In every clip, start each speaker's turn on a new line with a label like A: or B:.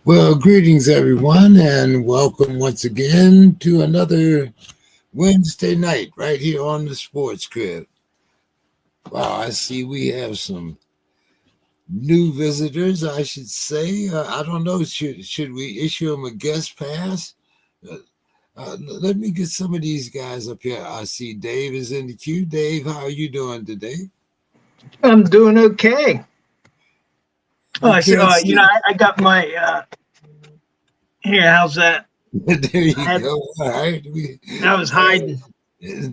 A: Well, greetings everyone, and welcome once again to another Wednesday night right here on the Sportz Krib. Wow, I see we have some new visitors, I should say. I don't know, should we issue them a guest pass? Let me get some of these guys up here. I see Dave is in the queue. Dave, how are you doing today?
B: I'm doing okay. I got my here. How's that?
A: There you go. All right.
B: I was hiding.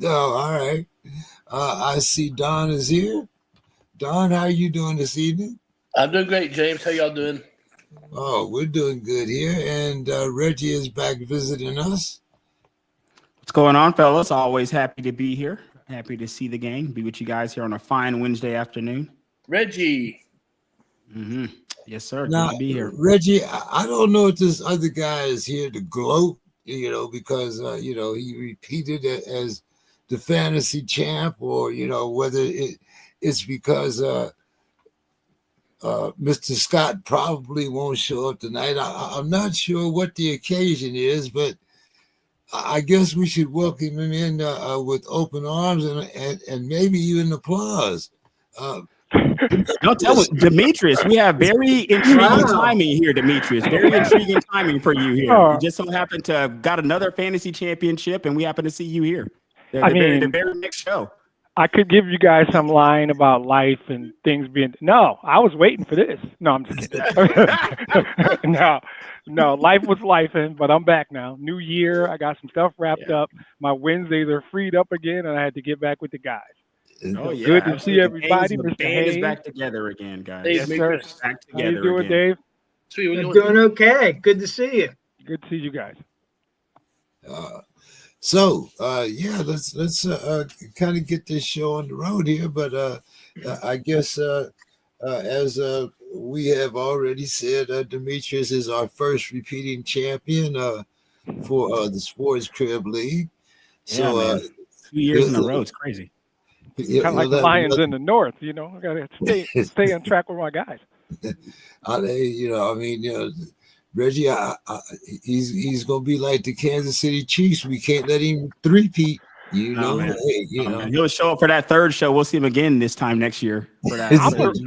A: Oh, all right. I see Don is here. Don, how are you doing this evening?
C: I'm doing great, James. How y'all doing?
A: Oh, we're doing good here. And Reggie is back visiting us.
D: What's going on, fellas? Always happy to be here. Happy to see the game. Be with you guys here on a fine Wednesday afternoon.
C: Reggie.
D: Mm-hmm. Yes, sir.
A: Now,
D: good to be here.
A: Reggie, I don't know if this other guy is here to gloat, because, he repeated it as the fantasy champ, or, whether it's because Mr. Scott probably won't show up tonight. I'm not sure what the occasion is, but I guess we should welcome him in with open arms and maybe even applause.
D: Don't tell us, Demetrius. We have very intriguing timing here, Demetrius. Very intriguing timing for you here. You just so happen to have got another fantasy championship, and we happen to see you here. The very next show.
E: I could give you guys some line about life and things being. No, I was waiting for this. No, I'm just kidding. No, life was lifing, but I'm back now. New year, I got some stuff wrapped up. My Wednesdays are freed up again, and I had to get back with the guys.
D: Oh, yeah.
E: Good to see everybody.
D: The band is back together again, guys.
E: Yes, sir.
D: Back together.
E: How you doing, Dave?
B: I'm doing okay. Good to see you.
E: Good to see you guys.
A: Let's kind of get this show on the road here. But I guess as we have already said, Demetrius is our first repeating champion for the Sportz Krib League. So
D: 2 years in a row, it's crazy.
E: Kind of like the Lions in the North, I got to stay on track with my guys.
A: Reggie, he's gonna be like the Kansas City Chiefs. We can't let him three-peat.
D: He'll show up for that third show. We'll see him again this time next year. For that.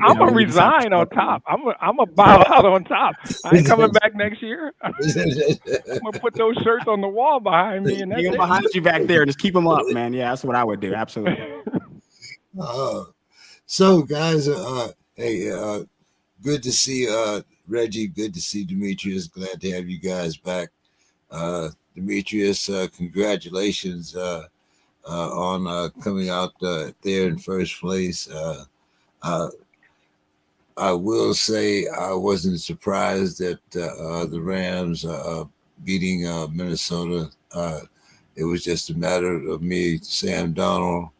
E: I'm gonna resign on top. I'm gonna bow out on top. I ain't coming back next year. I'm gonna put those shirts on the wall behind me, and that's
D: behind you back there. Just keep them up, man. Yeah, that's what I would do. Absolutely.
A: So guys, good to see Reggie. Good to see Demetrius. Glad to have you guys back. Demetrius, congratulations on coming out there in first place. I will say I wasn't surprised that the Rams beating Minnesota. It was just a matter of me, Sam Darnold,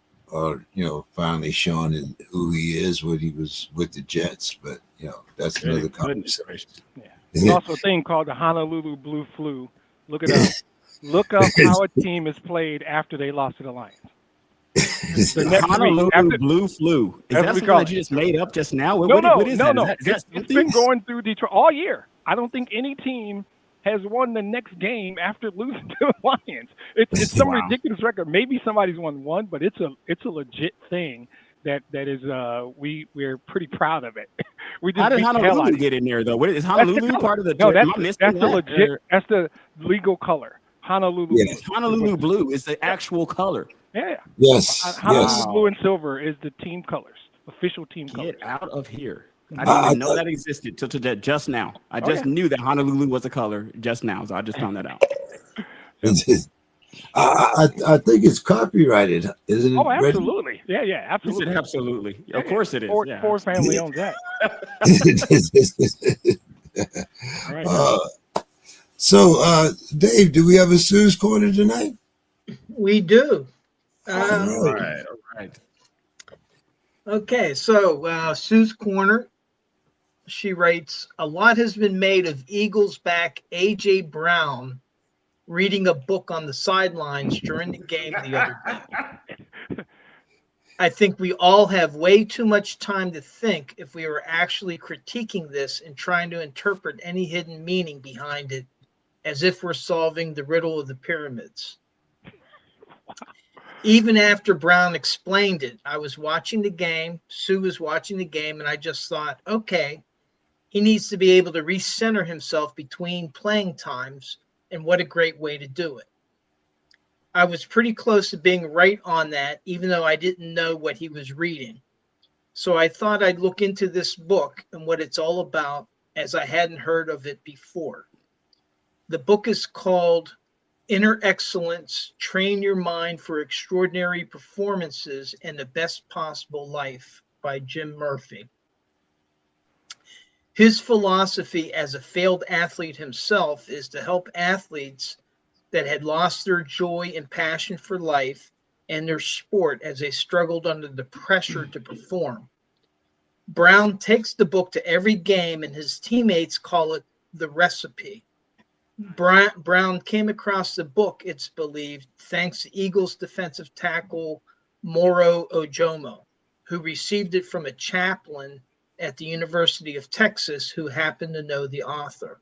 A: finally showing who he is when he was with the Jets. But, that's another conversation.
E: Yeah. There's also a thing called the Honolulu Blue Flu. Look it up. Look up how a team is played after they lost to the Lions.
D: The Honolulu Blue Flu. Is that something that you just made up just now?
E: No.
D: It's
E: been going through Detroit all year. I don't think any team has won the next game after losing to the Lions. It's some ridiculous record. Maybe somebody's won one, but it's a legit thing that is we're pretty proud of it.
D: How did Honolulu get in there though? Is Honolulu part of the?
E: No, that's the legit. That's the legal color. Honolulu.
D: Yes. Honolulu blue is the actual color.
E: Yeah.
A: Yes.
E: Honolulu blue and silver is the team colors, official team colors.
D: Get out of here. I didn't even know that existed till today, just now. I just knew that Honolulu was a color just now, so I just found that out.
A: I think it's copyrighted, isn't it?
E: Oh, absolutely. Yeah, absolutely.
D: Absolutely. Of course it is.
E: Ford family owns that.
A: So, Dave, do we have a Sue's Corner tonight?
B: We do.
D: All right.
B: Okay, so Sue's Corner, she writes, a lot has been made of Eagles back A.J. Brown reading a book on the sidelines during the game the other day. I think we all have way too much time to think if we were actually critiquing this and trying to interpret any hidden meaning behind it, as if we're solving the riddle of the pyramids. Even after Brown explained it, I was watching the game, Sue was watching the game, and I just thought, okay, he needs to be able to recenter himself between playing times, and what a great way to do it. I was pretty close to being right on that, even though I didn't know what he was reading. So I thought I'd look into this book and what it's all about, as I hadn't heard of it before. The book is called Inner Excellence, Train Your Mind for Extraordinary Performances and the Best Possible Life by Jim Murphy. His philosophy as a failed athlete himself is to help athletes that had lost their joy and passion for life and their sport as they struggled under the pressure to perform. Brown takes the book to every game, and his teammates call it the recipe. Brown came across the book, it's believed, thanks to Eagles defensive tackle Moro Ojomo, who received it from a chaplain at the University of Texas who happened to know the author.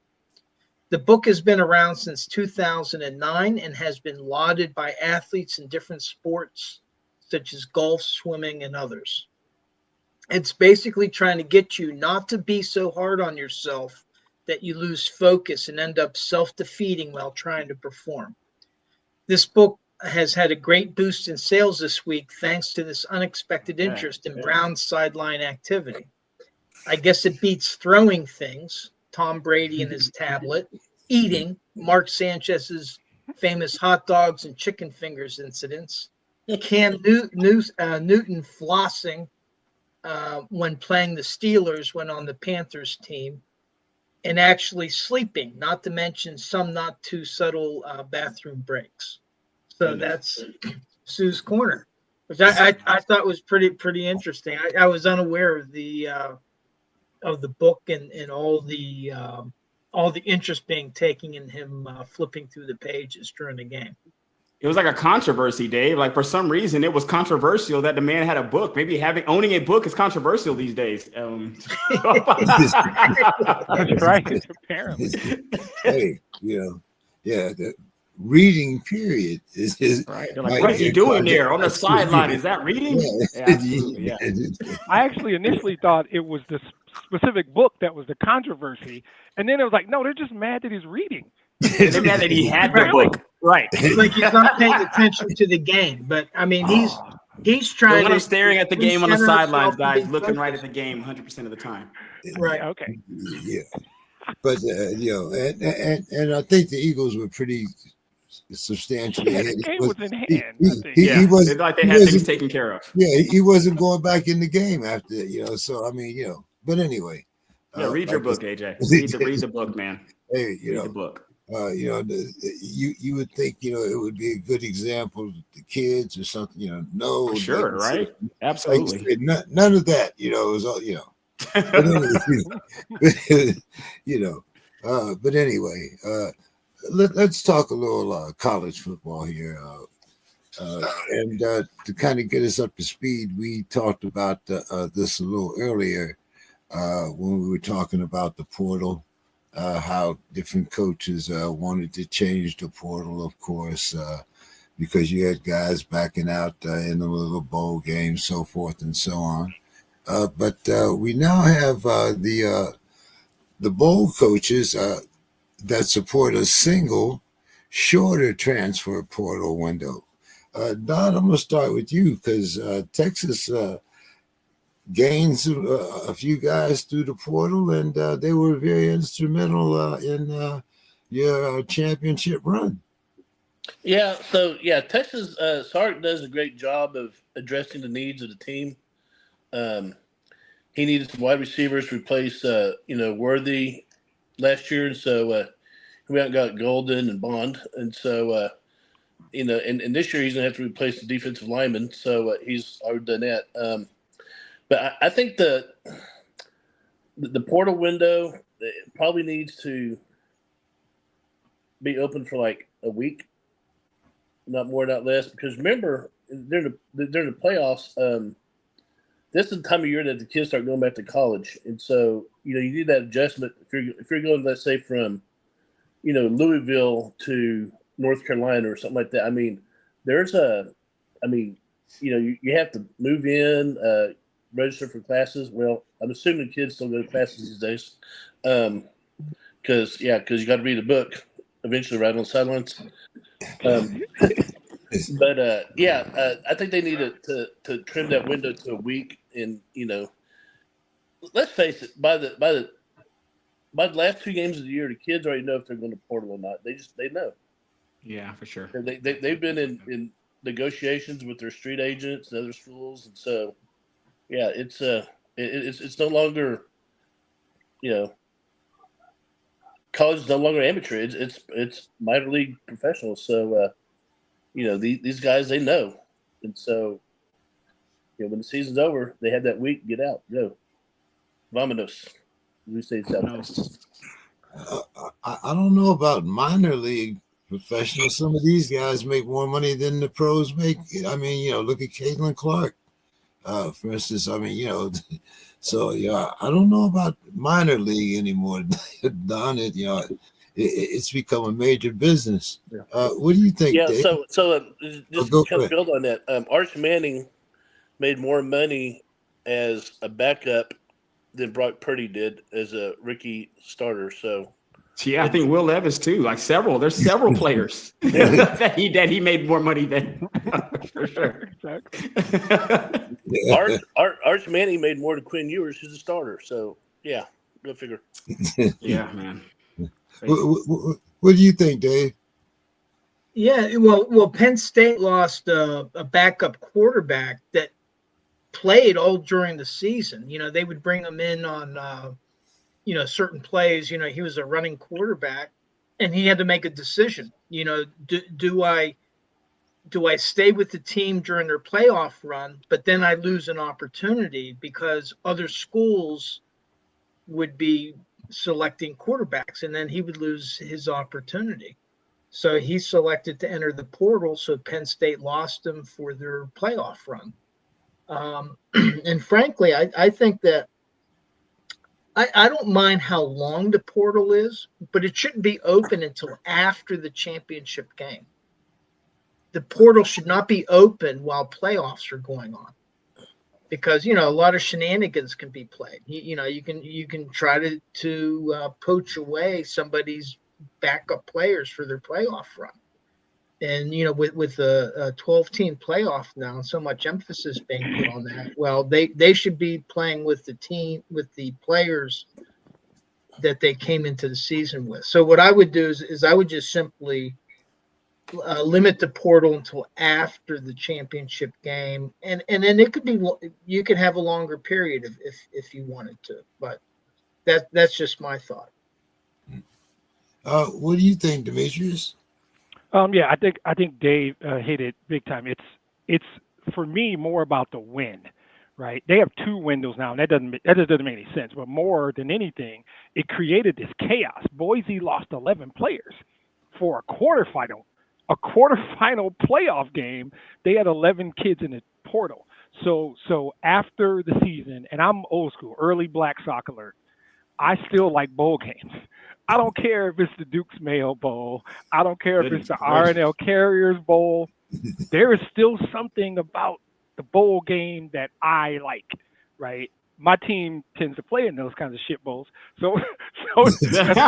B: The book has been around since 2009 and has been lauded by athletes in different sports, such as golf, swimming, and others. It's basically trying to get you not to be so hard on yourself that you lose focus and end up self-defeating while trying to perform. This book has had a great boost in sales this week thanks to this unexpected interest in Brown's sideline activity. I guess it beats throwing things, Tom Brady and his tablet, eating, Mark Sanchez's famous hot dogs and chicken fingers incidents, Cam Newton flossing when playing the Steelers when on the Panthers team, and actually sleeping, not to mention some not too subtle bathroom breaks. So that's Sue's Corner, which I thought was pretty interesting. I was unaware of the book and all the interest being taken in him flipping through the pages during the game.
D: It was like a controversy, Dave. Like for some reason, it was controversial that the man had a book. Maybe owning a book is controversial these days.
E: That's right. Apparently.
A: Hey, the reading period is
D: right. They're like, what is he doing there on the sideline? Is that reading?
A: Yeah,
D: absolutely. Yeah.
E: I actually initially thought it was the specific book that was the controversy, and then it was like, no, they're just mad that he's reading.
D: They're mad that he had the book. Right.
B: It's like he's not paying attention to the game, but I mean, he's trying.
D: When I'm staring at the game on the sidelines, guys, looking
B: focused.
D: right at the game 100% of the time.
B: Right.
E: Okay.
A: Yeah, but and I think the Eagles were pretty substantially ahead.
E: The game was in hand.
A: He was
D: it's like they had things taken care of.
A: Yeah, he wasn't going back in the game after, so I mean, but anyway.
D: Yeah, read your book, AJ. Read the book, man.
A: Hey,
D: read the book.
A: You would think, it would be a good example to the kids or something, no.
D: For sure, right? Absolutely.
A: Like none of that, it was all, but anyway, let's talk a little college football here. And to kind of get us up to speed, we talked about this a little earlier when we were talking about the portal. How different coaches wanted to change the portal, of course, because you had guys backing out in the little bowl games, so forth and so on. But we now have the bowl coaches that support a single, shorter transfer portal window. Don, I'm going to start with you because Texas gains a few guys through the portal, and they were very instrumental in your championship run.
C: Yeah, Texas Sark does a great job of addressing the needs of the team. He needed some wide receivers to replace Worthy last year, and so we haven't got Golden and Bond, and so and this year he's gonna have to replace the defensive lineman, so he's already done that. But I think the portal window probably needs to be open for like a week, not more, not less. Because remember, during the playoffs, this is the time of year that the kids start going back to college, and so you need that adjustment. If you're going, let's say, from Louisville to North Carolina or something like that. I mean, you have to move in, register for classes. Well, I'm assuming kids still go to classes these days, because you got to read a book eventually, right on the sidelines. I think they need to trim that window to a week, and let's face it, by the last 2 games of the year, the kids already know if they're going to portal or not. They know.
D: Yeah, for sure.
C: They've been in negotiations with their street agents and other schools, and so it's no longer college is no longer amateur. It's minor league professional. So these guys, they know, and so when the season's over, they have that week. Get out, go, vamonos. We say South.
A: I don't know about minor league professionals. Some of these guys make more money than the pros make. I mean, look at Caitlin Clark, for instance. I mean, so I don't know about minor league anymore. Don, it's become a major business. What do you think?
C: Yeah.
A: Dave?
C: So just kind of build on that. Arch Manning made more money as a backup than Brock Purdy did as a rookie starter. So
D: I think Will Levis too. There's several players that he made more money than for sure.
C: Arch Manning made more than Quinn Ewers, who's a starter. So go figure.
D: Yeah, man.
A: What do you think, Dave?
B: Yeah, well, Penn State lost a backup quarterback that played all during the season. They would bring him in on certain plays. He was a running quarterback, and he had to make a decision. Do I stay with the team during their playoff run, but then I lose an opportunity because other schools would be selecting quarterbacks, and then he would lose his opportunity. So he selected to enter the portal, so Penn State lost him for their playoff run. And frankly, I think that I don't mind how long the portal is, but it shouldn't be open until after the championship game. The portal should not be open while playoffs are going on, because a lot of shenanigans can be played. You can try to poach away somebody's backup players for their playoff run. And with a 12-team playoff now, so much emphasis being put on that. Well, they should be playing with the players that they came into the season with. So what I would do is I would just simply limit the portal until after the championship game, and then it could be, you could have a longer period if you wanted to, but that's just my thought.
A: What do you think, Demetrius?
E: I think Dave hit it big time. It's for me more about the win, right? They have 2 windows now, and that just doesn't make any sense. But more than anything, it created this chaos. Boise lost 11 players for a quarterfinal playoff game. They had 11 kids in the portal. So after the season, and I'm old school, early Black Sock Alert, I still like bowl games. I don't care if it's the Duke's Mayo Bowl. I don't care if it's the R&L Carriers Bowl. There is still something about the bowl game that I like, right? My team tends to play in those kinds of shit bowls. So that's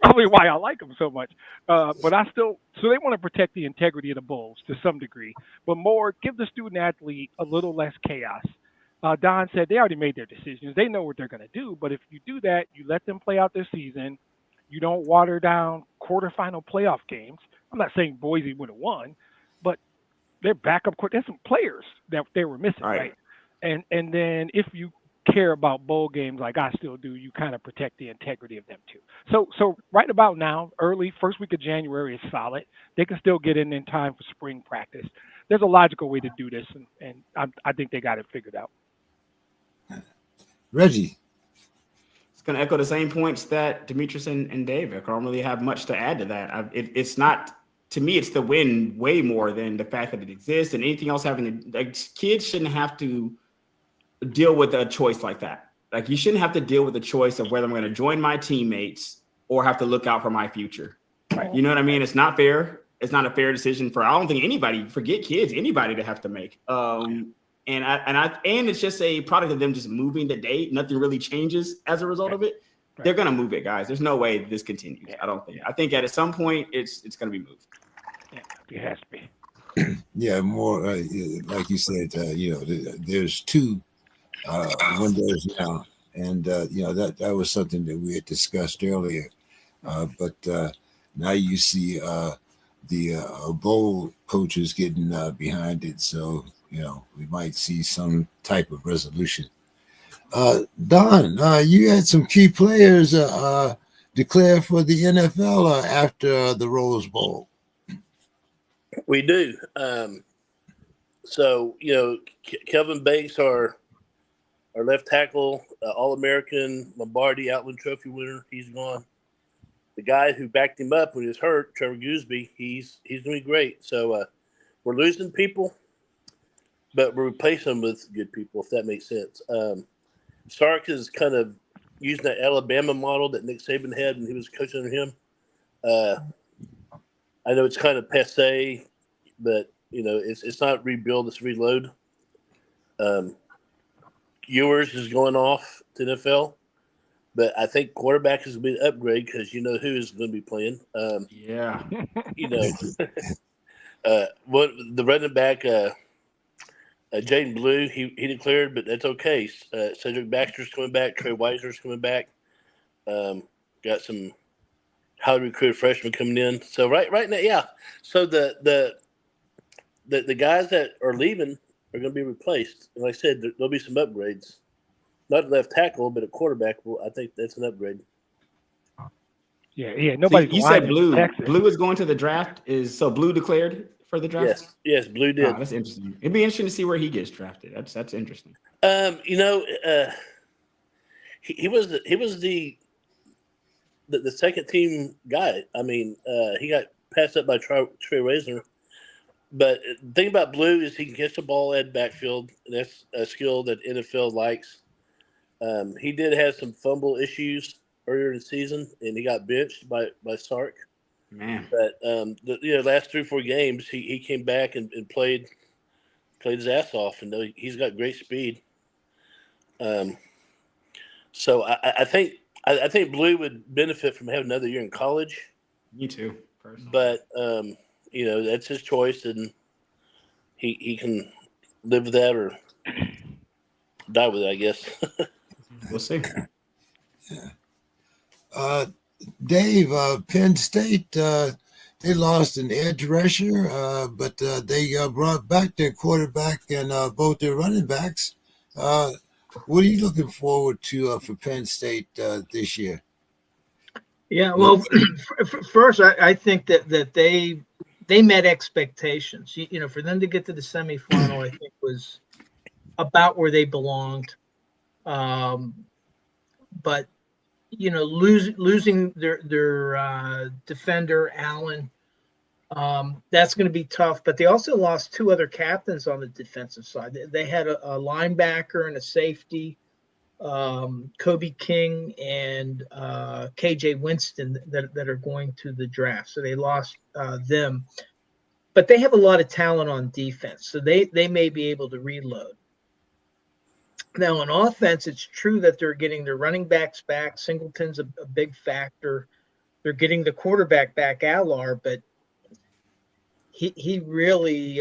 E: probably why I like them so much. But so they want to protect the integrity of the bowls to some degree, but more give the student athlete a little less chaos. Don said they already made their decisions. They know what they're going to do. But if you do that, you let them play out their season. You don't water down quarterfinal playoff games. I'm not saying Boise would have won, but their backup court, there's some players that they were missing, right? And then if you care about bowl games like I still do, you kind of protect the integrity of them too. So right about now, early first week of January is solid. They can still get in time for spring practice. There's a logical way to do this, and I think they got it figured out.
A: Reggie.
D: It's going to echo the same points that Demetrius and Dave. I don't really have much to add to that. It's not to me, it's the win way more than the fact that it exists and anything else having to, like, kids shouldn't have to deal with a choice like that. Like, you shouldn't have to deal with the choice of whether I'm going to join my teammates or have to look out for my future.
E: Right.
D: You know what I mean? It's not fair. It's not a fair decision for, I don't think anybody, forget kids, anybody to have to make. And it's just a product of them just moving the date. Nothing really changes as a result of it.
E: Right.
D: They're going to move it, guys. There's no way this continues.
E: Yeah.
D: I don't think. I think at some point it's going to be moved.
E: Yeah, it has to be.
A: Yeah, more like you said. There's two windows now, and that was something that we had discussed earlier. But now you see the bowl coaches getting behind it, so we might see some type of resolution. Don, you had some key players declare for the NFL after the Rose Bowl.
C: We do. So Kelvin Banks, our left tackle, All-American, Lombardi, Outland Trophy winner, he's gone. The guy who backed him up when he was hurt, Trevor Gooseby, he's doing great. So we're losing people, but we're replacing them with good people, if that makes sense. Sark is kind of using that Alabama model that Nick Saban had when he was coaching under him. I know it's kind of passe, but it's not rebuild, it's reload. Ewers is going off to NFL, but I think quarterback is going to be an upgrade because who is going to be playing.
D: Yeah.
C: What the running back, Jaden Blue, he declared, but that's okay. Cedric Baxter's coming back. Trey Weiser's coming back. Got some highly recruited freshmen coming in. So right now, yeah. So the guys that are leaving are going to be replaced. And like I said, there'll be some upgrades. Not left tackle, but a quarterback. Well, I think that's an upgrade.
E: Yeah. Nobody.
D: So you said Blue. Blue is going to the draft. So Blue declared for the draft?
C: Yes, Blue did.
D: Oh, that's interesting. It'd be interesting to see where he gets drafted. That's interesting.
C: He was the second team guy. I mean, he got passed up by Trey Razor. But the thing about Blue is he can catch the ball at backfield, and that's a skill that NFL likes. He did have some fumble issues earlier in the season, and he got benched by Sark.
D: Man.
C: But the last 3 or 4 games, he came back and played his ass off, and he's got great speed. So I think Blue would benefit from having another year in college.
D: Me too, personally.
C: But that's his choice, and he can live with that or die with it, I guess.
D: We'll see.
A: Yeah. Dave, Penn State, they lost an edge rusher, but they brought back their quarterback and both their running backs. What are you looking forward to for Penn State this year?
B: Yeah, well, first, I think that they met expectations. For them to get to the semifinal, I think was about where they belonged. But losing their defender Allen, that's going to be tough. But they also lost 2 other captains on the defensive side. They had a linebacker and a safety, Kobe King and KJ Winston that are going to the draft. So they lost them. But they have a lot of talent on defense, so they may be able to reload. Now, on offense, it's true that they're getting their running backs back. Singleton's a big factor. They're getting the quarterback back, Alar, but he really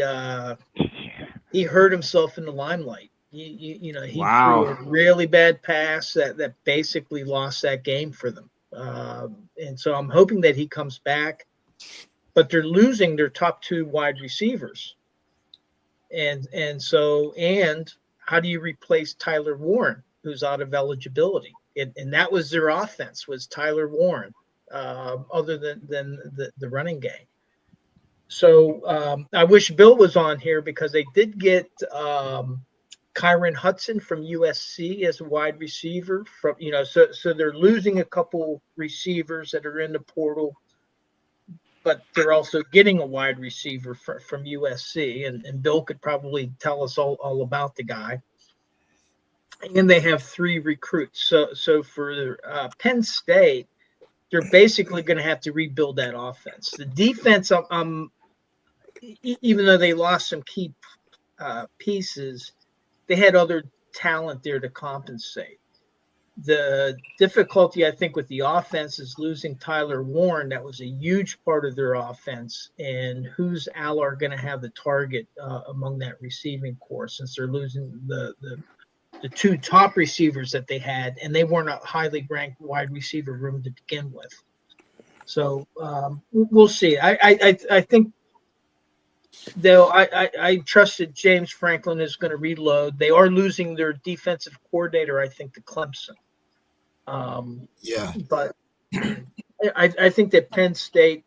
B: he hurt himself in the limelight. He
D: Wow.
B: threw a really bad pass that basically lost that game for them. And so I'm hoping that he comes back. But they're losing their top 2 wide receivers. And how do you replace Tyler Warren, who's out of eligibility? And that was their offense, was Tyler Warren, other than the running game. So I wish Bill was on here because they did get Kyron Hudson from USC as a wide receiver. So they're losing a couple receivers that are in the portal. but they're also getting a wide receiver from USC, and Bill could probably tell us all about the guy. And they have 3 recruits. So for Penn State, they're basically going to have to rebuild that offense. The defense, even though they lost some key pieces, they had other talent there to compensate. The difficulty, I think, with the offense is losing Tyler Warren. That was a huge part of their offense. And who's Aller going to have the target among that receiving corps, since they're losing the 2 top receivers that they had, and they weren't a highly ranked wide receiver room to begin with. So we'll see. I think, though, I trusted James Franklin is going to reload. They are losing their defensive coordinator, I think, to Clemson. But I think that Penn State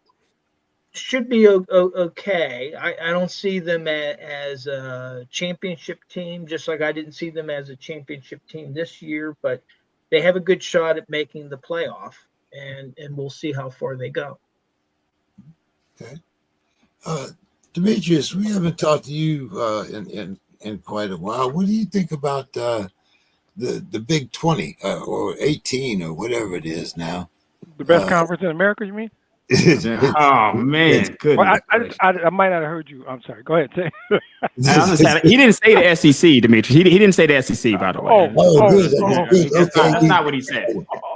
B: should be okay. I don't see them as a championship team, just like I didn't see them as a championship team this year, but they have a good shot at making the playoff, and we'll see how far they go.
A: Okay. Demetrius, we haven't talked to you in quite a while. What do you think about the Big 20 or 18 or whatever it is now?
E: The best conference in America, you mean?
D: Oh man, good.
E: Well, I might not have heard you. I'm sorry. Go ahead. Say.
D: He didn't say the SEC, Demetrius. He didn't say the SEC, by the way.
A: Good.
D: That's not what he said.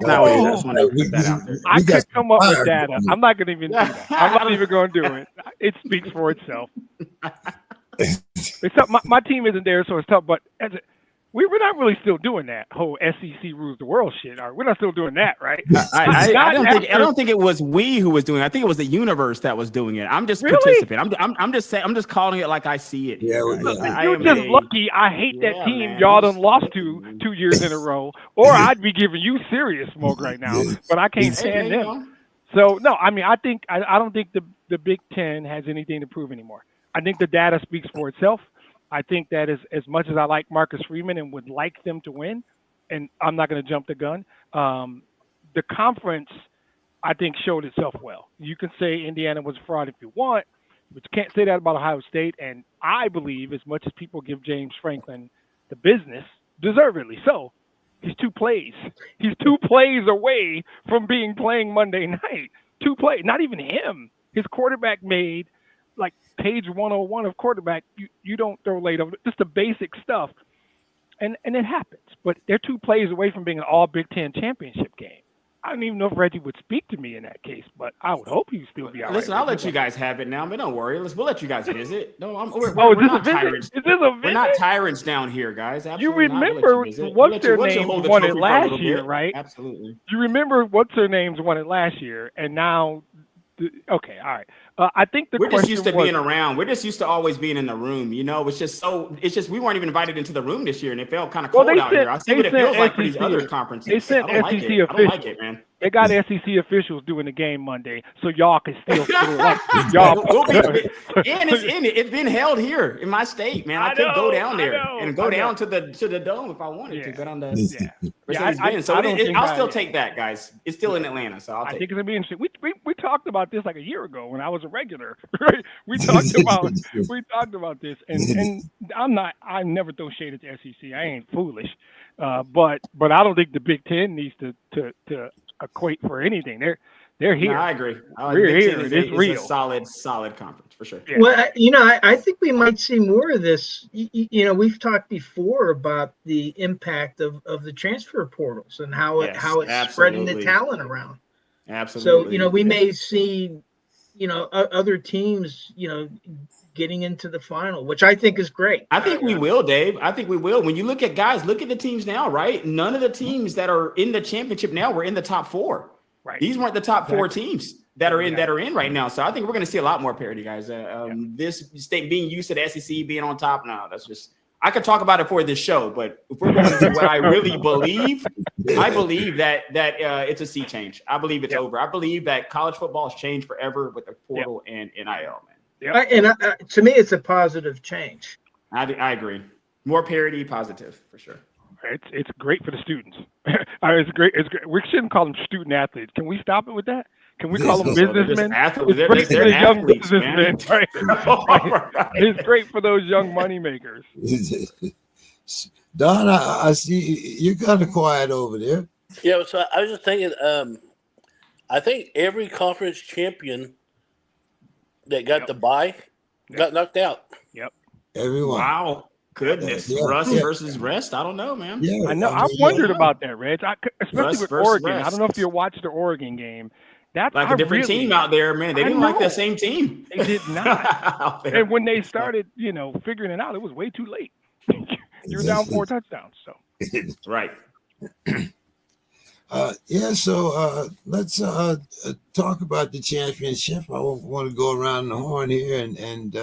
D: That's not what he said. I just want to put that out there.
E: I could come up with data. I'm not going to even do that. I'm not even going to do it. It speaks for itself. It's tough. My team isn't there, so it's tough. But we're not really still doing that whole SEC rules the world shit. We're not still doing that, right?
D: I don't think it was we who was doing it. I think it was the universe that was doing it. I'm just participating. I'm just saying. I'm just calling it like I see it.
A: Yeah,
E: you're just lucky. I hate that team y'all done lost to 2 years in a row, or I'd be giving you serious smoke right now. But I can't stand them. So no, I mean, I don't think the Big Ten has anything to prove anymore. I think the data speaks for itself. I think that as much as I like Marcus Freeman and would like them to win, and I'm not going to jump the gun, the conference, I think, showed itself well. You can say Indiana was a fraud if you want, but you can't say that about Ohio State. And I believe, as much as people give James Franklin the business, deservedly so, he's 2 plays. He's 2 plays away from playing Monday night. 2 plays, not even him. His quarterback made, like, page 101 of quarterback, you don't throw late over, just the basic stuff. And it happens. But they're 2 plays away from being an all Big Ten championship game. I don't even know if Reggie would speak to me in that case, but I would hope he'd still be all right.
D: Listen, I'll let you guys have it now, but don't worry. We'll let you guys visit. No, we're not tyrants.
E: Is this a visit?
D: We're not tyrants down here, guys. Absolutely.
E: You remember what's their names won it last year, right?
D: Absolutely.
E: You remember what's their names won it last year, and now okay, all right. I think we're
D: just used to being around. We're just used to always being in the room. You know, it's just we weren't even invited into the room this year, and it felt kind of cold out here. I see what it feels like for these other conferences.
E: They sent SEC officials.
D: I don't like it, man.
E: They got SEC officials doing the game Monday, so y'all can still y'all.
D: And it's been held here in my state, man. I could go down there and go down to the dome if I wanted to. Go down to I'll still take that, guys. It's still in Atlanta, so I'll take it.
E: I think it's gonna be interesting. We talked about this like a year ago when I was a regular. Right? We talked about this, and I never throw shade at the SEC. I ain't foolish, but I don't think the Big Ten needs to equate for anything. They're here.
D: No, I agree.
E: We're here. It's real.
D: A solid conference for sure.
B: Yeah. Well, I think we might see more of this. We've talked before about the impact of the transfer portals and how it's spreading the talent around.
D: Absolutely.
B: So we may see other teams getting into the final, which I think is great.
D: I think we will, Dave. I think we will. When you look at the teams now, right? None of the teams that are in the championship now were in the top 4. Right. These weren't the top 4 teams that are in right now. So I think we're going to see a lot more parity, guys. This state being used to the SEC being on top now, that's just. I could talk about it for this show, but if we're going to what I really believe, I believe that it's a sea change. I believe it's over. I believe that college football has changed forever with the portal and NIL, man.
B: Yep. And to me, it's a positive change.
D: I agree. More parity, positive for sure.
E: It's great for the students. It's great. We shouldn't call them student athletes. Can we stop it with that? Can we call them businessmen?
D: Athletes.
E: It's great for
D: They're
E: the young
D: athletes,
E: businessmen, right?
D: Right.
E: It's great for those young money makers.
A: Don, I see you're kind of quiet over there.
C: Yeah, so I was just thinking. I think every conference champion that got the bye got knocked out.
E: Yep.
A: Everyone.
D: Wow. Goodness.
A: Yeah.
D: Rust
A: Yeah.
D: versus rest. I don't know, man.
A: Yeah,
E: I know.
A: mean,
E: I've wondered about that, Reg. Especially
D: Russ
E: with
D: versus
E: Oregon.
D: Rest.
E: I don't know if you watched the Oregon game.
D: Like a different team out there, man. They didn't like that same team.
E: They did not. And when they started, figuring it out, it was way too late. You're down 4 touchdowns. So
D: Right.
A: So let's talk about the championship. I want to go around the horn here and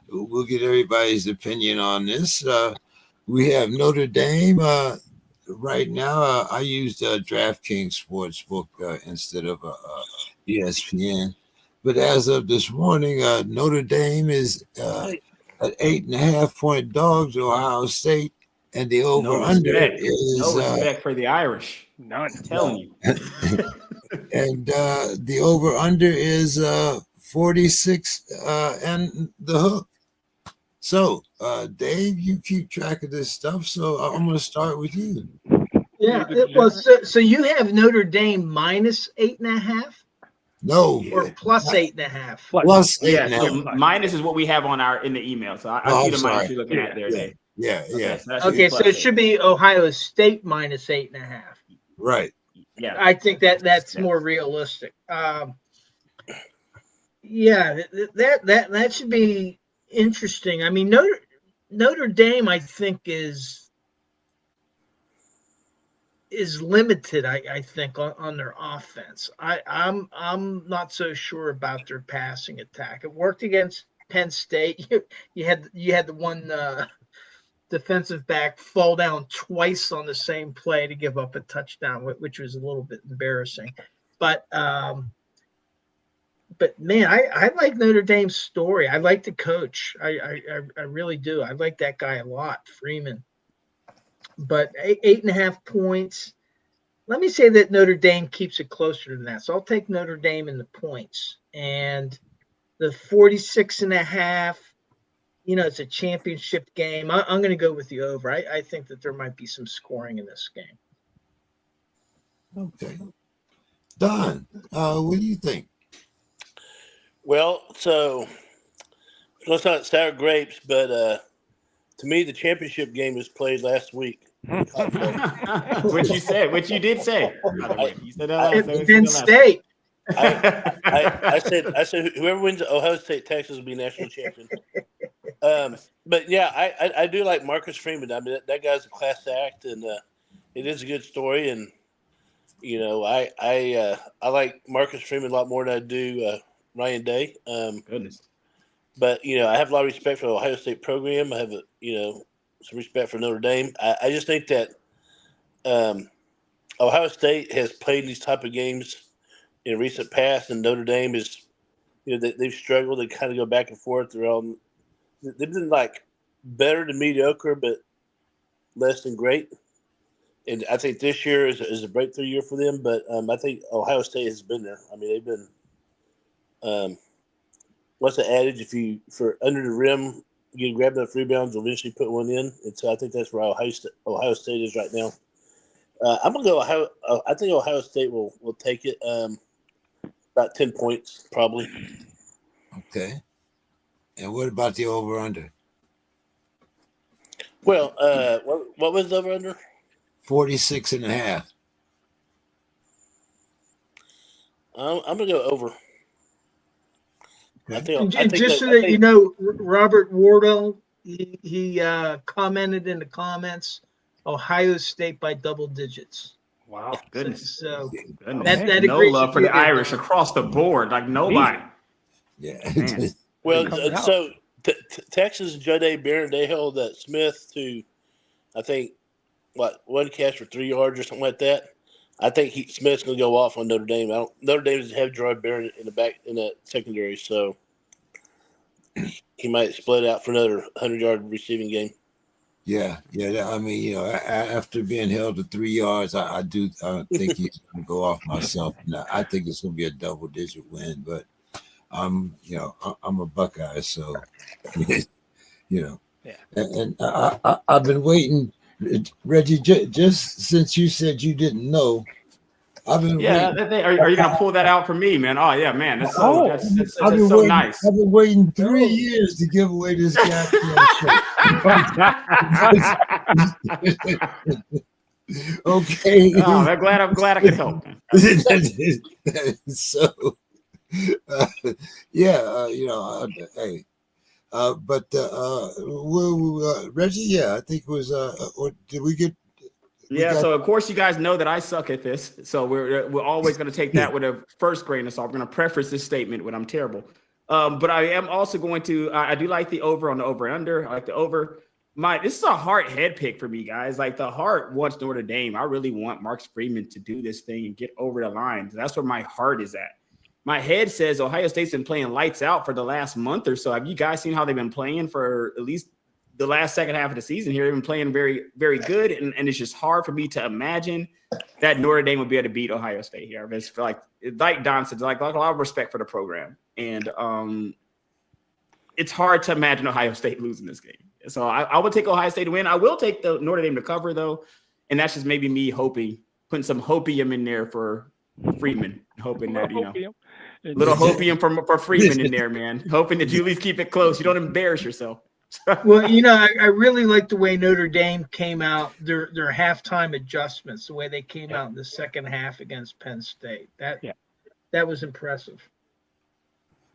A: we'll get everybody's opinion on this. We have Notre Dame right now. I used DraftKings Sportsbook instead of ESPN. But as of this morning, Notre Dame is at 8.5-point dogs, Ohio State. And the over-under is...
D: No respect for the Irish.
E: None.
D: I'm telling you.
A: And the over-under is 46 and the hook. So, Dave, you keep track of this stuff, so I'm going to start with you.
B: Yeah. So you have Notre Dame minus 8.5?
A: No.
B: Or plus 8.5?
A: Plus 8.5.
D: Yeah, so minus is what we have in the email. So I see the minus you're looking at there, Dave.
A: Yeah.
B: Okay, so it should be Ohio State minus 8.5.
A: Right.
D: Yeah.
B: I think that's more realistic. That should be interesting. I mean, Notre Dame, I think, is limited. I think on their offense. I'm not so sure about their passing attack. It worked against Penn State. You had the one defensive back fall down twice on the same play to give up a touchdown, which was a little bit embarrassing. But man, I like Notre Dame's story. I like the coach. I really do. I like that guy a lot, Freeman. But 8.5 points. Let me say that Notre Dame keeps it closer than that. So I'll take Notre Dame in the points. And the 46.5, it's a championship game. I'm going to go with the over. I think that there might be some scoring in this game.
A: Okay. Don, what do you think?
C: Well, so it's not sour grapes, but to me, the championship game was played last week.
D: What you said, what you did say. You said that
B: Penn State.
C: I said whoever wins Ohio State, Texas will be national champion. But yeah, I do like Marcus Freeman. I mean, that guy's a class act, and it is a good story. And I like Marcus Freeman a lot more than I do Ryan Day.
D: Goodness.
C: But I have a lot of respect for the Ohio State program. I have some respect for Notre Dame. I just think that Ohio State has played these type of games in recent past, and Notre Dame is, they've struggled. They kind of go back and forth. They've been like better than mediocre, but less than great. And I think this year is a breakthrough year for them. But I think Ohio State has been there. I mean, they've been. What's the adage? For under the rim, you can grab enough rebounds, you'll eventually put one in. And so I think that's where Ohio State is right now. I'm gonna go Ohio. I think Ohio State will take it. About 10 points, probably.
A: Okay. And what about the over/under?
C: Well, what was the over/under?
A: 46.5.
C: I'm gonna go over.
A: Okay.
B: Just so that you know, Robert Wardle, he commented in the comments, Ohio State by double digits.
D: Wow, goodness.
B: So
D: goodness.
B: that
D: no love for the Irish across the board, like nobody.
A: Yeah.
C: Well, so Texas and Jade Barron, they held Smith to, I think, one catch for 3 yards or something like that. I think Smith's going to go off on Notre Dame. Notre Dame doesn't have Jade Barron in the secondary, so he might split out for another 100-yard receiving game.
A: Yeah. I mean, after being held to 3 yards, I think he's going to go off myself. Now, I think it's going to be a double-digit win, but I'm a Buckeye, so
E: Yeah.
A: And I've been waiting, Reggie. Just since you said you didn't know, I've been
D: Yeah,
A: waiting.
D: are you gonna pull that out for me, man? Oh yeah, man, that's so that's
A: I've been
D: so
A: waiting,
D: nice.
A: I've been waiting 3 years to give away this goddamn show. Okay.
D: Oh, I'm glad I could help.
A: So, hey. But Reggie, yeah, I think it was. Or did we get?
D: So of course you guys know that I suck at this. So we're always going to take that with a first grain of salt. We're going to preface this statement with I'm terrible. But I am also going to. I do like the over on the over and under. I like the over. This is a heart head pick for me, guys. Like the heart wants Notre Dame. I really want Mark Freeman to do this thing and get over the line. That's where my heart is at. My head says Ohio State's been playing lights out for the last month or so. Have you guys seen how they've been playing for at least the last second half of the season here? They've been playing very, very good. And it's just hard for me to imagine that Notre Dame would be able to beat Ohio State here. I just feel like Don said, like a lot of respect for the program. And it's hard to imagine Ohio State losing this game. So I would take Ohio State to win. I will take the Notre Dame to cover, though. And that's just maybe me putting some hopium in there for Freeman, hoping that, little hopium for Freeman in there, man. Hoping that you at least keep it close. You don't embarrass yourself.
B: Well, I really like the way Notre Dame came out, their halftime adjustments, the way they came out in the second half against Penn State. That was impressive.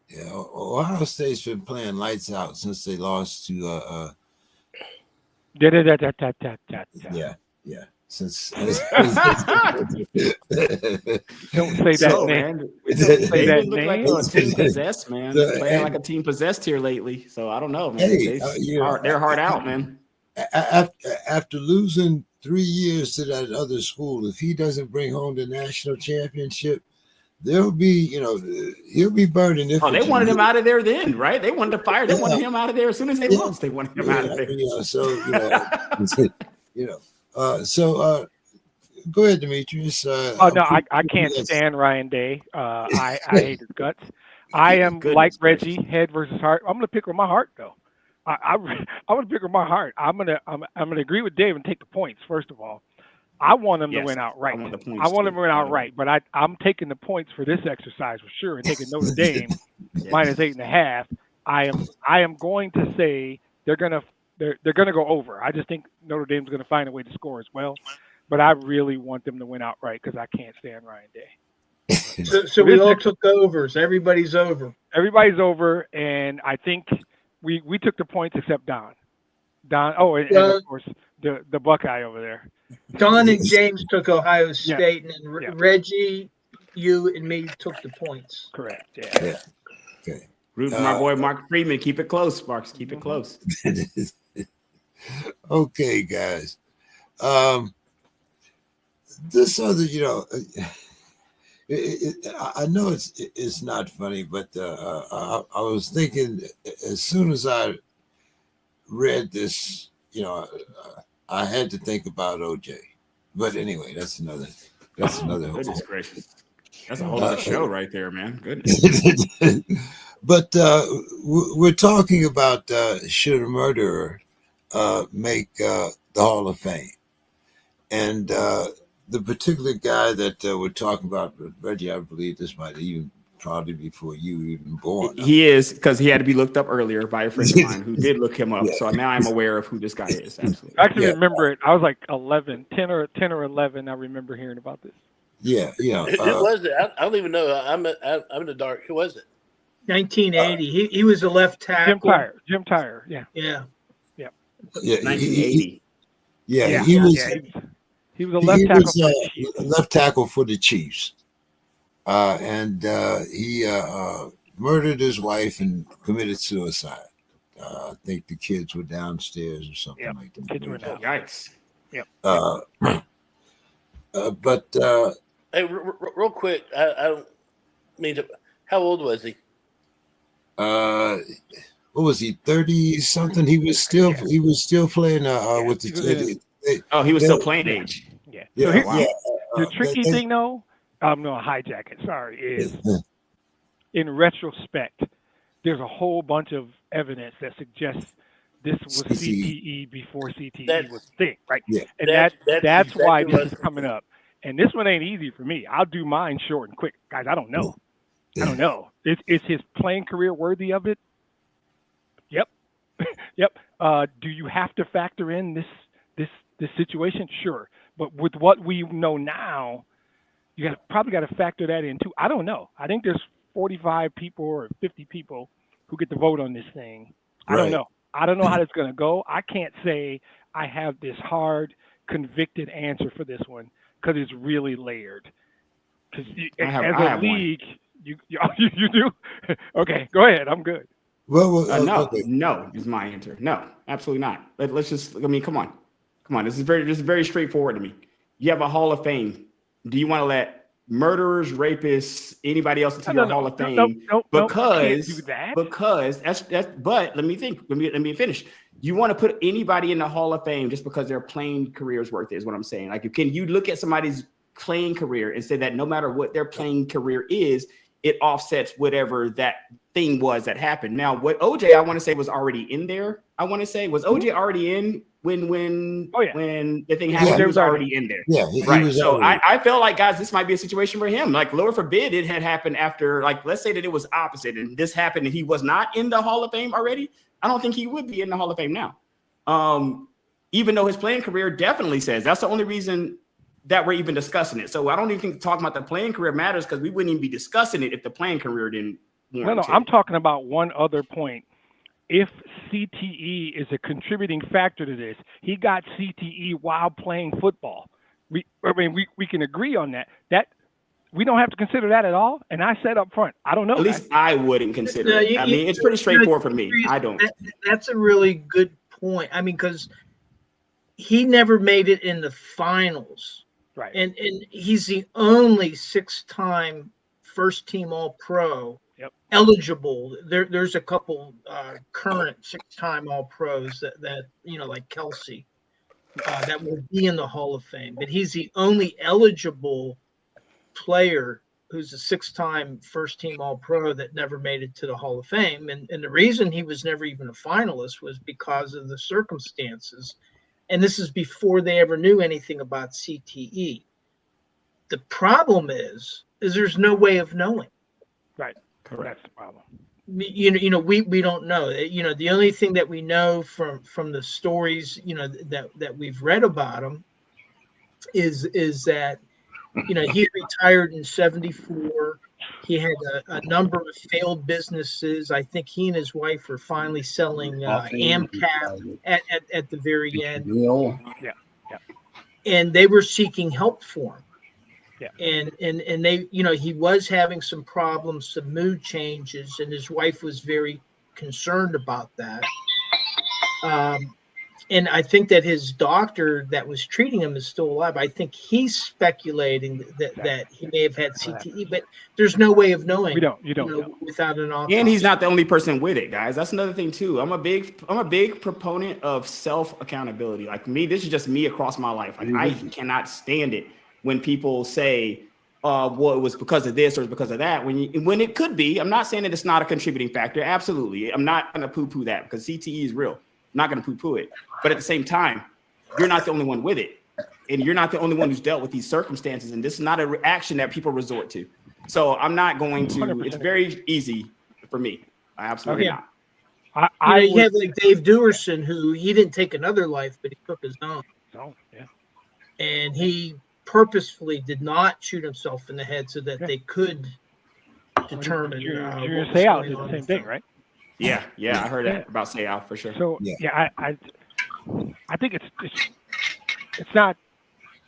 A: Yeah, Ohio State's been playing lights out since they lost to Yeah. Since
E: don't say that name. Don't say that
D: look
E: name.
D: like a team possessed, man. Playing like a team possessed here lately. So I don't know, man. They're hard out, man.
A: After losing 3 years to that other school, if he doesn't bring home the national championship, there'll be, he'll be burning.
D: They wanted him out of there then, right? They wanted to fire. They wanted him out of there as soon as they lost. They wanted him out of there.
A: So go ahead, Demetrius.
E: I can't stand Ryan Day. I hate his guts. I am like Reggie, head versus heart. I'm gonna pick with my heart though. I'm gonna pick with my heart. I'm gonna agree with Dave and take the points. First of all, I want them to win outright. I want them to win outright, but I'm taking the points for this exercise for sure and taking Notre Dame minus 8.5. I am going to say they're gonna go over. I just think Notre Dame's gonna find a way to score as well, but I really want them to win outright because I can't stand Ryan Day.
B: So we all took overs. Everybody's over.
E: Everybody's over, and I think we took the points except Don. And of course the Buckeye over there.
B: Don and James took Ohio State, and then Reggie, you, and me took the points.
E: Correct. Yeah.
A: Okay.
D: Root for my boy Mark Freeman. Keep it close, Marks. Keep it close.
A: Okay, guys. This other, I know it's not funny, but I was thinking as soon as I read this, I had to think about OJ. But anyway, that's another.
D: Goodness gracious. That's a whole other show right there, man. Goodness.
A: But we're talking about should a murderer make the Hall of Fame? And the particular guy that we're talking about, Reggie, I believe this might even probably before you even born.
D: He is, because he had to be looked up earlier by a friend of mine who did look him up. So now I'm aware of who this guy is. Absolutely.
E: I actually remember it. I was like 10 or 11. I remember hearing about this.
A: Yeah.
C: Who was it? I don't even know. I'm in the dark. Who was it?
B: 1980. He was a left tackle.
E: Jim Tyre. Yeah.
D: 1980.
E: He was a left tackle.
A: Left tackle for the Chiefs. And he murdered his wife and committed suicide. I think the kids were downstairs or something like that.
E: Kids were down.
D: Yikes.
E: Yep.
A: But
C: hey, real quick, I don't mean to. How old was he?
A: what was he, 30 something? He was still playing with the
E: he
D: he was still playing age.
E: Yeah.
A: Yeah,
E: So here's
A: yeah.
E: the tricky thing, though. I'm going to hijack it. Sorry. Is in retrospect, there's a whole bunch of evidence that suggests this was CTE before CTE was a thing, right?
A: Yeah.
E: And that's why this is coming up. And this one ain't easy for me. I'll do mine short and quick, guys. I don't know. I don't know. Is his playing career worthy of it? Yep. Yep. Do you have to factor in this situation? Sure. But with what we know now, you probably got to factor that in too. I don't know. I think there's 45 people or 50 people who get to vote on this thing. I don't know. I don't know how it's going to go. I can't say I have this hard, convicted answer for this one because it's really layered. Because as a league, you do? Okay, go ahead. I'm good.
D: No is my answer. No, absolutely not. Let's just. I mean, come on. This is very straightforward to me. You have a Hall of Fame. Do you want to let murderers, rapists, anybody else into your Hall of Fame? Because that's. But let me think. Let me finish. You want to put anybody in the Hall of Fame just because their playing career is worth it, is what I'm saying. Like, can you look at somebody's playing career and say that no matter what their playing career is, it offsets whatever that thing was that happened. Now, what OJ, I want to say, was already in there. Was OJ already in when the thing happened? He was already in there.
A: Yeah,
D: right. So I felt like, guys, this might be a situation for him. Like, Lord forbid it had happened after, like, let's say that it was opposite and this happened and he was not in the Hall of Fame already. I don't think he would be in the Hall of Fame now. Even though his playing career definitely says that's the only reason that we're even discussing it. So I don't even think talking about the playing career matters because we wouldn't even be discussing it if the playing career didn't warrant it.
E: I'm talking about one other point. If CTE is a contributing factor to this, he got CTE while playing football. We can agree on that. That we don't have to consider that at all. And I said up front, I don't know.
D: At least I wouldn't consider it. I mean, it's pretty straightforward for me. I don't.
B: That's a really good point. I mean, because he never made it in the finals.
E: Right.
B: And he's the only 6-time first team All-Pro eligible. There's a couple current 6-time All-Pros that like Kelsey that will be in the Hall of Fame. But he's the only eligible player who's a 6-time first team All-Pro that never made it to the Hall of Fame. And the reason he was never even a finalist was because of the circumstances. And this is before they ever knew anything about CTE. The problem is there's no way of knowing.
E: Right. Correct. That's the problem.
B: We don't know. The only thing that we know from the stories, that we've read about him is that, he retired in 1974. He had a number of failed businesses. I think he and his wife were finally selling AMCAP at the very end.
E: Yeah.
B: And they were seeking help for him.
E: Yeah.
B: And they, he was having some problems, some mood changes, and his wife was very concerned about that. And I think that his doctor that was treating him is still alive. I think he's speculating that he may have had CTE, but there's no way of knowing.
E: You don't know
B: without an autopsy.
D: And he's not the only person with it, guys. That's another thing too. I'm a big proponent of self accountability. Like me, this is just me across my life. Like I cannot stand it when people say, well, it was because of this or it's because of that. When it could be. I'm not saying that it's not a contributing factor. Absolutely. I'm not going to poo-poo that because CTE is real. I'm not going to poo-poo it. But at the same time, you're not the only one with it. And you're not the only one who's dealt with these circumstances. And this is not a reaction that people resort to. So I'm not going to. It's very easy for me. Absolutely not.
B: You have like Dave Duerson, who he didn't take another life, but he took his own.
E: Yeah.
B: And he purposefully did not shoot himself in the head so that they could determine.
E: You're say out did the same thing, right?
D: Yeah, I heard that about say out for sure.
E: So I think it's not.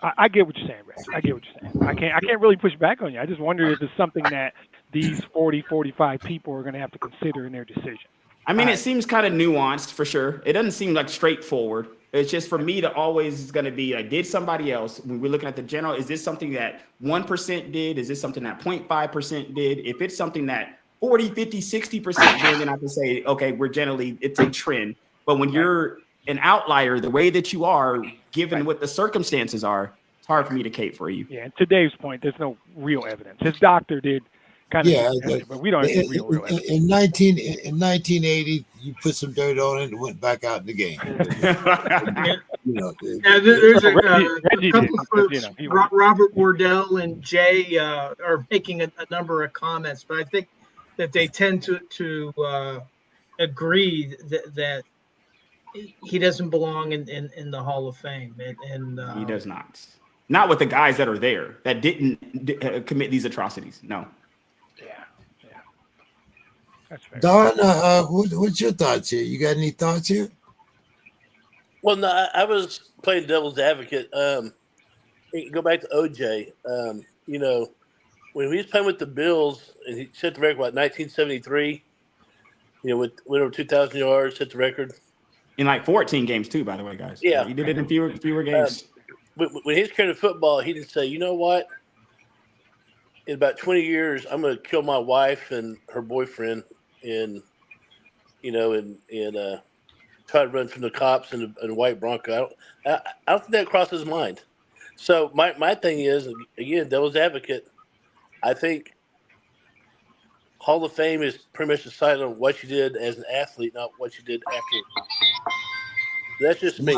E: I get what you're saying, Rex. I get what you're saying. I can't really push back on you. I just wonder if it's something that these 45 people are going to have to consider in their decision.
D: I mean, it seems kind of nuanced for sure. It doesn't seem like straightforward. It's just for me to always is going to be like, did somebody else, when we're looking at the general, is this something that 1% did? Is this something that 0.5% did? If it's something that 40, 50, 60%, then I can say, okay, it's a trend. But when you're an outlier, the way that you are, given what the circumstances are, it's hard for me to cape for you.
E: Yeah, and to Dave's point, there's no real evidence. His doctor did kind of suggest it, but we don't have any real evidence.
A: In 1980, you put some dirt on it and went back out in the game.
B: There's a couple of folks, Robert Wardell and Jay, are making a number of comments, but I think that they tend to agree that he doesn't belong in the Hall of Fame, and
D: he does not with the guys that are there that didn't commit these atrocities. No.
E: Yeah, that's fair.
A: Don, what's your thoughts here? You got any thoughts here?
C: Well, no, I was playing devil's advocate. Go back to OJ. When he was playing with the Bills, and he set the record, 1973, with over 2,000 yards, set the record.
D: In like 14 games too, by the way, guys.
C: Yeah.
D: He did it in fewer games.
C: When he was carrying the football, he didn't say, you know what? In about 20 years, I'm going to kill my wife and her boyfriend and try to run from the cops in a white Bronco. I don't think that crossed his mind. So my thing is, again, devil's advocate, I think Hall of Fame is pretty much decided on what you did as an athlete, not what you did after. That's just me.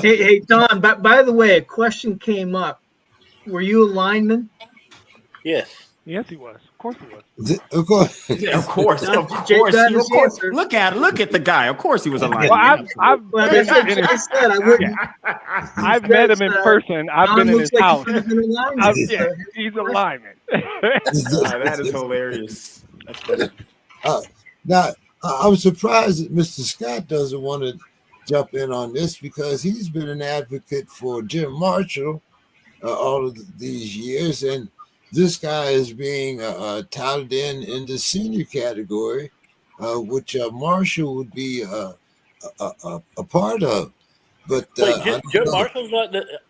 B: Hey, Don, by the way, a question came up. Were you a lineman?
C: Yes.
E: Yes, he was. Of course he was.
A: Of course.
D: Yeah, of course. Look at the guy. Of course he was a lineman.
E: Well, I've met him in person. I've been in his house. He's a lineman.
D: That is hilarious. That's funny.
A: Now, I'm surprised that Mr. Scott doesn't want to jump in on this because he's been an advocate for Jim Marshall all of these years, and this guy is being touted in the senior category, which Marshall would be a part of. But
C: Jim Marshall's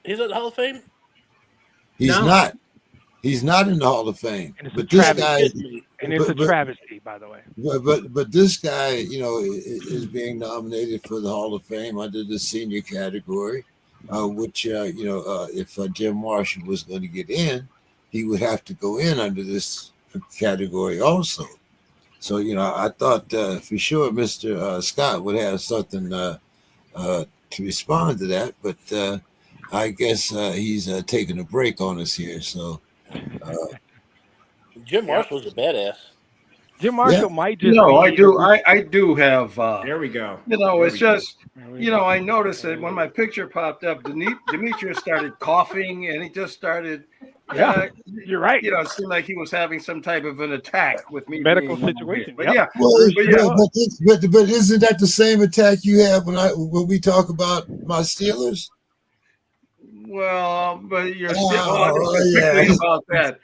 C: he's at the Hall of Fame?
A: He's not. He's not in the Hall of Fame.
E: But this guy, it's a travesty, by the way.
A: But this guy, is being nominated for the Hall of Fame under the senior category, which if Jim Marshall was going to get in, he would have to go in under this category also. So I thought for sure Mr. Scott would have something to respond to that, but I guess he's taking a break on us here. So.
C: Jim Marshall's a badass.
E: Jim Marshall might just.
F: No, I do. I do have.
D: There we go.
F: It's just. I noticed that when my picture popped up, Demetrius started coughing, and he just started.
E: Yeah, you're right.
F: It seemed like he was having some type of an attack with me.
E: Medical situation.
F: But
E: yep.
A: but isn't that the same attack you have when we talk about my Steelers?
F: Well, but you're still about that.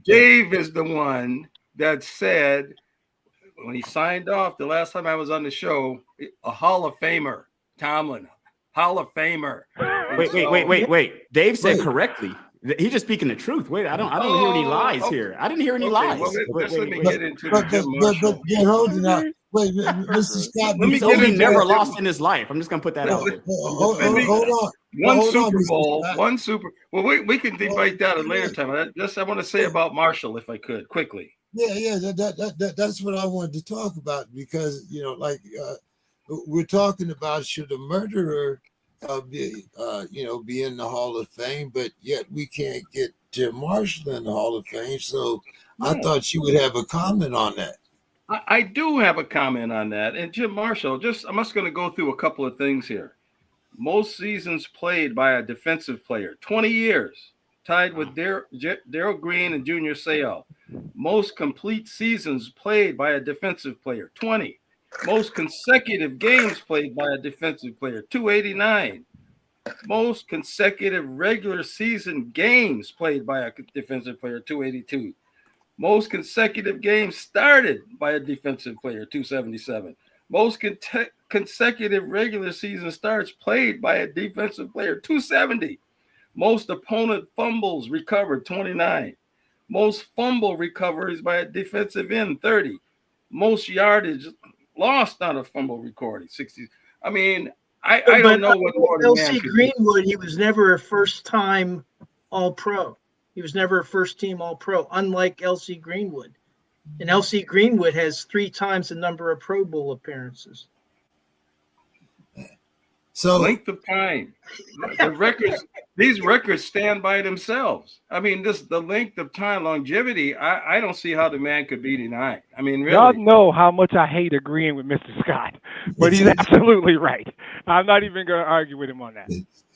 F: Dave is the one that said when he signed off the last time I was on the show, a Hall of Famer, Tomlin, Hall of Famer.
D: Wait. Dave said correctly. He's just speaking the truth. Wait, I don't hear any lies here. I didn't hear any lies.
F: Well, let me get into
A: hold it up. Wait, Mr. Scott.
D: He never lost in his life. I'm just gonna put that out there.
A: Hold on.
F: One Super. Well, we can debate that at a later time. I want to say about Marshall, if I could, quickly.
A: Yeah. That's what I wanted to talk about because we're talking about should a murderer be in the Hall of Fame, but yet we can't get Jim Marshall in the Hall of Fame. So I thought you would have a comment on that.
F: I do have a comment on that. And Jim Marshall, I'm just going to go through a couple of things here. Most seasons played by a defensive player, 20 years, tied with Darryl Green and Junior Seau. Most complete seasons played by a defensive player, 20. Most consecutive games played by a defensive player, 289. Most consecutive regular season games played by a defensive player, 282. Most consecutive games started by a defensive player, 277. Most consecutive regular season starts played by a defensive player, 270. Most opponent fumbles recovered, 29. Most fumble recoveries by a defensive end, 30. Most yardage lost on a fumble recording, 60. I mean, I don't know what more the man
B: LC
F: could do.
B: Greenwood, he was never a first-time All-Pro. He was never a first-team All-Pro, unlike LC Greenwood. And LC Greenwood has 3 times the number of Pro Bowl appearances.
A: So
F: Length of time, the records, these records stand by themselves. I mean, the length of time, longevity. I don't see how the man could be denied. I mean, really.
E: Y'all know how much I hate agreeing with Mr. Scott, but he's absolutely right. I'm not even going to argue with him on that.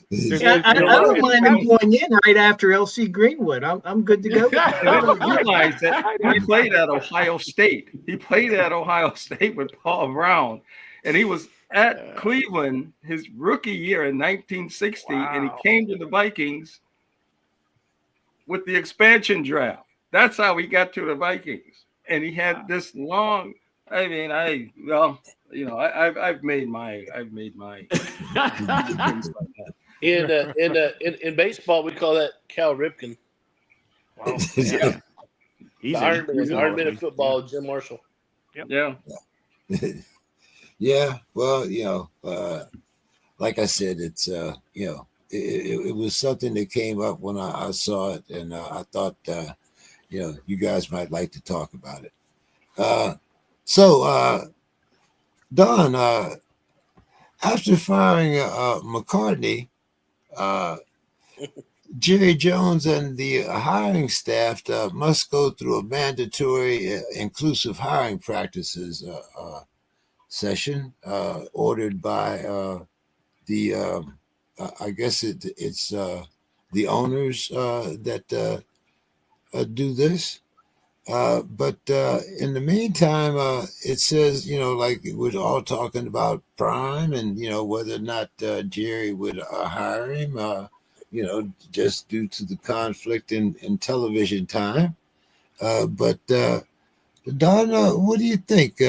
B: Yeah, I don't mind him going in right after LC Greenwood. I'm good to go.
F: I don't realize that he played at Ohio State. He played at Ohio State with Paul Brown, and he was at Cleveland his rookie year in 1960, and he came to the Vikings with the expansion draft. That's how he got to the Vikings, and he had this long. I mean, I've made my.
C: In baseball, we call that Cal Ripken.
D: Wow. Yeah.
C: The Iron Man of football, Jim Marshall.
E: Yep.
F: Yeah.
A: Yeah, well, like I said, it's it was something that came up when I saw it, and I thought you guys might like to talk about it. So Don, after firing McCartney, Jerry Jones and the hiring staff must go through a mandatory inclusive hiring practices session ordered by the I guess it's the owners that do this, but in the meantime it says like we're all talking about Prime and whether or not Jerry would hire him just due to the conflict in television time, but Don, what do you think?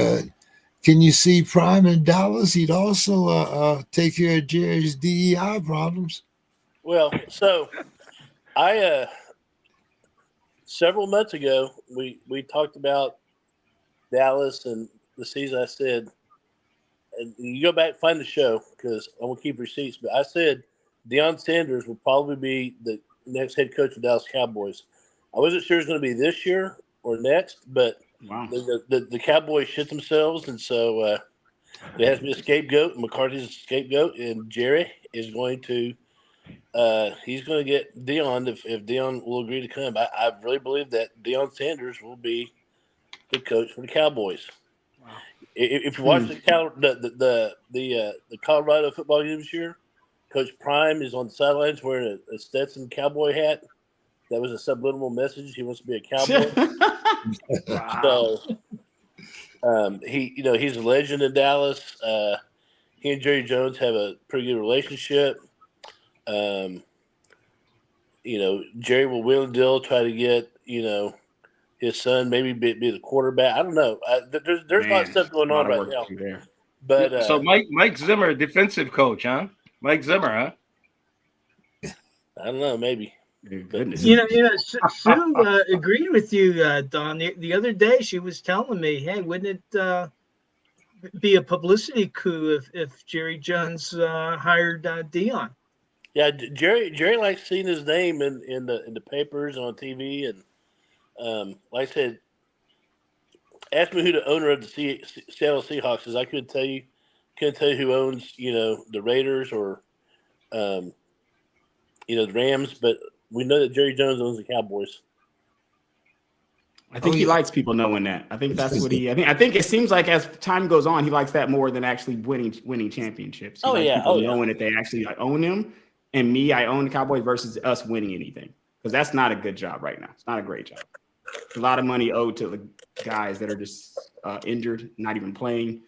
A: Can you see Prime in Dallas? He'd also take care of Jerry's DEI problems.
C: Well, so I several months ago we talked about Dallas and the season. I said, and you go back and find the show because I'm gonna keep receipts. But I said Deion Sanders will probably be the next head coach of the Dallas Cowboys. I wasn't sure it was going to be this year or next, but
D: Wow.
C: The Cowboys shit themselves, and so there has to be a scapegoat. McCarthy's a scapegoat, and Jerry is going to he's going to get Deion if Deion will agree to come. I really believe that Deion Sanders will be the coach for the Cowboys. Wow. If you watch the Colorado football game this year, Coach Prime is on the sidelines wearing a Stetson cowboy hat. That was a subliminal message. He wants to be a cowboy.
D: Wow.
C: So he's a legend in Dallas. He and Jerry Jones have a pretty good relationship. Jerry will wheel and deal, try to get his son maybe be the quarterback. I don't know. There's a lot of stuff going on right now. But
F: so Mike Zimmer, defensive coach, huh? Mike Zimmer, huh?
C: I don't know, maybe.
B: Goodness. Sue agreed with you, Don. The other day, she was telling me, "Hey, wouldn't it be a publicity coup if Jerry Jones hired Deion?"
C: Yeah, Jerry likes seeing his name in the papers and on TV, and like I said, ask me who the owner of the Seattle Seahawks is. I couldn't tell you who owns the Raiders or the Rams, but we know that Jerry Jones owns the Cowboys.
D: I think he likes people knowing that. I think that's what he. I think it seems like as time goes on, he likes that more than actually winning championships. He likes people knowing that they actually own him. And me, I own the Cowboys versus us winning anything, because that's not a good job right now. It's not a great job. It's a lot of money owed to the guys that are just injured, not even playing.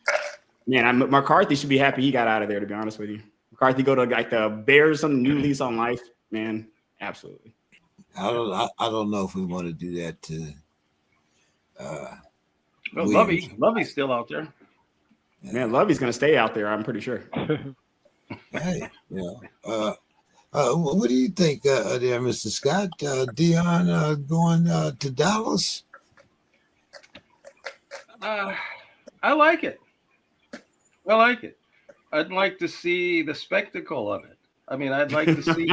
D: Man, McCarthy should be happy he got out of there. To be honest with you, McCarthy go to like the Bears, some new lease on life. Man, absolutely.
A: I don't know if we want to do that to.
F: Lovey's still out there.
D: Man, Lovey's going to stay out there. I'm pretty sure.
A: Hey, What do you think there, Mr. Scott? Dion going to Dallas?
F: I like it. I like it. I'd like to see the spectacle of it. I mean, I'd like to see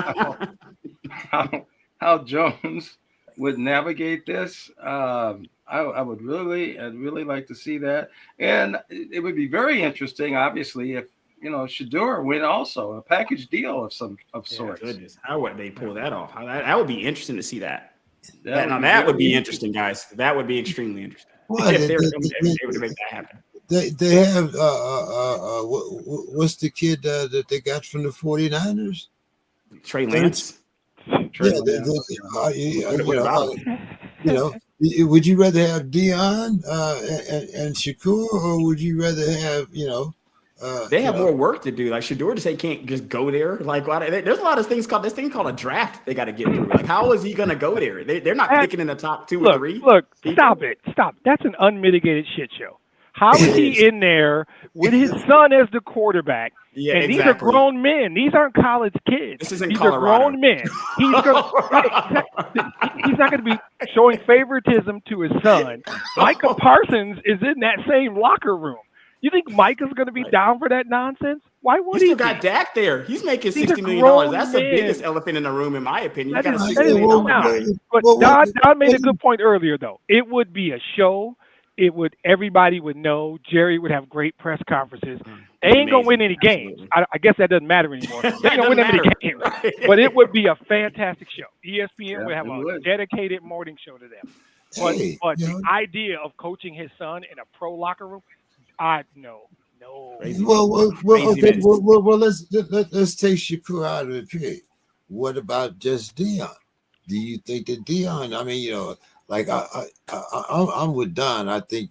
F: how Jones would navigate this. I'd really like to see that, and it would be very interesting, obviously, if Shedeur win also a package deal of sorts.
D: Goodness, how would they pull that off? That would be interesting to see that. That would be interesting, guys. That would be extremely interesting.
A: Well,
D: if they were able to make that happen.
A: They have what's the kid that they got from the 49ers?
D: Trey Lance.
A: Would you rather have Dion and Shakur, or would you rather have
D: they have more work to do. Like Shedeur just can't just go there. Like there's a lot of things called a draft they got to get through. Like how is he going to go there? They're not picking in the top 2 or 3.
E: Look, stop it. That's an unmitigated shit show. How is he in there with his son as the quarterback?
D: Yeah,
E: and these are grown men. These aren't college kids.
D: This isn't
E: these
D: Colorado.
E: Are grown men. He's not going to be showing favoritism to his son. Micah Parsons is in that same locker room. You think Micah's going to be down for that nonsense? Why would he?
D: Still got Dak there. He's making $60 million. That's the biggest elephant in the room, in my opinion. But
E: Don made a good point earlier, though. It would be a show. Everybody would know. Jerry would have great press conferences. They ain't gonna win any games. I guess that doesn't matter anymore. They ain't gonna win any games. But it would be a fantastic show. ESPN would have a dedicated morning show to them. But the idea of coaching his son in a pro locker room, no.
A: Well, let's take Shakur out of the picture. What about just Dion? Do you think that Dion? I mean, like I'm with Don. I think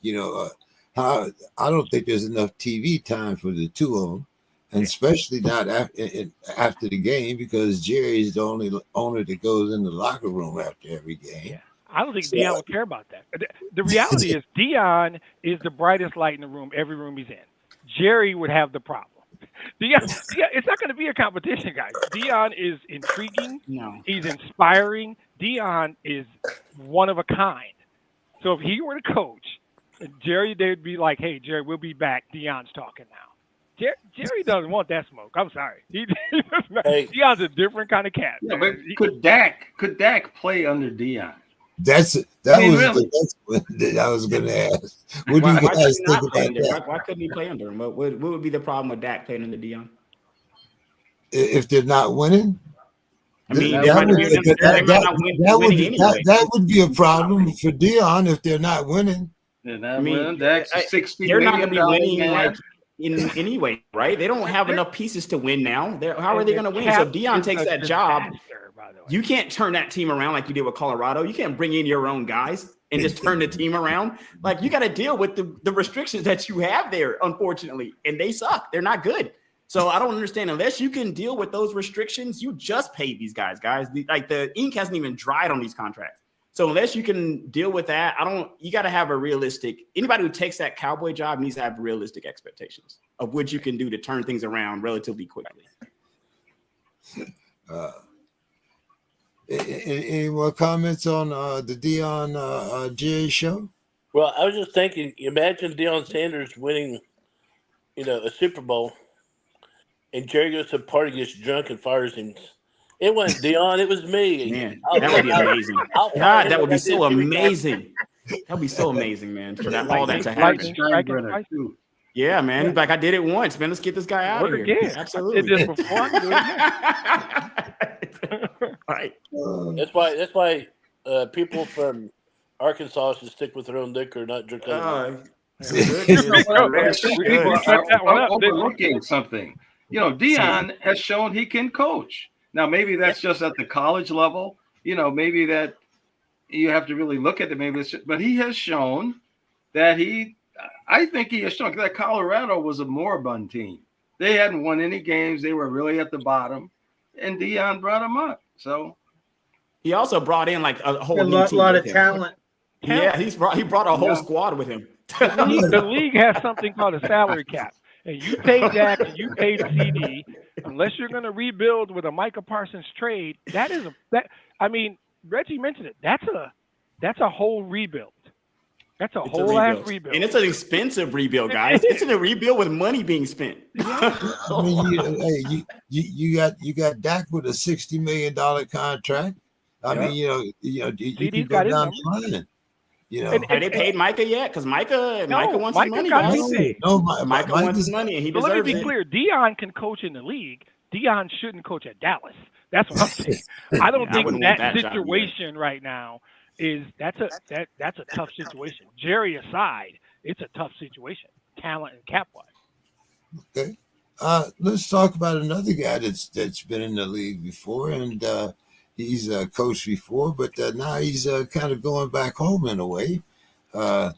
A: I don't think there's enough TV time for the two of them, and especially not after the game, because Jerry's the only owner that goes in the locker room after every game.
E: Yeah. I don't think Dion would care about that. The reality is Dion is the brightest light in the room, every room he's in. Jerry would have the problem. Dion, it's not going to be a competition, guys. Dion is intriguing.
D: No.
E: He's inspiring. Dion is one of a kind. So if he were to coach, Jerry, they'd be like, hey, Jerry, we'll be back. Dion's talking now. Jerry doesn't want that smoke. I'm sorry. Dion's a different kind of cat.
F: Yeah, but could Dak play under Dion?
A: That I was going to ask. What do you guys think about that?
D: Why couldn't he play under him? What would be the problem with Dak playing under Dion?
A: If they're not winning?
D: I mean,
A: that would be a problem for Dion if they're not winning.
F: They're not winning. Dak's $60
D: they're not going to be winning
F: man.
D: in any way, right? They don't have enough pieces to win now. How are they going to win? So if Dion takes that job, you can't turn that team around like you did with Colorado. You can't bring in your own guys and just turn the team around. Like, you got to deal with the restrictions that you have there, unfortunately, and they suck. They're not good. So I don't understand. Unless you can deal with those restrictions, you just pay these guys. The ink hasn't even dried on these contracts. So unless you can deal with that, you got to have a realistic, anybody who takes that Cowboy job needs to have realistic expectations of what you can do to turn things around relatively quickly.
A: Any more comments on the Dion Jerry show?
C: Well, I was just thinking, imagine Deion Sanders winning, a Super Bowl, and Jerry goes to a party, gets drunk, and fires him. It wasn't Dion, it was me.
D: Man, that would be amazing. God, that would be so amazing. That would be so amazing, man, for all that to happen. Yeah, man. He's like, I did it once, man. Let's get this guy out of here.
E: Again.
D: Absolutely.
E: Did this before. Do it again.
D: Right.
C: That's why people from Arkansas should stick with their own liquor, not drink other
F: overlooking something. Dion has shown he can coach. Now, maybe that's just at the college level. Maybe that you have to really look at it. But he has shown that I think he has shown that Colorado was a moribund team. They hadn't won any games. They were really at the bottom, and Dion brought them up. So
D: he also brought in like a whole
B: lot of talent.
D: Yeah, he brought a whole squad with him.
E: The league has something called a salary cap. and you paid Dak and you paid CD, unless you're going to rebuild with a Micah Parsons trade, I mean, Reggie mentioned it. That's a whole rebuild. It's a whole ass rebuild.
D: And it's an expensive rebuild, guys. It's a rebuild with money being spent.
A: I mean, you got Dak with a $60 million contract. I mean, you can go down the line.
D: Have they paid Micah yet? Because Micah wants his money,
E: guys.
D: Micah wants his money, and he deserves it.
E: Let me be clear. Dion can coach in the league. Dion shouldn't coach at Dallas. That's what I'm saying. I don't think that situation right now that's a tough situation. Jerry aside, it's a tough situation, talent and cap wise.
A: Okay, let's talk about another guy that's been in the league before, and he's coached before, but now he's kind of going back home in a way. I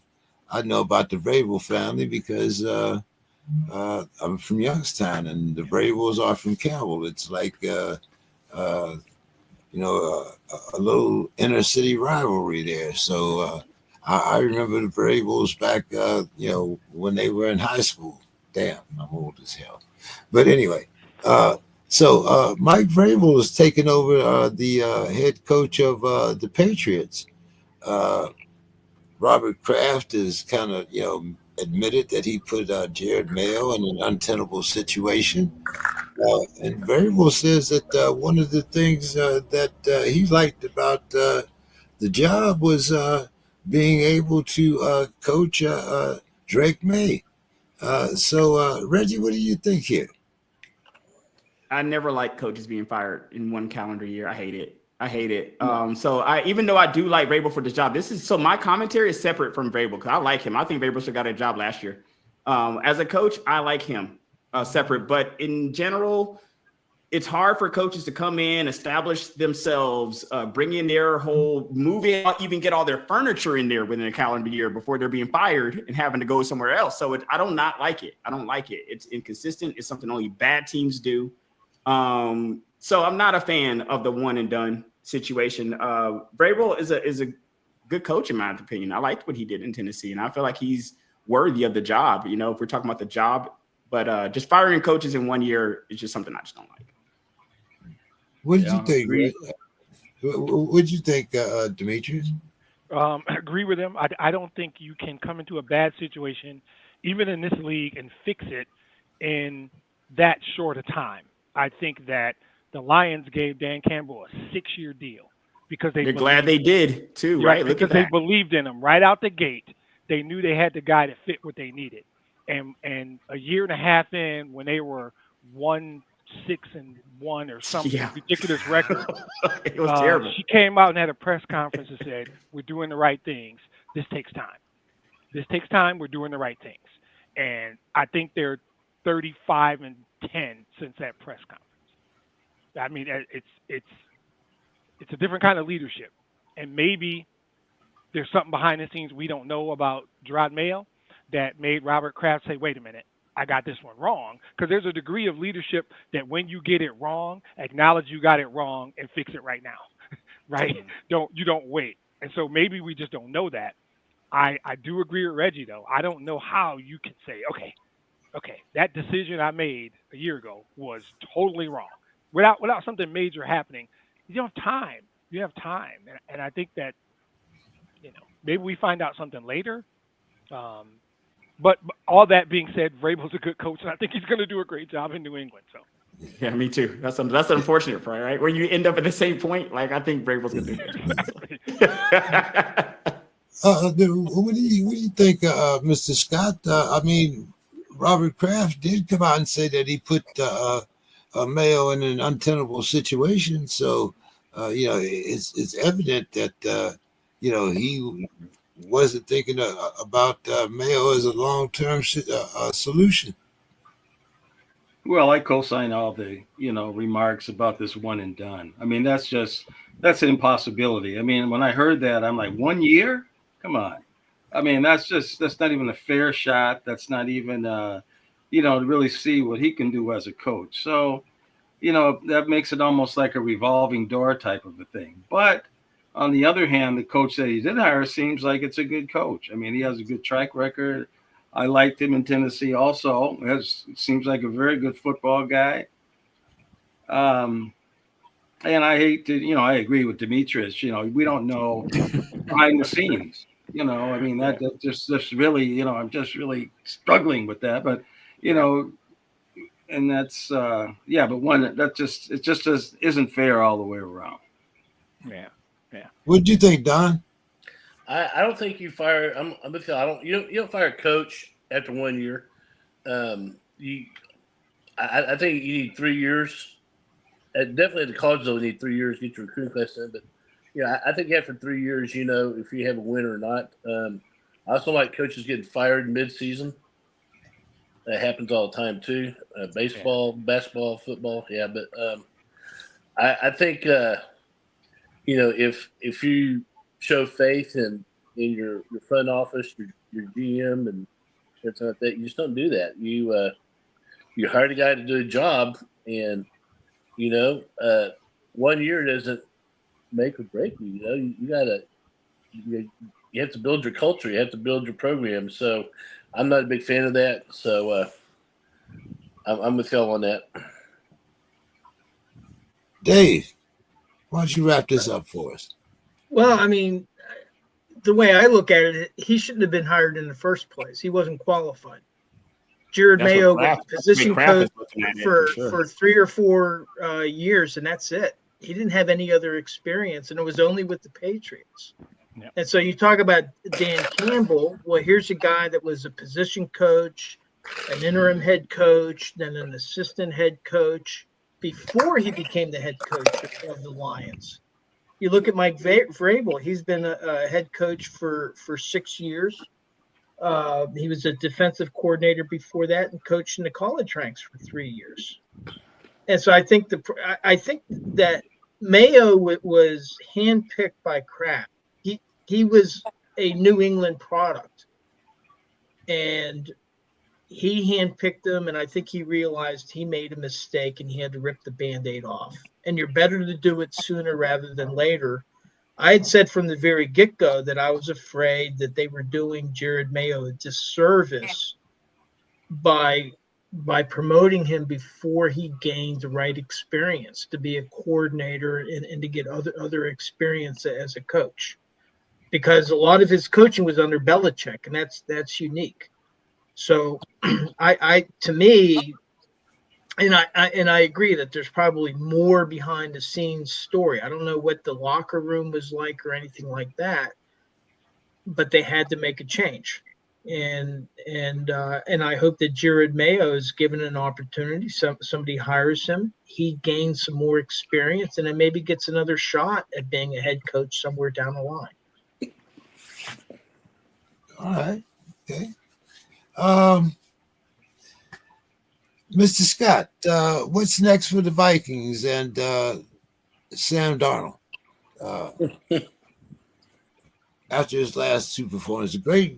A: know about the Vrabel family because I'm from Youngstown, and the Vrabels are from Campbell. It's like a little inner city rivalry there. So I remember the Vrabels back, when they were in high school. Damn, I'm old as hell. But anyway, so Mike Vrabel is taking over the head coach of the Patriots. Robert Kraft is kind of, admitted that he put Jared Mayo in an untenable situation. And Vrabel says that one of the things that he liked about the job was being able to coach Drake May. So, Reggie, what do you think here?
D: I never like coaches being fired in one calendar year. I hate it. So even though I do like Vrabel for the job, my commentary is separate from Vrabel because I like him. I think Vrabel should have got a job last year. As a coach, I like him separate. But in general, it's hard for coaches to come in, establish themselves, bring in their whole move in, even get all their furniture in there within a calendar year before they're being fired and having to go somewhere else. So I don't not like it. I don't like it. It's inconsistent. It's something only bad teams do. So I'm not a fan of the one and done situation. Vrabel is a good coach in my opinion. I liked what he did in Tennessee, and I feel like he's worthy of the job. If we're talking about the job, but just firing coaches in 1 year is just something I just don't like.
A: What did you think? What did you think, Demetrius?
E: I agree with him. I don't think you can come into a bad situation, even in this league, and fix it in that short a time. I think that the Lions gave Dan Campbell a 6-year deal because they're glad
D: they did too, right?
E: Because they believed in him right out the gate. They knew they had the guy that fit what they needed. And a year and a half in, when they were 1-6-1 or something ridiculous record,
D: it was terrible.
E: She came out and had a press conference and said, "We're doing the right things. This takes time. We're doing the right things." And I think they're 35-10 since that press conference. I mean, it's a different kind of leadership, and maybe there's something behind the scenes we don't know about Gerard Mayo that made Robert Kraft say, "Wait a minute, I got this one wrong." Because there's a degree of leadership that when you get it wrong, acknowledge you got it wrong and fix it right now, right? You don't wait. And so maybe we just don't know that. I do agree with Reggie though. I don't know how you can say, okay, that decision I made a year ago was totally wrong. Without something major happening, you don't have time. You have time, and I think that maybe we find out something later. But all that being said, Vrabel's a good coach, and I think he's going to do a great job in New England. So. Yeah,
D: me too. That's unfortunate part, right? Where you end up at the same point. Like I think Vrabel's going to do it.
A: What do you think, Mr. Scott? I mean, Robert Kraft did come out and say that he put Mayo in an untenable situation. So, it's evident that he wasn't thinking about Mayo as a long-term solution.
F: Well, I co-sign all the remarks about this one and done. I mean, that's an impossibility. I mean, when I heard that, I'm like, 1 year? Come on. I mean, that's not even a fair shot. That's not even to really see what he can do as a coach. So, that makes it almost like a revolving door type of a thing. But on the other hand, the coach that he did hire seems like it's a good coach. I mean, he has a good track record. I liked him in Tennessee also. Seems like a very good football guy. And I hate to, I agree with Demetrius. We don't know behind the scenes. I mean, that just really, I'm just really struggling with that. But, and that's, but one that just isn't fair all the way around.
E: Yeah.
A: What do you think, Don?
C: I don't think you fire. I'm with you. You don't fire a coach after 1 year. I think you need 3 years. Definitely at the college level, you need 3 years to get your recruiting class in. But I think after 3 years, if you have a winner or not. I also like coaches getting fired mid-season. That happens all the time too. Baseball, basketball, football. Yeah, but I think if you show faith in your front office, your GM, and everything like that, you just don't do that. You hired a guy to do a job, and 1 year doesn't make or break you. You have to build your culture. You have to build your program. So I'm not a big fan of that. So I'm with y'all on that.
A: Dave, why don't you wrap this up for us?
B: Well, I mean, the way I look at it, he shouldn't have been hired in the first place. He wasn't qualified. Jared Mayo was position coach for 3 or 4 years, and that's it. He didn't have any other experience, and it was only with the Patriots.
E: Yep.
B: And so you talk about Dan Campbell. Well, here's a guy that was a position coach, an interim head coach, then an assistant head coach before he became the head coach of the Lions. You look at Mike Vrabel. He's been a head coach for 6 years. He was a defensive coordinator before that and coached in the college ranks for 3 years. And so I think that Mayo was handpicked by Kraft. He was a New England product, and he handpicked them. And I think he realized he made a mistake and he had to rip the Band-Aid off. And you're better to do it sooner rather than later. I had said from the very get-go that I was afraid that they were doing Jared Mayo a disservice by promoting him before he gained the right experience to be a coordinator and to get other experience as a coach, because a lot of his coaching was under Belichick, and that's unique. So to me, and I agree that there's probably more behind the scenes story. I don't know what the locker room was like or anything like that, but they had to make a change. And I hope that Jared Mayo is given an opportunity. Somebody hires him, he gains some more experience, and then maybe gets another shot at being a head coach somewhere down the line.
A: All right. Okay. Mr. Scott, what's next for the Vikings and Sam Darnold? After his last 2 performances, a great,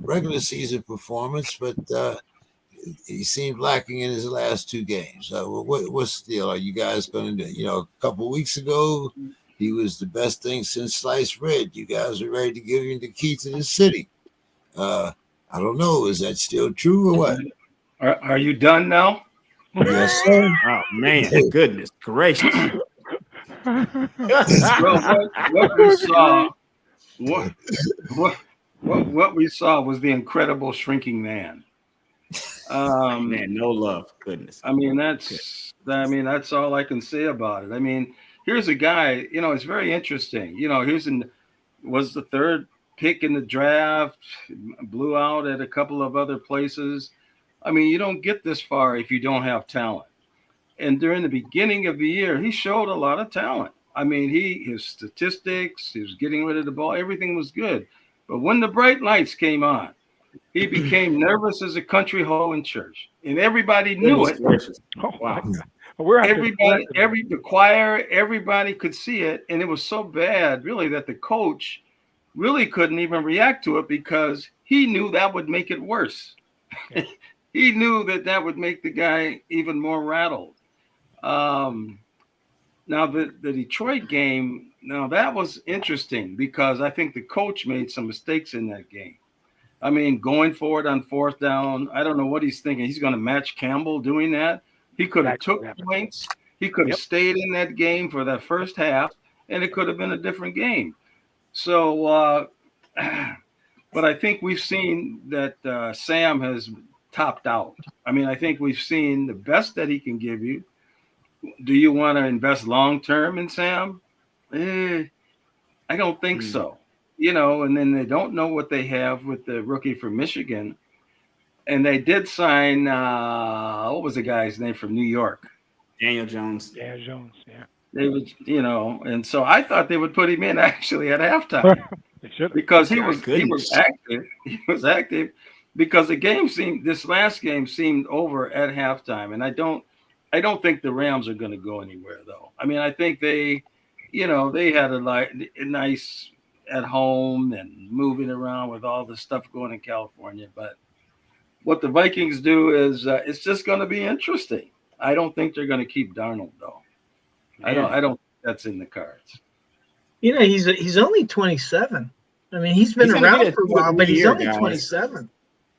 A: regular season performance, but he seemed lacking in his last 2 games. What's the deal? Are you guys going to, a couple of weeks ago, he was the best thing since sliced bread. You guys are ready to give him the key to the city. I don't know. Is that still true or what?
F: Are you done now?
A: Yes, sir.
D: Oh man, goodness gracious!
F: Well, what we saw, what we saw was the incredible shrinking man.
D: Man, no love, goodness.
F: I mean, that's all I can say about it. I mean, here's a guy. It's very interesting. Was the 3rd pick in the draft, blew out at a couple of other places. I mean, you don't get this far if you don't have talent. And during the beginning of the year, he showed a lot of talent. I mean, his statistics, he was getting rid of the ball, everything was good. But when the bright lights came on, he became nervous as a country hole in church. And everybody knew it.
E: Oh, wow.
F: The choir, everybody could see it. And it was so bad, really, that the coach really couldn't even react to it because he knew that would make it worse.
E: Yeah.
F: He knew that would make the guy even more rattled. Now, the Detroit game, now that was interesting because I think the coach made some mistakes in that game. I mean, going for it on 4th down. I don't know what he's thinking. He's going to match Campbell doing that. He could have took points. He could have stayed in that game for that first half, and it could have been a different game. So, but I think we've seen that Sam has topped out. I mean, I think we've seen the best that he can give you. Do you want to invest long-term in Sam? I don't think so. You know, and then they don't know what they have with the rookie from Michigan. And they did sign, what was the guy's name from New York?
D: Daniel Jones.
E: Yeah.
F: They would, you know, and so I thought they would put him in actually at halftime because he was active. He was active because this last game seemed over at halftime. And I don't think the Rams are going to go anywhere though. I mean, I think they had a nice at home and moving around with all the stuff going in California. But what the Vikings do is it's just going to be interesting. I don't think they're going to keep Darnold though. I don't think that's in the cards.
B: You know, he's only 27. I mean, he's been around for a while, but he's only 27.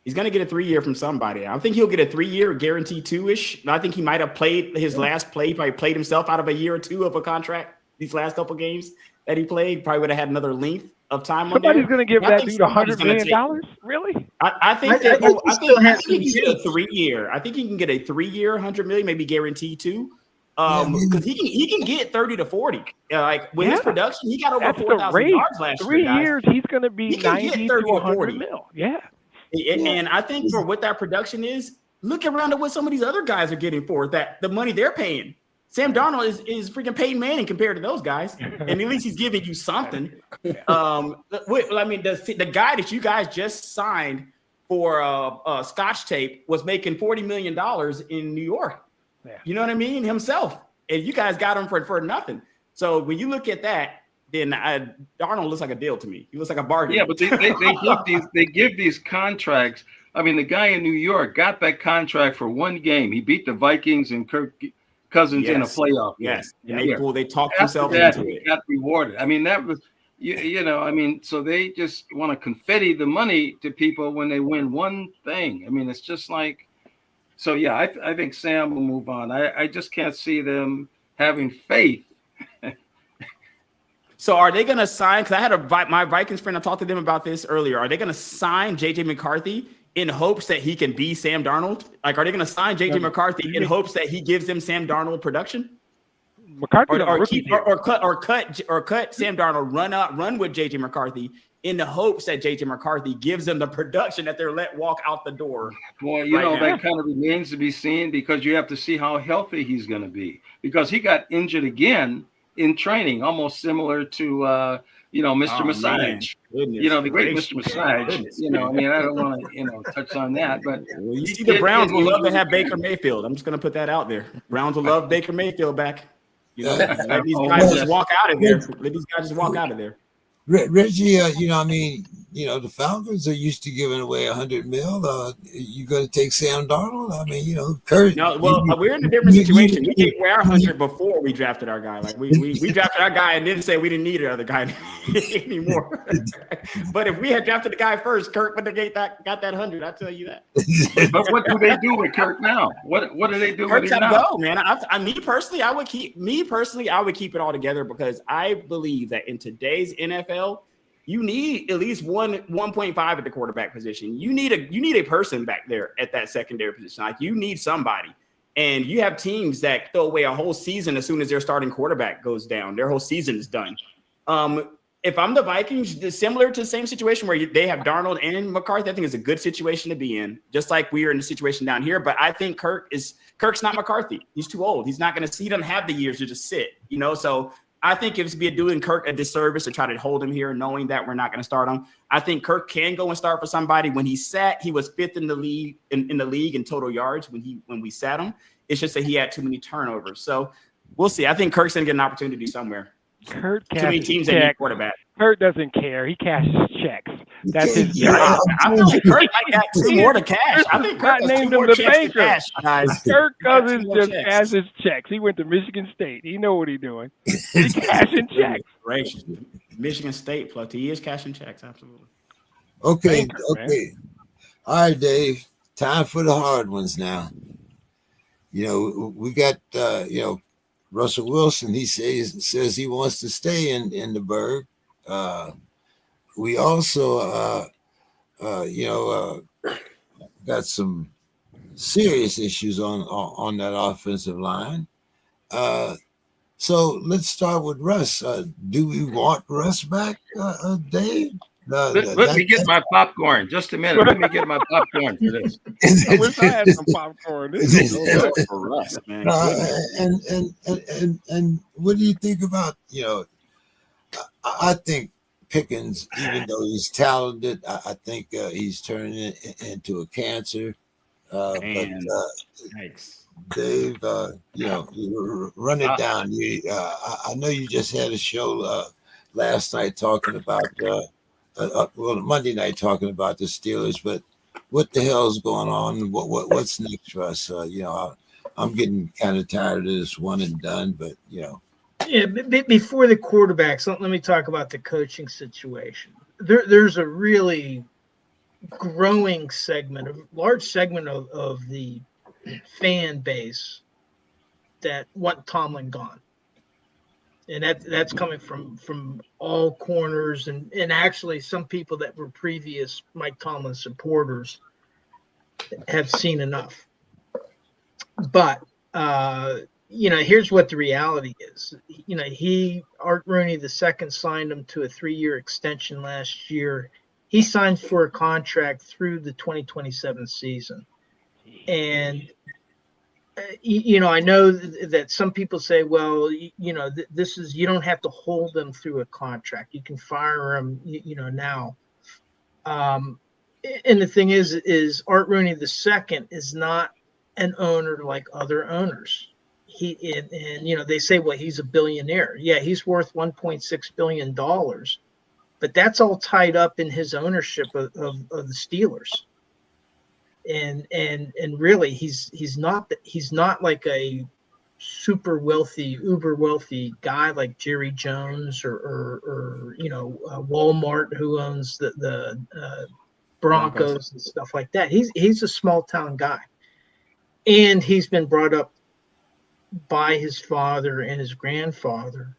D: He's going to get a 3-year from somebody. I think he'll get a 3-year guaranteed 2-ish. I think he might have played his last play, probably played himself out of a year or two of a contract. These last couple games that he played probably would have had another length of time.
E: Somebody's going to give that dude $100 million? Really?
D: I think he can get a 3-year. I think he can get a 3-year, $100 million, maybe guaranteed 2. Because he can get 30 to 40. Like with his production, he got over 4,000 yards last year.
E: 3 years, he's going to be 90 to 100 mil. Yeah.
D: And I think for what that production is, look around at what some of these other guys are getting for that the money they're paying. Sam Darnold is freaking Peyton Manning compared to those guys, and at least he's giving you something. I mean, the guy that you guys just signed for Scotch Tape was making $40 million in New York. Yeah. You know what I mean? Himself, and you guys got him for nothing. So when you look at that, then Darnold looks like a deal to me. He looks like a bargain.
F: Yeah, but they give these contracts. I mean, the guy in New York got that contract for one game. He beat the Vikings and Kirk Cousins in a playoff game.
D: Yes, they talked themselves into it.
F: Got rewarded. I mean, that was you know. I mean, so they just want to confetti the money to people when they win one thing. I mean, it's just like. So yeah, I think Sam will move on. I just can't see them having faith.
D: So are they going to sign? Because I had my Vikings friend. I talked to them about this earlier. Are they going to sign JJ McCarthy in hopes that he can be Sam Darnold? Like, are they going to sign JJ McCarthy in hopes that he gives them Sam Darnold production?
E: McCarthy
D: or cut Sam Darnold, run with JJ McCarthy in the hopes that JJ McCarthy gives them the production that they're let walk out the door.
F: Well, that kind of remains to be seen because you have to see how healthy he's going to be because he got injured again in training, almost similar to Mr. Massage. The great Mr. Massage. I mean, I don't want to touch on that, but
D: you see, the Browns will love to have Baker Mayfield. I'm just going to put that out there. Browns will love Baker Mayfield back. Let these guys just walk out of there. Let these guys just walk out of there.
A: Reggie, the Falcons are used to giving away $100 million. You going to take Sam Darnold? I mean, Kurt.
D: No, we're in a different situation. We gave away our 100 before we drafted our guy. Like we drafted our guy and didn't say we didn't need another guy anymore. But if we had drafted the guy first, Kurt would have got that 100. I tell you that.
F: But what do they do with Kurt now? What do they do with him now?
D: Go, man. Me personally, I would keep it all together because I believe that in today's NFL. You need at least 1.5 at the quarterback position. You need a person back there at that secondary position. Like you need somebody. And you have teams that throw away a whole season as soon as their starting quarterback goes down. Their whole season is done. If I'm the Vikings, it's similar to the same situation where they have Darnold and McCarthy. I think it's a good situation to be in, just like we are in the situation down here. But I think Kirk's not McCarthy. He's too old. He doesn't have the years to just sit, So I think it would be doing Kirk a disservice to try to hold him here, knowing that we're not going to start him. I think Kirk can go and start for somebody. When he sat, he was 5th in the league in the league in total yards when we sat him. It's just that he had too many turnovers. So we'll see. I think Kirk's going to get an opportunity somewhere.
E: Kurt
D: too many teams that need quarterback.
E: Kurt doesn't care. He cashes checks. That's his
D: job. I feel like Kurt might have two more to cash. I think Kurt
E: named him the banker. Kirk Cousins just cashes checks. He went to Michigan State. He know what he's doing. He's cashing checks.
D: Gracious. Michigan State plus he is cashing checks. Absolutely.
A: Okay,
E: Banker, man.
A: okay. All right, Dave. Time for the hard ones now. We got Russell Wilson. He says he wants to stay in the Berg. We also got some serious issues on that offensive line. So let's start with Russ. Do we want Russ back, Dave?
F: Let me get my popcorn. Just a minute. Let me get my popcorn for this.
E: I wish I had some popcorn. This is so good.
D: For us, man. Goodness.
A: And what do you think about I think Pickens, even though he's talented, I think he's turning into a cancer.
D: Man,
A: But
D: yikes.
A: Dave, you run it down. I know you just had a show last night talking about Monday night talking about the Steelers, but what the hell's going on? What's next for us? I'm getting kind of tired of this one and done, but
B: Yeah, before the quarterbacks, let me talk about the coaching situation. There's a really growing segment, a large segment of the fan base that want Tomlin gone. And that's coming from all corners and actually some people that were previous Mike Tomlin supporters have seen enough. But here's what the reality is. Art Rooney II signed him to a 3-year extension last year. He signed for a contract through the 2027 season. And, I know that some people say, well, this is, you don't have to hold them through a contract. You can fire them, now. And the thing is Art Rooney II is not an owner like other owners. They say, well, he's a billionaire. Yeah, he's worth $1.6 billion, but that's all tied up in his ownership of the Steelers. And really he's not like a super wealthy, uber wealthy guy like Jerry Jones or Walmart, who owns the Broncos and stuff like that. He's a small town guy. And he's been brought up by his father and his grandfather,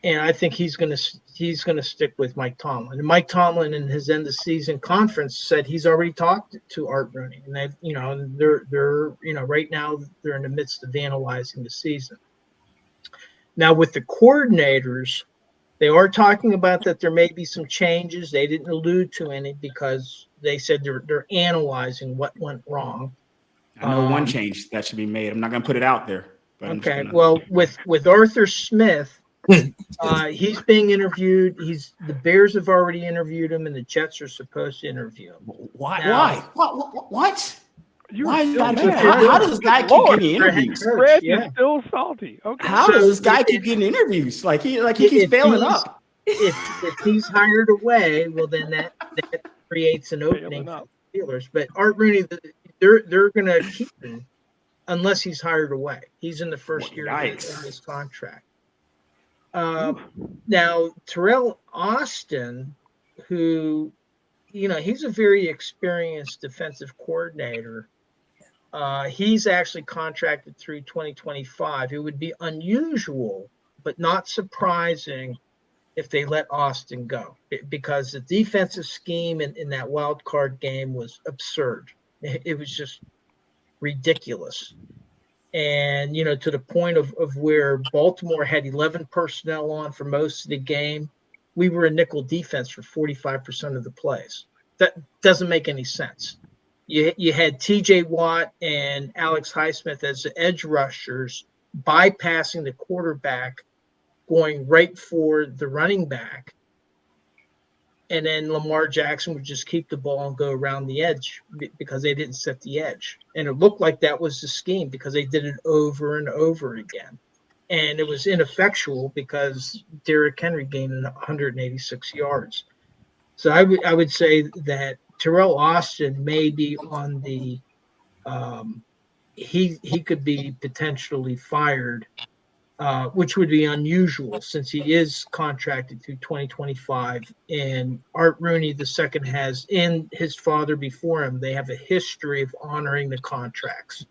B: and I think he's gonna stick with Mike Tomlin. And Mike Tomlin, in his end of season conference, said he's already talked to Art Rooney, and they're right now they're in the midst of analyzing the season. Now with the coordinators, they are talking about that there may be some changes. They didn't allude to any because they said they're analyzing what went wrong.
D: I know one change that should be made. I'm not going to put it out there. But
B: okay. Well, with Arthur Smith, he's being interviewed. The Bears have already interviewed him, and the Jets are supposed to interview him.
D: Why? What?
E: How
D: does this guy keep getting interviews?
E: Fred is still salty. Okay.
D: How does this guy keep getting interviews? Like he keeps bailing up.
B: If he's hired away, well, then that creates an opening for the Steelers. But Art Rooney, they're going to keep him unless he's hired away. He's in the first year of his contract. Now, Terrell Austin, who, he's a very experienced defensive coordinator. He's actually contracted through 2025. It would be unusual, but not surprising if they let Austin go, because the defensive scheme in that wild card game was absurd. It was just ridiculous. And, to the point of where Baltimore had 11 personnel on for most of the game, we were a nickel defense for 45% of the plays. That doesn't make any sense. You had TJ Watt and Alex Highsmith as the edge rushers, bypassing the quarterback, going right for the running back. And then Lamar Jackson would just keep the ball and go around the edge because they didn't set the edge. And it looked like that was the scheme because they did it over and over again. And it was ineffectual because Derrick Henry gained 186 yards. So I would say that Terrell Austin may be on the he could be potentially fired which would be unusual since he is contracted through 2025. And Art Rooney II has, and his father before him, they have a history of honoring the contracts.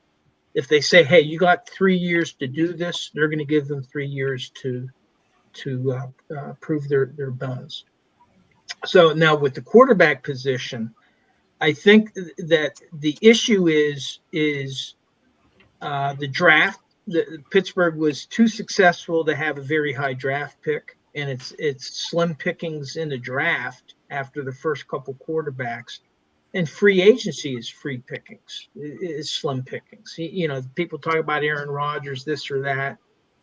B: If they say, hey, you got 3 years to do this, they're going to give them 3 years to prove their bones. So now with the quarterback position, I think that the issue is the draft. Pittsburgh was too successful to have a very high draft pick, and it's slim pickings in the draft after the first couple quarterbacks. And free agency is free pickings, is slim pickings. People talk about Aaron Rodgers, this or that.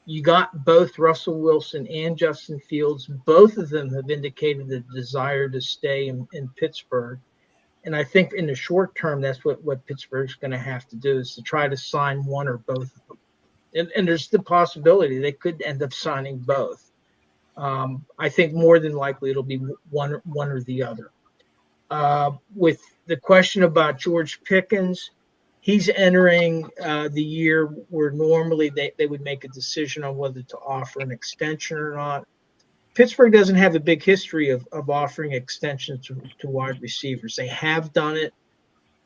B: You got both Russell Wilson and Justin Fields. Both of them have indicated a desire to stay in Pittsburgh. And I think in the short term, that's what Pittsburgh's going to have to do, is to try to sign one or both of them. And there's the possibility they could end up signing both. I think more than likely it'll be one or the other. With the question about George Pickens, he's entering the year where normally they would make a decision on whether to offer an extension or not. Pittsburgh doesn't have a big history of offering extensions to wide receivers. They have done it,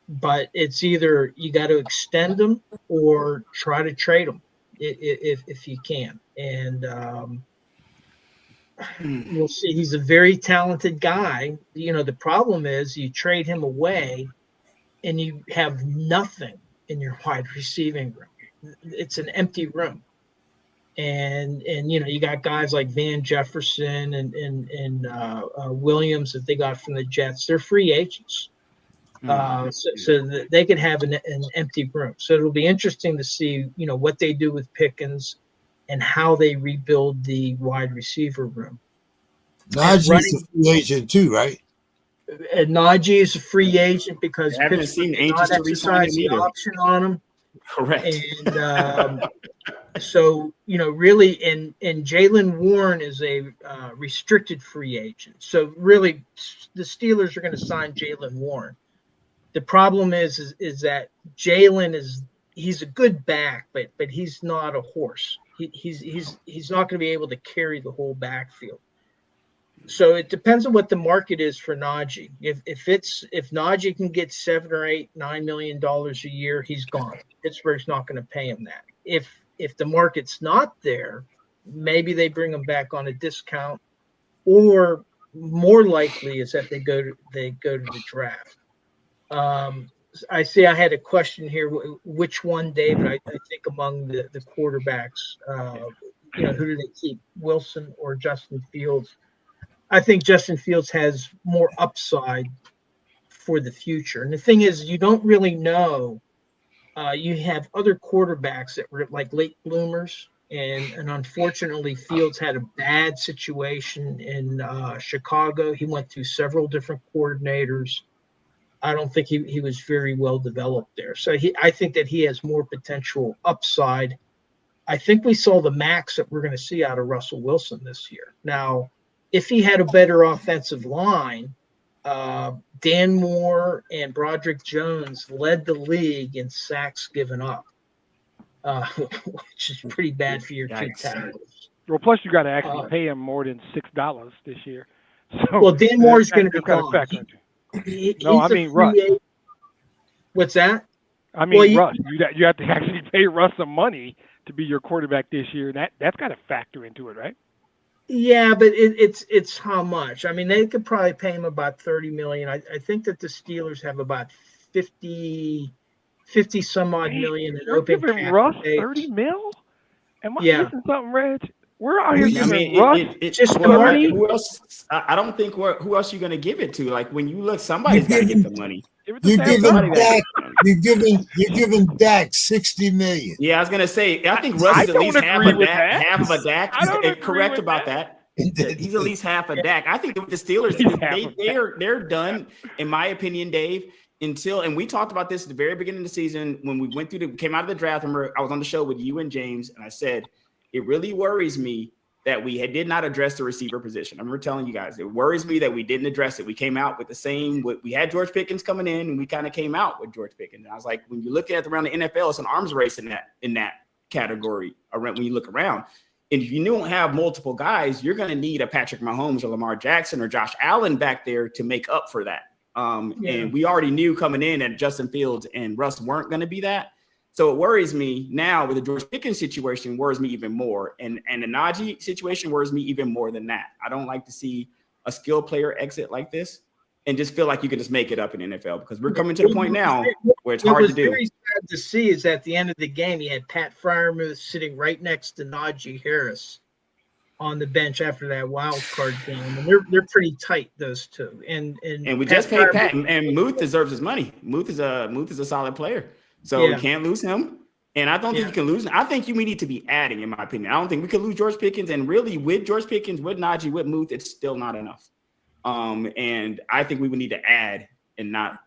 B: but it's either you got to extend them or try to trade them if you can. And we'll see. He's a very talented guy. The problem is you trade him away and you have nothing in your wide receiving room. It's an empty room. And you got guys like Van Jefferson and Williams that they got from the Jets. They're free agents, so that they could have an empty room. So it'll be interesting to see what they do with Pickens and how they rebuild the wide receiver room.
A: Najee's a free agent too, right?
B: And Najee is a free agent because
D: I haven't
B: Pittsburgh
D: seen
B: did
D: agents
B: not
D: to re-sign
B: exercise
D: him
B: the
D: either.
B: option on him.
D: Correct.
B: And so, really, and Jaylen Warren is a restricted free agent. So really, the Steelers are going to sign Jaylen Warren. The problem is that Jaylen he's a good back, but he's not a horse. He's not going to be able to carry the whole backfield. So it depends on what the market is for Najee. If Najee can get $7 or $9 million a year, he's gone. Pittsburgh's not going to pay him that. If the market's not there, maybe they bring him back on a discount, or more likely is that they go to the draft. I see. I had a question here. Which one, David? I think among the quarterbacks, who do they keep, Wilson or Justin Fields? I think Justin Fields has more upside for the future. And the thing is, you don't really know. You have other quarterbacks that were like late bloomers, and unfortunately, Fields had a bad situation in Chicago. He went through several different coordinators. I don't think he was very well developed there. So I think that he has more potential upside. I think we saw the max that we're going to see out of Russell Wilson this year. Now, if he had a better offensive line, Dan Moore and Broderick Jones led the league in sacks given up, which is pretty bad for your two tackles.
E: Well, plus you got to actually pay him more than $6 this year. So
B: well, Dan Moore is going to be gone.
E: Russ.
B: What's that?
E: Russ. You have to actually pay Russ some money to be your quarterback this year. That's got to factor into it, right?
B: Yeah, but it's how much? I mean, they could probably pay him about $30 million. I think that the Steelers have about 50 some odd million in open cap.
E: Giving Russ $30 mil? Am I missing something, Reg? We're out here giving
D: Russ
E: just the money.
D: Who else? I don't think who else you going to give it to. Like when you look, somebody's got to get the money.
A: You're giving Dak $60 million.
D: Yeah, I was gonna say. I think Russ is at least half of a Dak. He's correct about that. He's at least half a Dak. I think with the Steelers, they're done, in my opinion, Dave. And we talked about this at the very beginning of the season when we came out of the draft. Remember, I was on the show with you and James, and I said it really worries me that we did not address the receiver position. I remember telling you guys, it worries me that we didn't address it. We came out with the same, we had George Pickens coming in, and we kind of came out with George Pickens. And I was like, when you look at around the NFL, it's an arms race in that category. When you look around, And if you don't have multiple guys, you're going to need a Patrick Mahomes or Lamar Jackson or Josh Allen back there to make up for that. And we already knew coming in that Justin Fields and Russ weren't going to be that. So it worries me now with the George Pickens situation, worries me even more. And the Najee situation worries me even more than that. I don't like to see a skilled player exit like this and just feel like you can just make it up in the NFL, because we're coming to the point now where it's hard to do.
B: What was very sad to see is at the end of the game, you had Pat Freiermuth sitting right next to Najee Harris on the bench after that wild card game, and they're pretty tight, those two. And
D: we just paid Pat, and Muth deserves his money. Muth is a solid player, so we can't lose him. And I don't think you can lose. I think we need to be adding, in my opinion. I don't think we could lose George Pickens, and really with George Pickens, with Najee, with Muth, it's still not enough. And I think we would need to add and not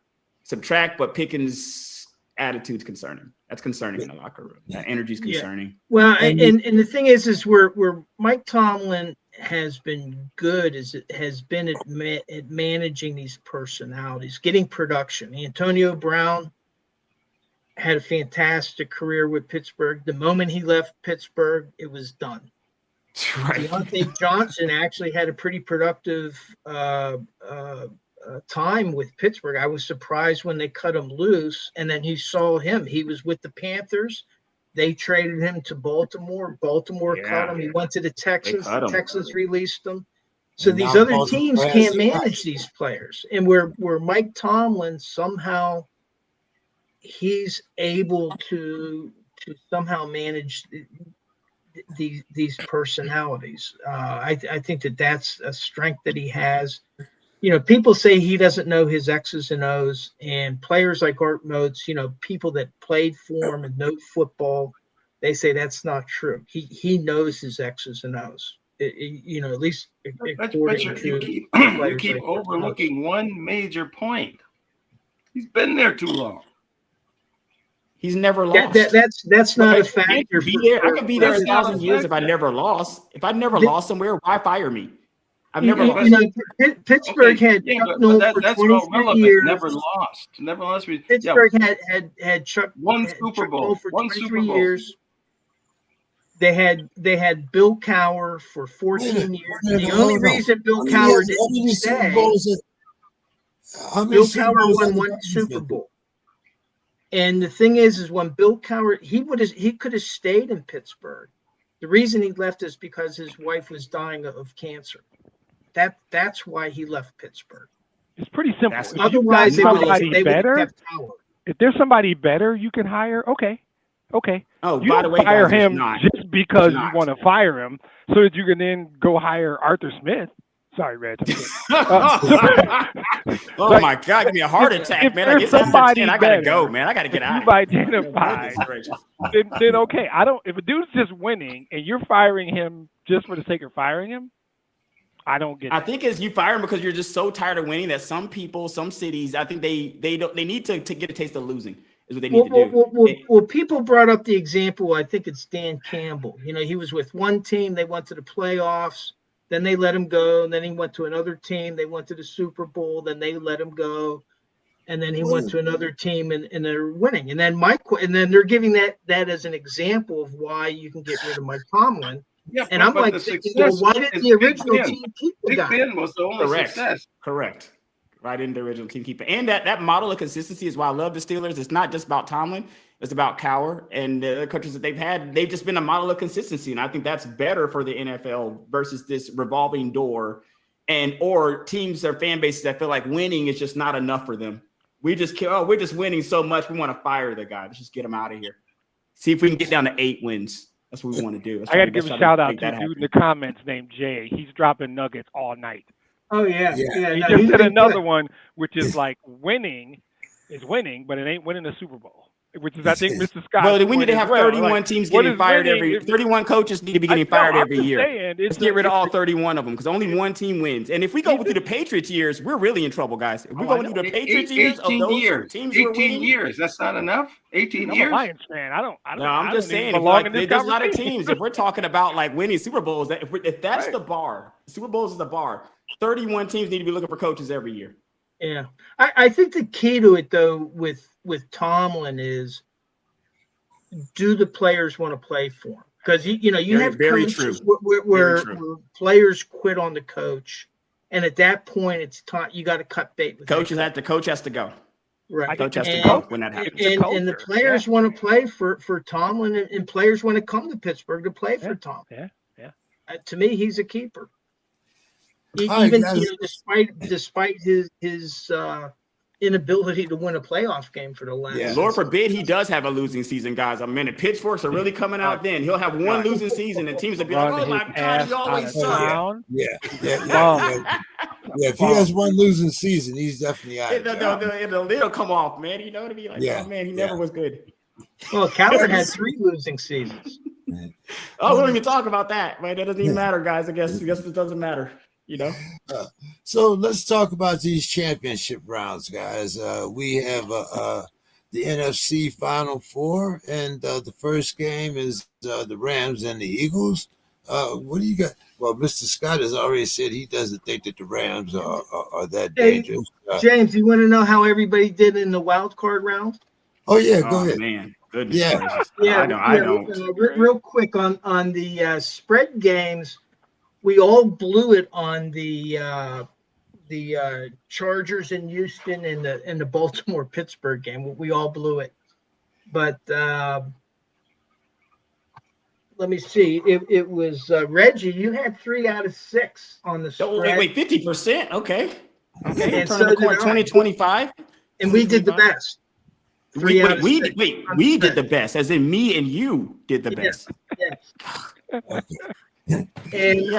D: subtract, but Pickens' attitude's concerning. That's concerning in the locker room. That energy's concerning.
B: Well, and the thing is where Mike Tomlin has been good has been at managing these personalities, getting production. Antonio Brown had a fantastic career with Pittsburgh. The moment he left Pittsburgh, it was done.
D: Right.
B: Deontay Johnson actually had a pretty productive time with Pittsburgh. I was surprised when they cut him loose, and then he saw him. He was with the Panthers. They traded him to Baltimore. Baltimore cut him. He went to the Texans. The Texans released him. So these other teams can't manage these players. And where Mike Tomlin somehow he's able to somehow manage these personalities. I think that's a strength that he has. You know, people say he doesn't know his X's and O's, and players like Art Motes, you know, people that played for him and know football, they say that's not true. He knows his X's and O's. You know, at least according to
F: you keep overlooking one major point. He's been there too long.
D: He's never lost.
B: That's not a factor.
D: I could be there 1,000 years if I never lost. If I never lost somewhere, why fire me? I've never lost.
B: Pittsburgh had Chuck Noll for 23 years.
F: Never lost.
B: Pittsburgh had Chuck
F: one Super Bowl
B: for 23 years. They had Bill Cowher for 14 years. The only reason Bill Cowher didn't stay, Bill Cowher won one Super Bowl. And the thing is when Bill Cowher, he could have stayed in Pittsburgh. The reason he left is because his wife was dying of cancer. That's why he left Pittsburgh.
E: It's pretty simple.
B: Otherwise, they would have kept Cowher.
E: If there's somebody better you can hire, okay.
D: Oh,
E: you
D: by the
E: don't
D: way,
E: fire
D: guys,
E: him just because you want to fire him, so that you can then go hire Arthur Smith. Sorry, Reg.
D: Oh my God, give me a heart attack, man! I guess somebody I gotta go, man. I gotta get out.
E: You've identified, then okay. If a dude's just winning and you're firing him just for the sake of firing him, I don't get it.
D: I think as you fire him because you're just so tired of winning that some people, some cities, I think they need to get a taste of losing. Is what they need to do.
B: Well, people brought up the example. I think it's Dan Campbell. You know, he was with one team. They went to the playoffs. Then they let him go. And then he went to another team. They went to the Super Bowl. Then they let him go. And then he went to another team and they're winning. And then they're giving that as an example of why you can get rid of Mike Tomlin. Yeah, and I'm like, why didn't the original team keep the guy?
F: Big Ben was the only success.
D: Correct. Right in the original team keeper. And that model of consistency is why I love the Steelers. It's not just about Tomlin. It's about Cowher and the other coaches that they've had. They've just been a model of consistency. And I think that's better for the NFL versus this revolving door or teams or fan bases that feel like winning is just not enough for them. We're just winning so much. We want to fire the guy. Let's just get him out of here. See if we can get down to 8 wins. That's what we want to do.
E: I got to give a shout out to a dude in the comments named Jay. He's dropping nuggets all night.
B: Oh, yeah.
E: He just said another one, which is like winning is winning, but it ain't winning the Super Bowl, which is, I think, Mr. Scott.
D: Well, we need to have 31 teams getting fired 31 coaches need to be getting fired every year. Let's get rid of all 31 of them because only one team wins. And if we go through the Patriots years, we're really in trouble, guys. If we go through the Patriots years of those teams,
F: 18 years. That's not enough. 18 years.
E: I'm a Lions fan.
D: I'm just saying. There's a lot of teams. If we're talking about like winning Super Bowls, if that's the bar, Super Bowls is the bar. 31 teams need to be looking for coaches every year.
B: Yeah. I think the key to it, though, with Tomlin is, do the players want to play for him? because you have
D: very
B: coaches
D: true.
B: where players quit on the coach, and at that point it's time you got to cut bait with
D: The coach has to go.
B: right.
D: Coach has to go when that happens.
B: And the players want to play for Tomlin, and players want to come to Pittsburgh to play for Tomlin.
E: Yeah.
B: To me, he's a keeper.
A: Right,
B: Even despite his inability to win a playoff game for the last.
A: Yeah.
D: Lord forbid he does have a losing season, guys. I mean, the pitchforks are really coming out then. He'll have one losing season, and teams will be like, oh, my God, he always sucks.
A: Yeah. If he has one losing season, he's definitely out.
D: It'll come off, man. You know what I mean? Like, oh, man, he never was good.
B: Well, Coward had 3 losing seasons.
D: Oh, we don't even talk about that, man. That doesn't even matter, guys. I guess it doesn't matter,
A: So let's talk about these championship rounds, guys. We have the NFC Final Four, and the first game is the Rams and the Eagles. What do you got? Well, Mr. Scott has already said he doesn't think that the Rams are that dangerous.
B: James, you want to know how everybody did in the wild card round?
A: Oh yeah, go ahead.
D: Man, goodness gracious.
B: I don't. Real quick on the spread games, we all blew it on the Chargers in Houston and the Baltimore Pittsburgh game. We all blew it, but let me see. It was Reggie. You had 3 out of 6 on the spread.
D: Wait, 50%. Okay.
B: And
D: so 2025,
B: and we did the best.
D: We did the best, as in me and you did the best.
B: Yes. And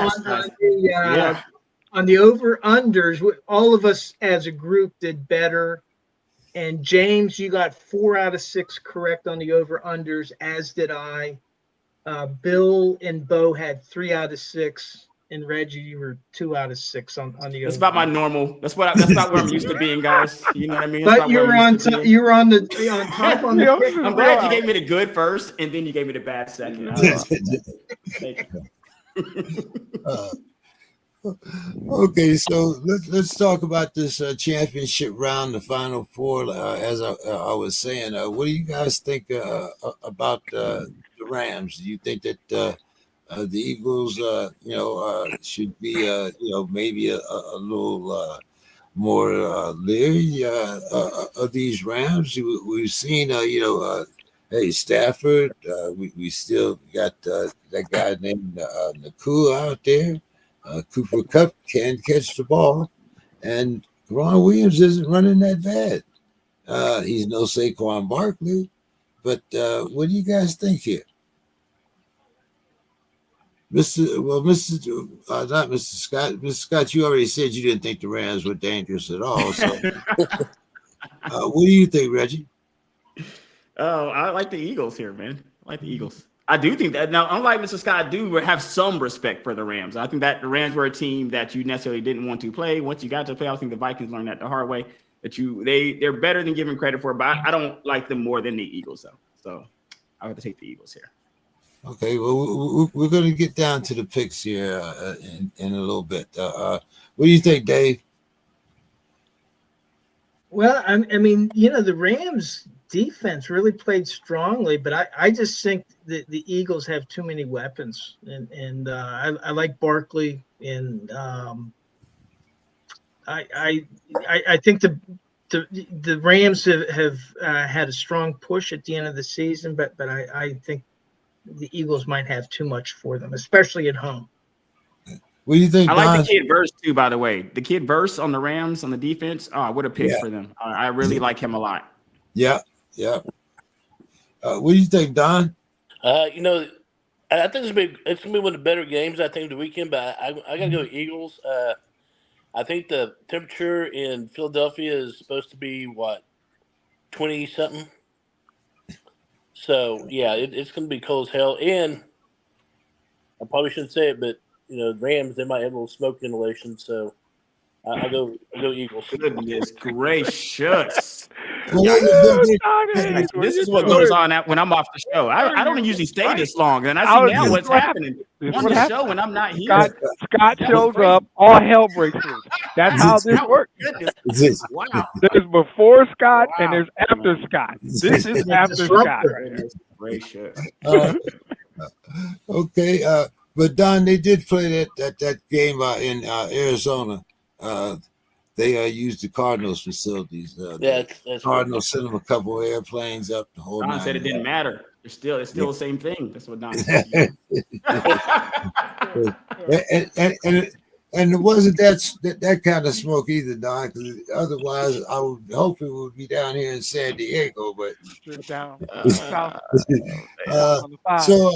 B: on the over-unders, all of us as a group did better. And James, you got 4 out of 6 correct on the over-unders, as did I. Bill and Bo had 3 out of 6. And Reggie, you were 2 out of 6 on the.
D: That's about my normal. That's about where I'm used to being, guys. You know what I mean?
B: But you were on top. You were on top on the.
D: I'm glad you gave me the good first, and then you gave me the bad second. Thank you.
A: Okay, so let's talk about this championship round, the Final Four. As I was saying, what do you guys think about the Rams? Do you think that the Eagles, should be, maybe a little more leery of these Rams? We've seen, hey, Stafford. We still got that guy named Nakua out there. Cooper Kupp can't catch the ball, and Ron Williams isn't running that bad. He's no Saquon Barkley, but what do you guys think here? Not Mr. Scott. Mr. Scott, you already said you didn't think the Rams were dangerous at all. So, what do you think, Reggie?
D: Oh, I like the Eagles here, man. I like the Eagles. I do think that now, unlike Mr. Scott, I do have some respect for the Rams. I think that the Rams were a team that you necessarily didn't want to play. Once you got to play, I think the Vikings learned that the hard way. That they're better than giving credit for, but I don't like them more than the Eagles, though. So I would have to take the Eagles here.
A: Okay, well, we're going to get down to the picks here in a little bit. What do you think, Dave?
B: Well, I mean, the Rams defense really played strongly, but I just think that the Eagles have too many weapons, and I like Barkley, and I think the Rams have had a strong push at the end of the season, but I think the Eagles might have too much for them, especially at home.
A: What do you think?
D: I like the kid Verse too, by the way. The kid Verse on the Rams on the defense. Oh, what a pick for them. I really like him a lot.
A: Yeah. What do you think, Don?
C: I think it's gonna be one of the better games, I think, of the weekend. But I gotta go Eagles. I think the temperature in Philadelphia is supposed to be 20 something. So yeah, it's gonna be cold as hell. And I probably shouldn't say it, but Rams, they might have a little smoke inhalation. So I go Eagles.
D: Goodness gracious.
E: This
D: is what goes on when I'm off the show. I don't usually stay this long, and I see now what's happening on the show when I'm not here.
E: Scott shows up, all hell breaks loose. That's how this works.
D: Wow.
E: There's before Scott and there's after Scott. This is after Scott.
D: Gracious.
A: Okay. But Don, they did play that game in Arizona. They used the Cardinals facilities.
C: Yeah,
A: The
C: that's
A: Cardinals sent them a couple of airplanes up the whole
D: Don
A: nine
D: said it didn't
A: yards.
D: matter. It's still the same thing. That's what Don told you.
A: And it wasn't that kind of smoke either, Don. Because otherwise, I would hope it would be down here in San Diego. But
E: Straight down.
A: uh,
E: On the 5.
A: so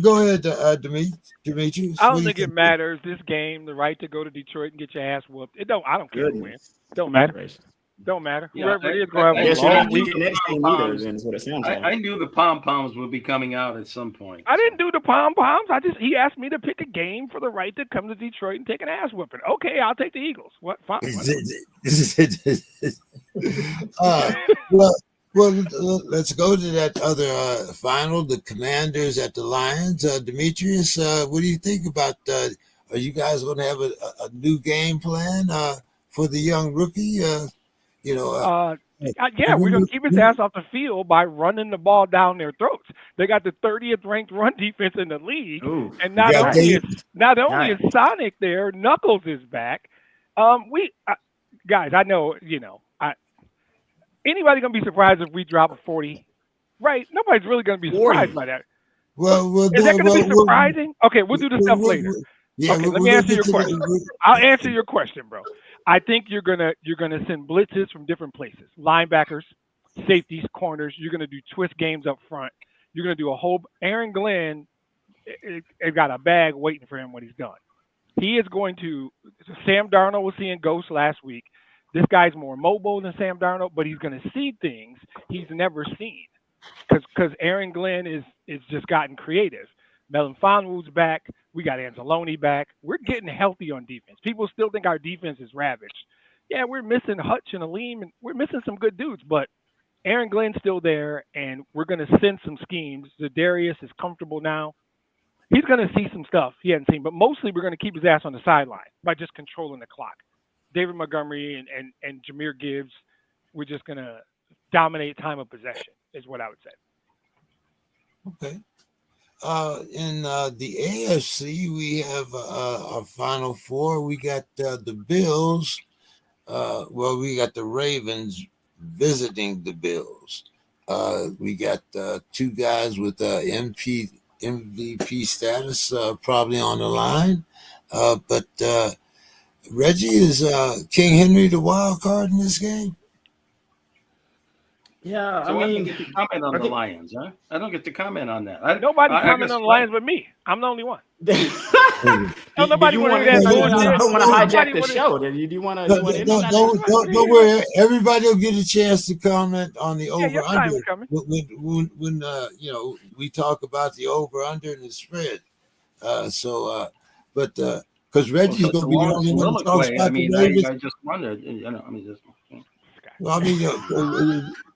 A: go ahead, Demetrius.
E: I
A: What
E: don't
A: do you
E: think it
A: think?
E: matters. This game, the right to go to Detroit and get your ass whooped. I don't care who wins.
D: Goodness.
E: Don't matter.
D: Gracious.
E: Don't matter.
F: Yeah,
E: Whoever it is,
F: I
E: grab
D: I
E: a
D: guess you're
E: long
D: not
E: week.
D: leaving next game either, then is what it sounds like.
F: I knew the pom-poms would be coming out at some point.
E: I didn't do the pom-poms. He asked me to pick a game for the right to come to Detroit and take an ass whooping. Okay, I'll take the Eagles. What? Fine.
A: Well, let's go to that other final, the Commanders at the Lions. Demetrius, what do you think about? Are you guys going to have a new game plan for the young rookie?
E: Yeah, we're going to keep his ass off the field by running the ball down their throats. They got the 30th ranked run defense in the league.
D: Ooh.
E: And not only is Sonic there, Knuckles is back. Guys, I know, anybody going to be surprised if we drop a 40? Right? Nobody's really going to be surprised by that.
A: Well,
E: is that going to be surprising? Okay, we'll do the stuff later.
A: Yeah,
E: okay, let me answer your question. I'll answer your question, bro. I think you're gonna send blitzes from different places. Linebackers, safeties, corners. You're gonna do twist games up front. You're gonna do a whole. Aaron Glenn has got a bag waiting for him when he's done. He is going to. Sam Darnold was seeing ghosts last week. This guy's more mobile than Sam Darnold, but he's gonna see things he's never seen because Aaron Glenn is just gotten creative. Melvin Fonwu's back. We got Anzalone back. We're getting healthy on defense. People still think our defense is ravaged. Yeah, we're missing Hutch and Aleem, and we're missing some good dudes, but Aaron Glenn's still there, and we're going to send some schemes. Zadarius is comfortable now. He's going to see some stuff he hasn't seen, but mostly we're going to keep his ass on the sideline by just controlling the clock. David Montgomery and Jahmyr Gibbs, we're just going to dominate time of possession is what I would say.
A: Okay. In the AFC, we have our Final Four. We got the Bills. We got the Ravens visiting the Bills. We got two guys with MVP status probably on the line. But Reggie, is King Henry the wild card in this game?
D: Yeah,
F: So
D: I
F: I
D: mean,
F: don't get to comment on the Lions, huh? I don't get to comment on that.
E: Nobody
F: I
E: comments
F: guess-
E: on the Lions but me. I'm the only one.
D: no,
E: nobody
D: you
E: wanna
D: want
E: do that
D: to
E: bullshit.
D: hijack the
E: Nobody
D: show. Do you want to?
A: Don't worry. Everybody will get a chance to comment on the over
E: your time
A: under
E: is coming.
A: when we talk about the over under and the spread. Because Reggie's going to be the only one to talk about the Ravens.
F: I just wondered,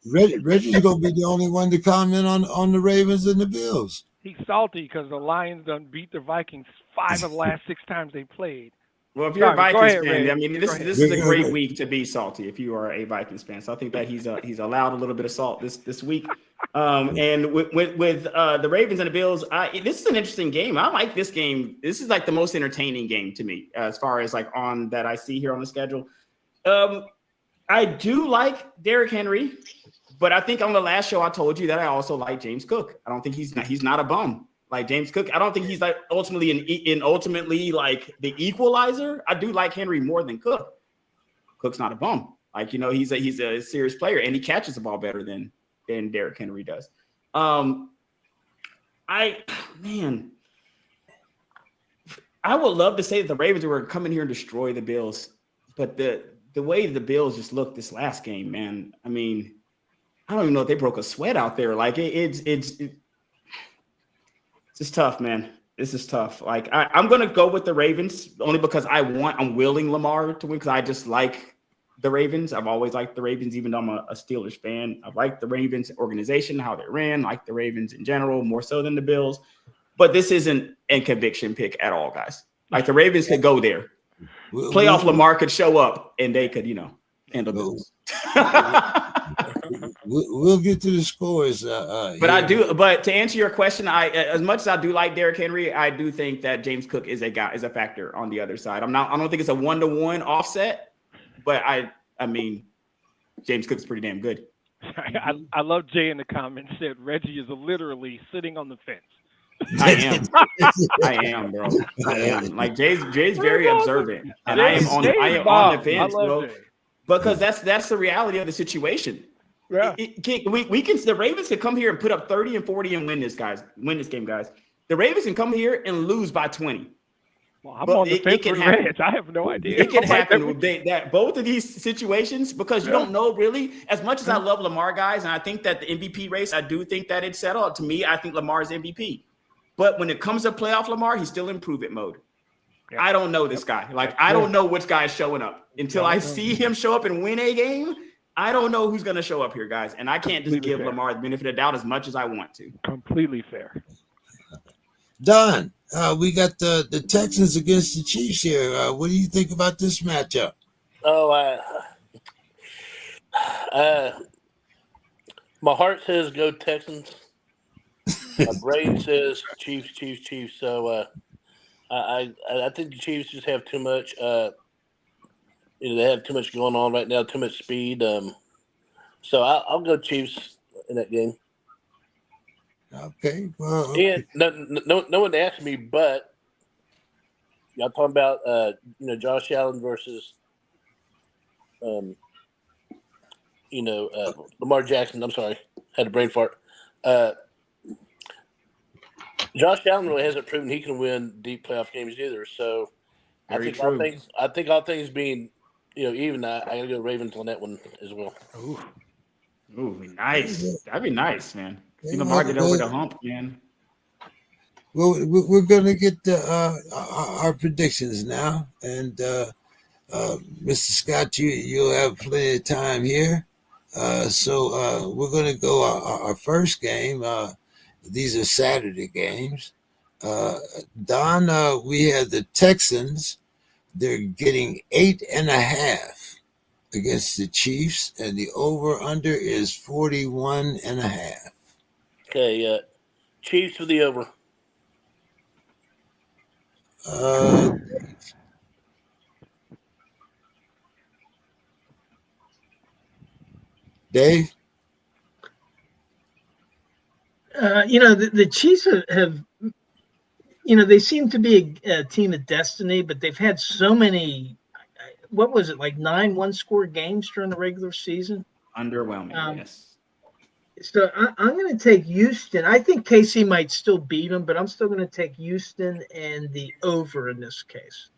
A: Reggie's going to be the only one to comment on the Ravens and the Bills.
E: He's salty because the Lions done beat the Vikings 5 of the last 6 times they played.
D: Well, if you're a Vikings fan,
E: Ray.
D: I mean, this is a great week to be salty if you are a Vikings fan. So I think that he's allowed a little bit of salt this week. And with the Ravens and the Bills, this is an interesting game. I like this game. This is like the most entertaining game to me as far as like on that I see here on the schedule. I do like Derrick Henry, but I think on the last show I told you that I also like James Cook. I don't think he's not a bum. Like James Cook, I don't think he's like ultimately like the equalizer. I do like Henry more than Cook. Cook's not a bum. Like, he's a serious player and he catches the ball better than Derrick Henry does. I would love to say that the Ravens were coming here and destroy the Bills, but the way the Bills just looked this last game, man. I mean, I don't even know if they broke a sweat out there. Like it's tough, man. This is tough. Like I'm gonna go with the Ravens only because I'm willing Lamar to win because I just like the Ravens. I've always liked the Ravens, even though I'm a Steelers fan. I like the Ravens organization, how they ran, like the Ravens in general, more so than the Bills. But this isn't a conviction pick at all, guys. Like the Ravens could go there. Playoff Lamar could show up and they could, handle Bills.
A: We'll get to the scores.
D: But to answer your question, as much as I do like Derrick Henry, I do think that James Cook is a factor on the other side. I don't think it's a 1-to-1 offset, but I mean, James Cook's pretty damn good.
E: I love Jay in the comments said Reggie is literally sitting on the fence.
D: I am, bro. I am. Like Jay's very observant, and I am on the fence, bro. Because that's the reality of the situation.
E: Yeah,
D: the Ravens can come here and put up 30 and 40 and win this game, guys. The Ravens can come here and lose by 20.
E: Well, I'm on the fence with Reds. I have no idea.
D: It can happen that both of these situations, because you don't know really. As much as I love Lamar, guys, and I think that the MVP race, I do think that it's settled. To me, I think Lamar's MVP. But when it comes to playoff Lamar, he's still in prove-it mode. Yep. I don't know this guy. Like, I don't know which guy is showing up. Until I see him show up and win a game, I don't know who's going to show up here, guys. And I can't just give Lamar the benefit of the doubt as much as I want to.
E: Completely fair.
A: Don, we got the Texans against the Chiefs here. What do you think about this matchup?
C: My heart says go Texans. My brain says Chiefs. So I think the Chiefs just have too much. They have too much going on right now, too much speed. So I'll go Chiefs in that game.
A: Okay. Well, okay.
C: And no one asked me, but y'all talking about Josh Allen versus Lamar Jackson. I'm sorry, had a brain fart. Josh Allen really hasn't proven he can win deep playoff games either. So I think all things being even, I gotta go Ravens on that one as well.
D: Ooh, nice. That'd be nice, man. See Lamar get over the hump, man.
A: Well, we're gonna get our predictions now, and Mr. Scott, you'll have plenty of time here. So we're gonna go our first game. These are Saturday games. Don, we have the Texans. They're getting 8.5 against the Chiefs, and the over/under is 41.5.
C: Okay, Chiefs for the over.
A: Dave?
B: The Chiefs have they seem to be a team of destiny, but they've had so many, what was it, like 9 one-score games during the regular season?
D: Underwhelming, yes.
B: So I'm going to take Houston. I think KC might still beat them, but I'm still going to take Houston and the over in this case.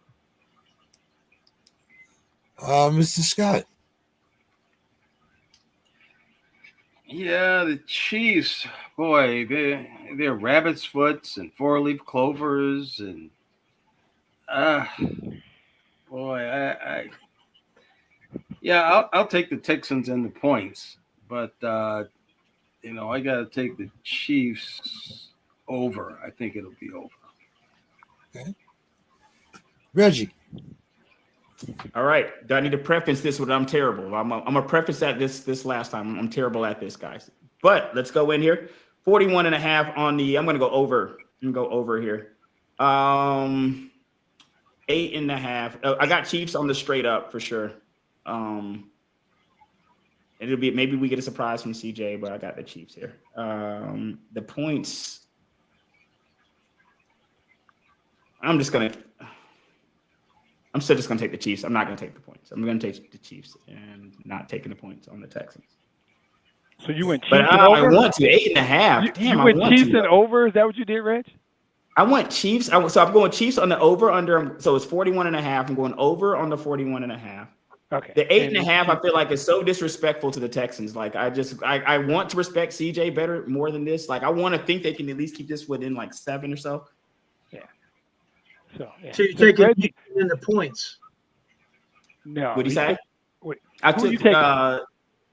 A: Mr. Scott?
F: Yeah, the Chiefs, boy, they're rabbit's foots and 4-leaf clovers, and I'll take the Texans and the points, but I got to take the Chiefs over. I think it'll be over.
A: Okay, Reggie.
D: All right. Do I need to preface this with I'm terrible? I'm gonna preface that this last time. I'm terrible at this, guys. But let's go in here. 41.5 on the. I'm gonna go over. I'm gonna go over here. 8.5. I got Chiefs on the straight up for sure. It'll be maybe we get a surprise from CJ, but I got the Chiefs here. The points. I'm still just going to take the Chiefs. I'm not going to take the points. I'm going to take the Chiefs and not taking the points on the Texans.
E: So you went Chiefs
D: and over? I want to. 8.5. Damn,
E: you went Chiefs and over? Is that what you did, Reg?
D: I went Chiefs. So I'm going Chiefs on the over under. So it's 41.5. I'm going over on the 41.5.
E: Okay.
D: The 8.5, I feel like is so disrespectful to the Texans. Like I want to respect CJ better more than this. Like I want to think they can at least keep this within like 7 or so.
B: So you take it in the points.
E: No.
D: What do you say?
E: Wait,
D: I took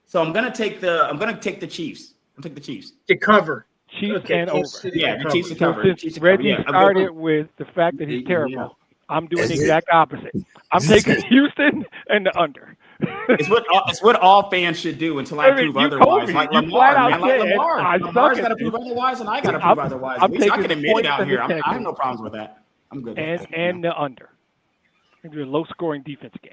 D: so I'm gonna take the Chiefs. I'm taking the Chiefs.
B: To cover.
E: Chiefs and over.
D: Yeah, the Chiefs to cover.
E: Since Reggie started with the fact that he's terrible, I'm doing the exact opposite. I'm taking Houston and the under.
D: It's what all fans should do until I prove otherwise. Like Lamar, man, like Lamar. Lamar's got to prove otherwise, and I got to prove otherwise. At least I can admit it out here. I have no problems with that. I'm good.
E: And the under. It's a low-scoring defense game.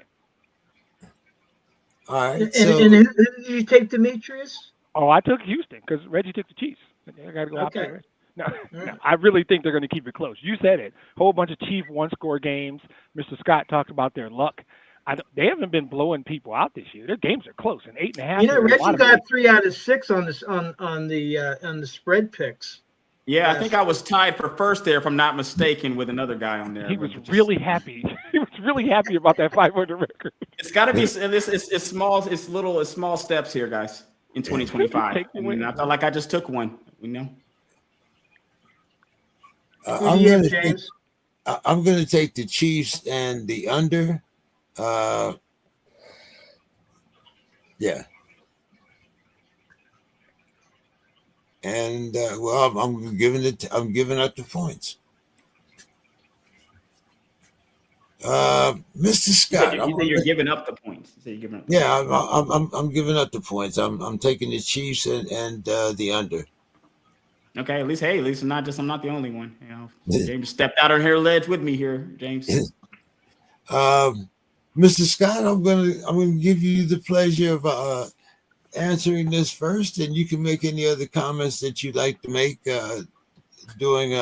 A: All right.
B: And who did you take, Demetrius?
E: Oh, I took Houston because Reggie took the Chiefs. I got to go out there. No, I really think they're going to keep it close. You said it. Whole bunch of Chief one-score games. Mr. Scott talked about their luck. They haven't been blowing people out this year. Their games are close, and 8.5.
B: Reggie got 3 out of 6 on this on the spread picks.
D: Yeah, I think I was tied for first there, if I'm not mistaken, with another guy on there.
E: He was really happy. He was really happy about that 500 record.
D: It's got to be. It's small. It's small steps here, guys. In 2025, I felt like I just took one.
A: I'm going to take the Chiefs and the under. Yeah. And I'm giving up the points. Mr. Scott,
D: you're giving up the points.
A: I'm giving up the points. I'm taking the Chiefs and the under.
D: Okay, at least I'm not the only one. James stepped out on her ledge with me here, James.
A: Mr. Scott, I'm gonna give you the pleasure of answering this first, and you can make any other comments that you'd like to make during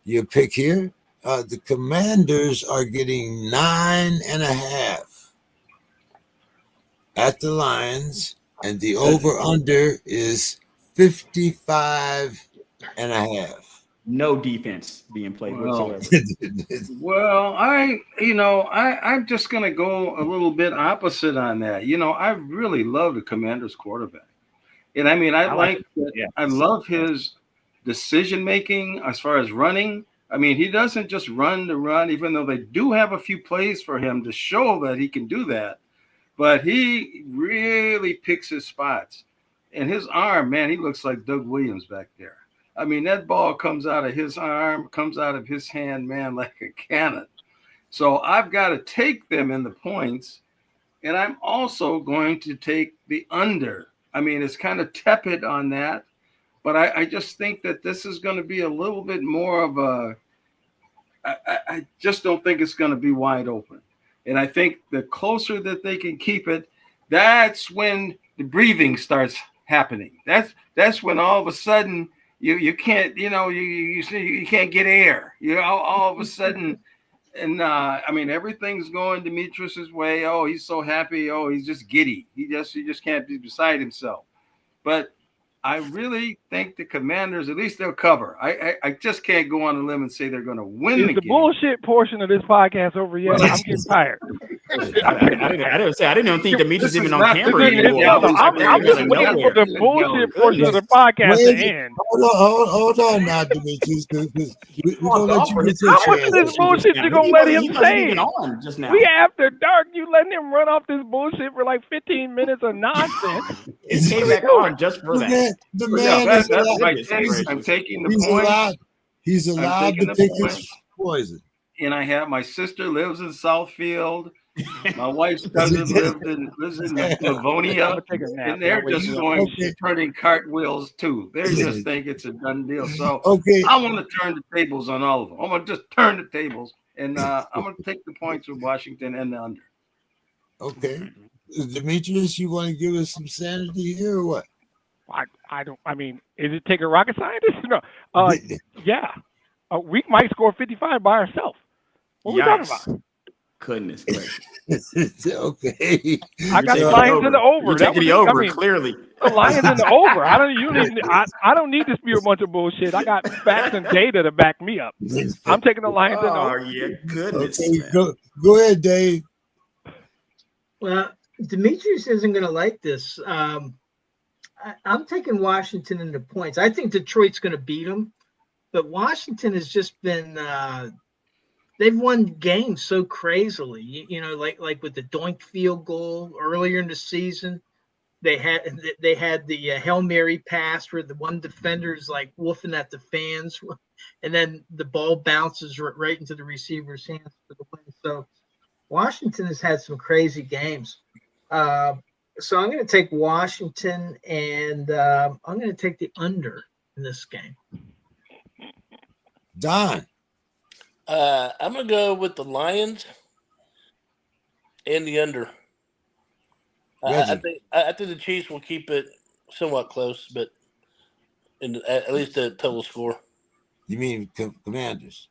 A: your pick here. The Commanders are getting 9.5 at the Lions, and the over/under is 55.5.
E: No defense being played whatsoever.
F: Well, I'm just going to go a little bit opposite on that. I really love the Commanders quarterback. And I love his decision making as far as running. I mean, he doesn't just run to run, even though they do have a few plays for him to show that he can do that. But he really picks his spots. And his arm, man, he looks like Doug Williams back there. I mean, that ball comes out of his arm, comes out of his hand, man, like a cannon. So I've got to take them in the points. And I'm also going to take the under. I mean, it's kind of tepid on that. But I just think that this is going to be a little bit more of I just don't think it's going to be wide open. And I think the closer that they can keep it, that's when the breathing starts happening. That's when all of a sudden you can't, you can't get air. All of a sudden, and everything's going Demetrius's way. Oh, he's so happy. Oh, he's just giddy. He just can't be beside himself. But I really think the Commanders, at least they'll cover. I just can't go on a limb and say they're going to win the game.
E: The bullshit portion of this podcast over yet? I'm getting tired.
D: I didn't even think Demetrius even on camera anymore.
E: I'm just waiting for the bullshit portion of the podcast to end.
A: Hold on now, Demetrius.
E: How much of this bullshit you going to let him say? We after dark, you letting him run off this bullshit for like 15 minutes of nonsense.
D: It came back on just for that.
A: The man is
F: I'm taking the point.
A: He's allowed to pick his poison.
F: And I have my sister lives in Southfield. My wife's cousin lives in Livonia, and they're just turning cartwheels too. They just think it's a done deal. So I want to turn the tables on all of them. I'm going to just turn the tables, and I'm going to take the points with Washington and the under.
A: Okay. Demetrius, you want to give us some sanity here or what?
E: I don't. I mean, is it take a rocket scientist? No. Yeah. We might score 55 by ourselves. What are we talking about?
D: Goodness gracious.
A: Okay.
E: I got the Lions in the over.
D: You're taking the over, clearly.
E: The Lions in the over. I don't need this to be a bunch of bullshit. I got facts and data to back me up. I'm taking the Lions in the over.
D: Oh, yeah, goodness.
A: Okay, go ahead, Dave.
B: Well, Demetrius isn't going to like this. I'm taking Washington in the points. I think Detroit's going to beat them, but Washington has just been they've won games so crazily. Like with the doink field goal earlier in the season, they had the Hail Mary pass where the one defender is like woofing at the fans, and then the ball bounces right into the receiver's hands for the win. So Washington has had some crazy games. So I'm going to take Washington, and I'm going to take the under in this game.
A: Don.
C: I'm gonna go with the Lions and the under. I think the Chiefs will keep it somewhat close, but at least the total score.
A: You mean Commanders?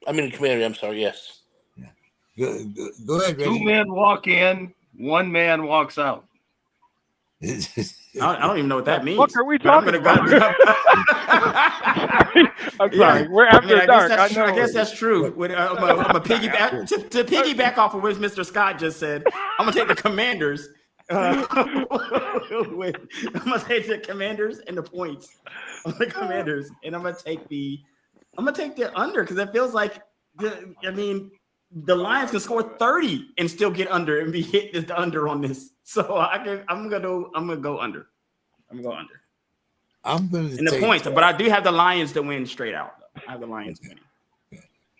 C: I mean, Commander. I'm sorry. Yes.
A: Yeah. Go ahead, Reggie.
F: 2 men walk in, 1 man walks out.
D: I don't even know what that means.
E: What are we talking about? I'm sorry. We're after dark. I
D: guess that's true. I'm gonna piggyback to piggyback off of what Mr. Scott just said. I'm gonna take the Commanders. I'm gonna take the Commanders and the points. The Commanders, and I'm gonna take the under because it feels like the Lions can score 30 and still get under and be hit the under on this. So I'm gonna go under. I'm gonna go under.
A: I'm going to
D: in the points, but I do have the Lions to win straight out. I have the Lions winning.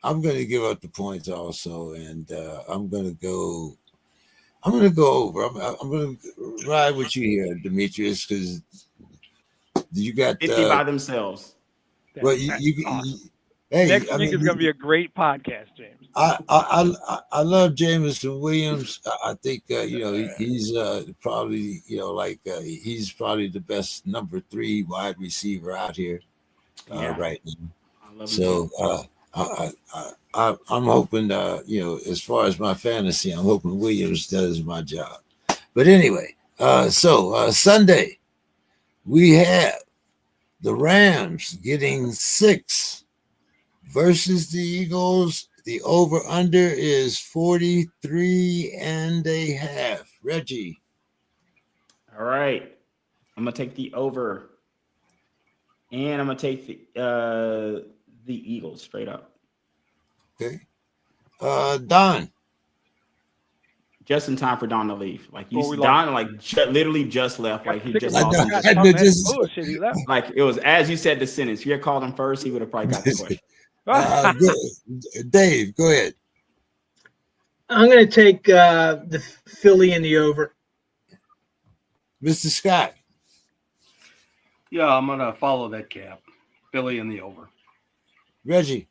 A: I'm going to give up the points also, and I'm going to go over. I'm going to ride with you here, Demetrius, because you got
D: 50 by themselves.
A: Well, hey,
E: next week is going to be a great podcast, James.
A: I love Jameson Williams. I think he's probably he's probably the best number 3 wide receiver out here right now. So I'm hoping as far as my fantasy, I'm hoping Williams does my job. But anyway, so Sunday we have the Rams getting 6 versus the Eagles. The over-under is 43.5. Reggie.
D: All right. I'm going to take the over. And I'm going to take the Eagles straight up.
A: Okay. Don.
D: Just in time for Don to leave. Don literally just left. Like he just like it was as you said the sentence. If you had called him first, he would have probably got the question.
A: Dave, go ahead.
B: I'm going to take the Philly in the over.
A: Mr. Scott.
F: Yeah, I'm going to follow that cap. Philly in the over.
A: Reggie.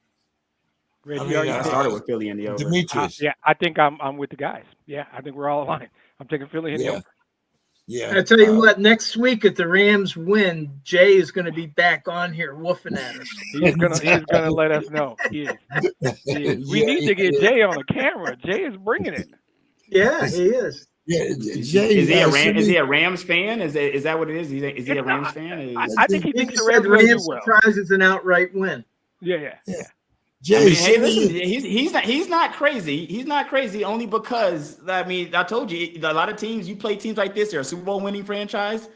D: I started with Philly in the over.
A: Demetrius.
E: I think I'm with the guys. Yeah, I think we're all aligned. I'm taking Philly in the over.
A: Yeah.
B: I tell you what, next week if the Rams win, Jay is going to be back on here woofing at us.
E: He's gonna let us know. He is. We need to get Jay on the camera. Jay is bringing it.
B: Yeah, he is.
A: Yeah,
D: Jay, is he a Rams fan? Is that what it is? Is he a Rams fan?
E: I think he thinks the
B: Rams surprise is an outright win.
E: Yeah.
A: Jay,
D: he's not crazy. He's not crazy only because I told you a lot of teams. You play teams like this. They're a Super Bowl winning franchise.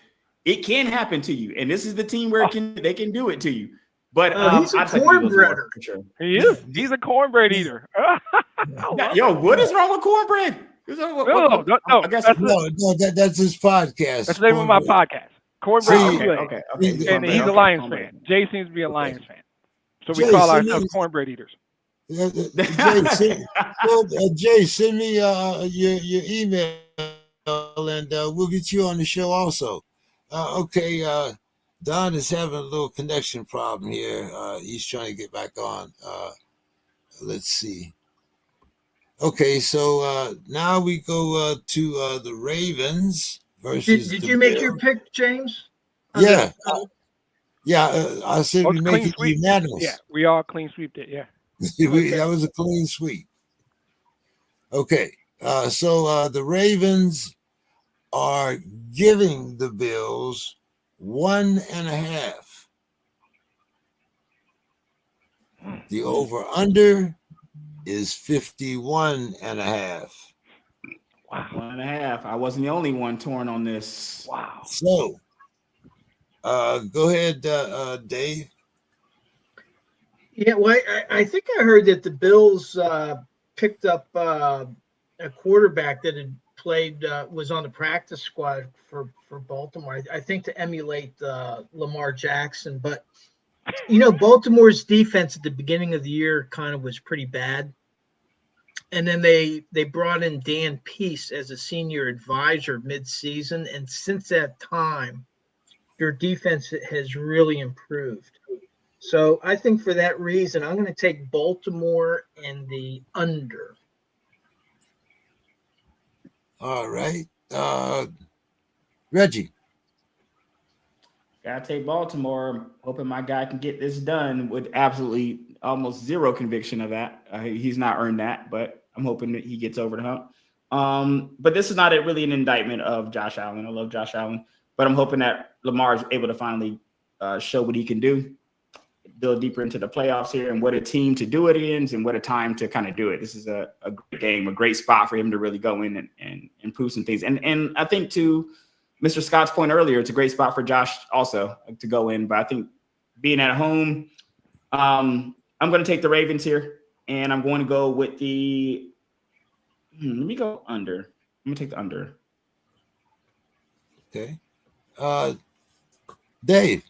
D: It can happen to you, and this is the team where they can do it to you. But
B: he's a cornbread.
E: He is. He's a cornbread eater.
D: Yo, what is wrong with cornbread?
B: No,
A: that's his podcast.
E: That's the name of my podcast. Cornbread.
D: Okay.
E: And he's a Lions fan. Jay seems to be a Lions fan. So we call ourselves cornbread eaters.
A: Jay, send me your email and we'll get you on the show also. Okay, Don is having a little connection problem here. He's trying to get back on. Let's see. Okay, so now we go to the Ravens versus.
B: Did you make your pick, James?
A: Yeah. I said we make it unanimous.
E: Yeah, we all clean sweeped it. Yeah,
A: that was a clean sweep. Okay, so the Ravens are giving the Bills 1.5. The over/under is 51.5.
D: Wow, 1.5. I wasn't the only one torn on this.
E: Wow.
A: So. Go ahead, Dave.
B: Yeah, well, I think I heard that the Bills picked up a quarterback that had played, was on the practice squad for Baltimore. I think to emulate Lamar Jackson. But, Baltimore's defense at the beginning of the year kind of was pretty bad. And then they brought in Dan Peace as a senior advisor mid-season, and since that time, their defense has really improved. So I think for that reason, I'm going to take Baltimore and the under.
A: All right. Reggie.
D: Gotta take Baltimore. Hoping my guy can get this done with absolutely almost zero conviction of that. He's not earned that, but I'm hoping that he gets over the hump. But this is not really an indictment of Josh Allen. I love Josh Allen, but I'm hoping that Lamar is able to finally show what he can do, build deeper into the playoffs here, and what a team to do it in, and what a time to kind of do it. This is a great game, a great spot for him to really go in and improve some things. And I think to Mr. Scott's point earlier, it's a great spot for Josh also to go in. But I think being at home, I'm going to take the Ravens here, and I'm going to go with the let me go under. I'm going to take the under.
A: Okay. Dave.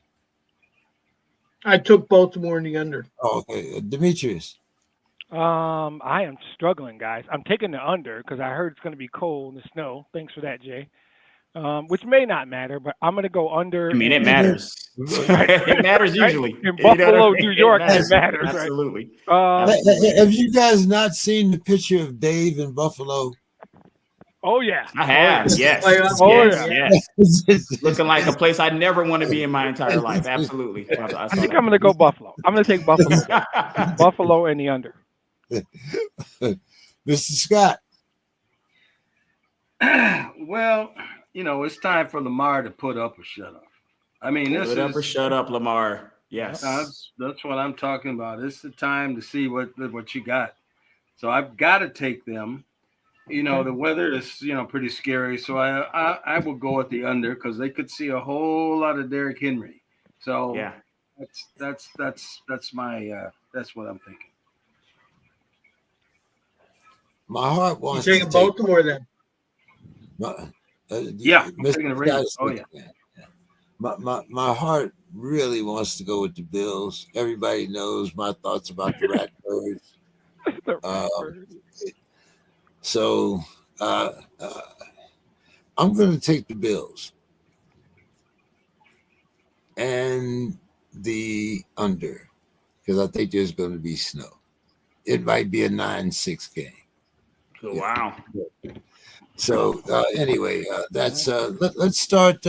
B: I took Baltimore in the under.
A: Oh, okay. Demetrius.
E: I am struggling, guys. I'm taking the under because I heard it's going to be cold in the snow. Thanks for that, Jay. Which may not matter, but I'm going to go under.
D: I mean, it matters. It matters usually.
E: In Buffalo, New York, it matters.
D: Absolutely.
E: Right?
A: Have you guys not seen the picture of Dave in Buffalo?
E: Oh, yeah.
D: I have. Yes. Yes. Looking like a place I never want to be in my entire life. Absolutely.
E: I think I'm going to go Buffalo. I'm going to take Buffalo. Buffalo and the under.
A: Mr. Scott.
F: Well, it's time for Lamar to put up or shut up. I mean,
D: put up or shut up, Lamar. Yes.
F: That's what I'm talking about. It's the time to see what you got. So I've got to take them. The weather is, pretty scary. So I will go with the under because they could see a whole lot of Derrick Henry. So
D: yeah,
F: that's my that's what I'm thinking.
A: My heart wants
B: You're taking Baltimore then.
F: Yeah, I'm taking the Ravens. Oh yeah.
A: My heart really wants to go with the Bills. Everybody knows my thoughts about the Ratbirds. So I'm going to take the Bills and the under because I think there's going to be snow. It might be a 9-6 game.
D: Wow.
A: So anyway, that's let's start.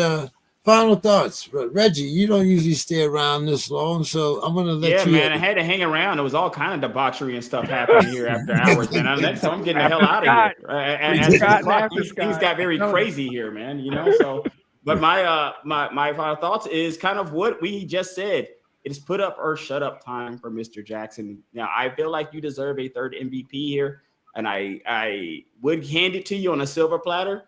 A: Final thoughts, Reggie. You don't usually stay around this long, so I'm gonna let you.
D: Yeah, man, I had to hang around. There was all kind of debauchery and stuff happening here after hours, man. Next time I'm getting the hell out of here. And things got very crazy here, man. So. But my final thoughts is kind of what we just said. It is put up or shut up time for Mr. Jackson. Now I feel like you deserve a third MVP here, and I would hand it to you on a silver platter,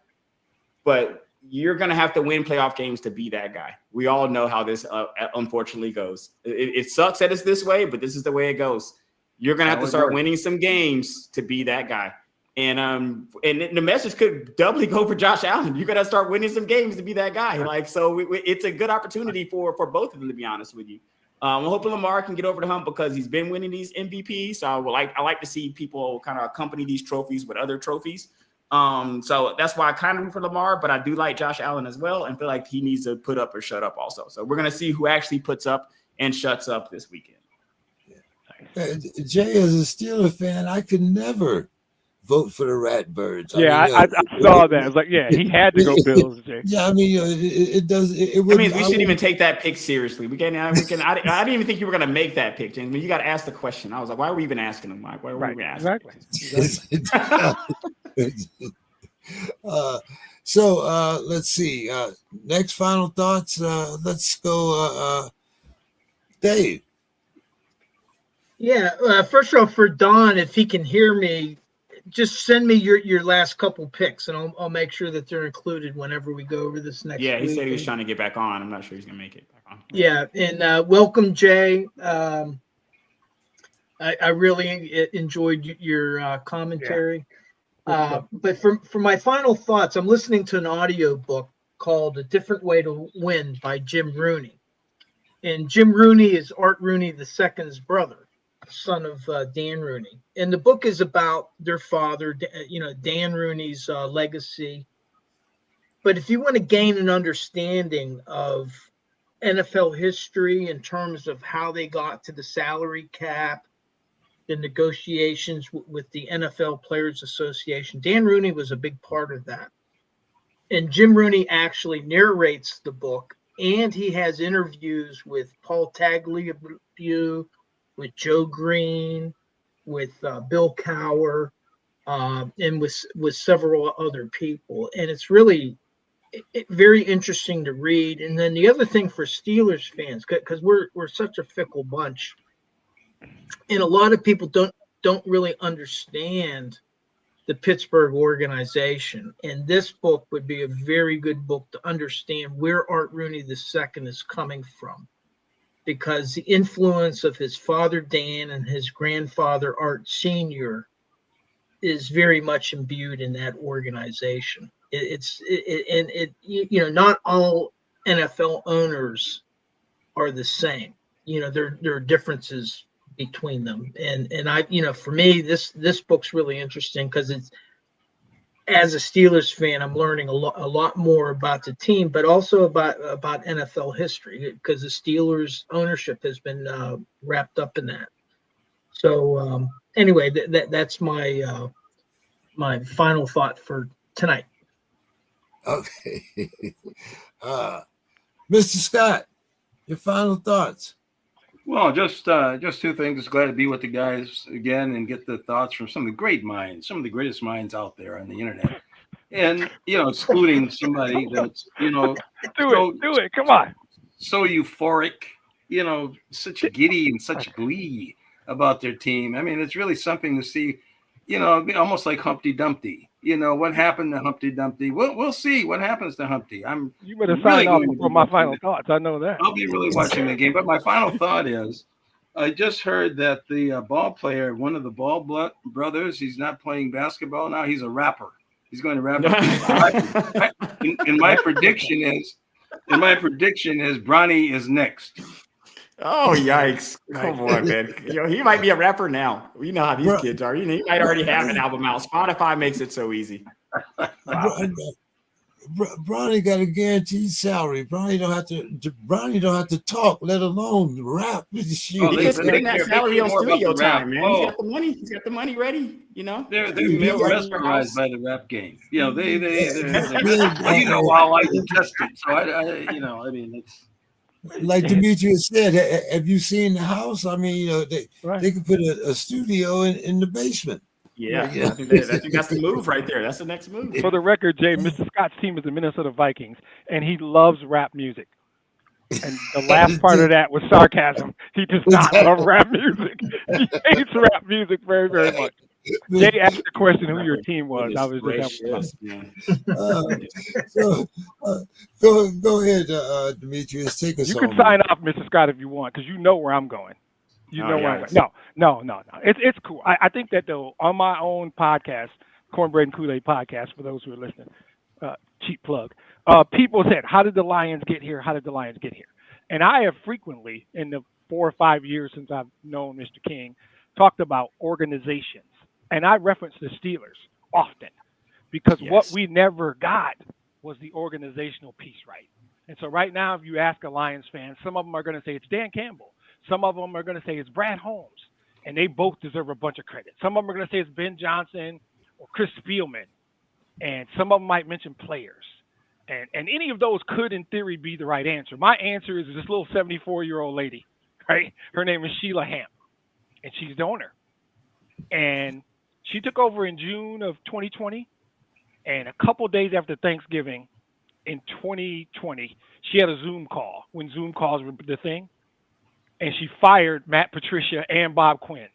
D: but you're going to have to win playoff games to be that guy. We all know how this unfortunately goes. It sucks that it's this way, but this is the way it goes. You're going to have to start winning some games to be that guy. And the message could doubly go for Josh Allen. You got to start winning some games to be that guy. It's a good opportunity for both of them, to be honest with you. I'm hoping Lamar can get over the hump because he's been winning these MVPs. So I like to see people kind of accompany these trophies with other trophies. So that's why I kind of root for Lamar, but I do like Josh Allen as well and feel like he needs to put up or shut up also. So we're going to see who actually puts up and shuts up this weekend.
A: Jay, as a Steelers fan, I could never vote for the Ratbirds.
E: I saw that. I was like, yeah, he had to go Bills, Jay.
A: Yeah, I mean, it does. It
D: I mean, we shouldn't even take that pick seriously. I didn't even think you were going to make that pick, James. I mean, you got to ask the question. I was like, why are we even asking him, Mike? Why are we even asking?
E: Exactly.
A: So let's see. Next final thoughts. Let's go, Dave.
B: Yeah. First off, for Don, if he can hear me, just send me your last couple picks, and I'll make sure that they're included whenever we go over this next.
D: Yeah, he
B: week.
D: said he was trying to get back on. I'm not sure he's gonna make it back on.
B: Yeah, and welcome, Jay. I really enjoyed your commentary. But for my final thoughts, I'm listening to an audio book called "A Different Way to Win" by Jim Rooney, and Jim Rooney is Art Rooney II's brother. son of Dan Rooney. And the book is about their father, Dan Rooney's legacy. But if you want to gain an understanding of NFL history in terms of how they got to the salary cap, the negotiations with the NFL Players Association, Dan Rooney was a big part of that. And Jim Rooney actually narrates the book, and he has interviews with Paul Tagliabue, with Joe Green, with Bill Cowher, and with several other people. And it's really very interesting to read. And then the other thing for Steelers fans, because we're such a fickle bunch, and a lot of people don't really understand the Pittsburgh organization. And this book would be a very good book to understand where Art Rooney II is coming from, because the influence of his father Dan and his grandfather Art Sr. is very much imbued in that organization. Not all NFL owners are the same. There are differences between them. And I, for me, this book's really interesting because it's, as a Steelers fan, I'm learning a lot more about the team, but also about NFL history, because the Steelers ownership has been wrapped up in that. So anyway, that's my my final thought for tonight.
A: Okay. Mr. Scott, your final thoughts.
F: Well, just two things. Glad to be with the guys again and get the thoughts from some of the great minds, some of the greatest minds out there on the internet. And, excluding somebody that's,
E: do it. Come on.
F: So euphoric, such giddy and such glee about their team. I mean, it's really something to see, almost like Humpty Dumpty. What happened to Humpty Dumpty? We'll see what happens to Humpty.
E: You better sign off before my final thoughts. I know that.
F: I'll be really watching the game. But my final thought is, I just heard that the ball player, one of the Ball brothers, he's not playing basketball now. He's a rapper. He's going to rap. And my prediction is Bronny is next.
D: Oh, yikes. Come on, man. He might be a rapper now. You know how these kids are. He might already have an album out. Spotify makes it so easy.
A: Bronny got a guaranteed salary. Bronny don't have to talk, let alone rap.
D: He just getting that salary on studio time, man. He's got the money. He's got the money ready.
F: They're mesmerized by the rap game. They're how I detest it. So it's.
A: Like Demetrius said, have you seen the house? I mean, they could put a studio in the basement.
D: Yeah. I think that's the move right there. That's the next move.
E: For the record, Jay, Mr. Scott's team is the Minnesota Vikings, and he loves rap music. And the last part of that was sarcasm. He does not love rap music. He hates rap music very, very much. Jay asked the question who your team was. I was just
A: go ahead, Demetrius. Take us.
E: You can sign off, Mr. Scott, if you want, because you know where I'm going. You know where I'm going. No. It's cool. I think that, though, on my own podcast, Cornbread and Kool-Aid podcast, for those who are listening, cheap plug, people said, how did the Lions get here? How did the Lions get here? And I have frequently, in the 4 or 5 years since I've known Mr. King, talked about organizations. And I reference the Steelers often because what we never got was the organizational piece right. And so right now, if you ask a Lions fan, some of them are going to say it's Dan Campbell. Some of them are going to say it's Brad Holmes. And they both deserve a bunch of credit. Some of them are going to say it's Ben Johnson or Chris Spielman. And some of them might mention players. And any of those could, in theory, be the right answer. My answer is this little 74-year-old lady, right? Her name is Sheila Hamp. And she's the owner. And she took over in June of 2020, and a couple days after Thanksgiving in 2020, she had a Zoom call when Zoom calls were the thing, and she fired Matt Patricia and Bob Quinn.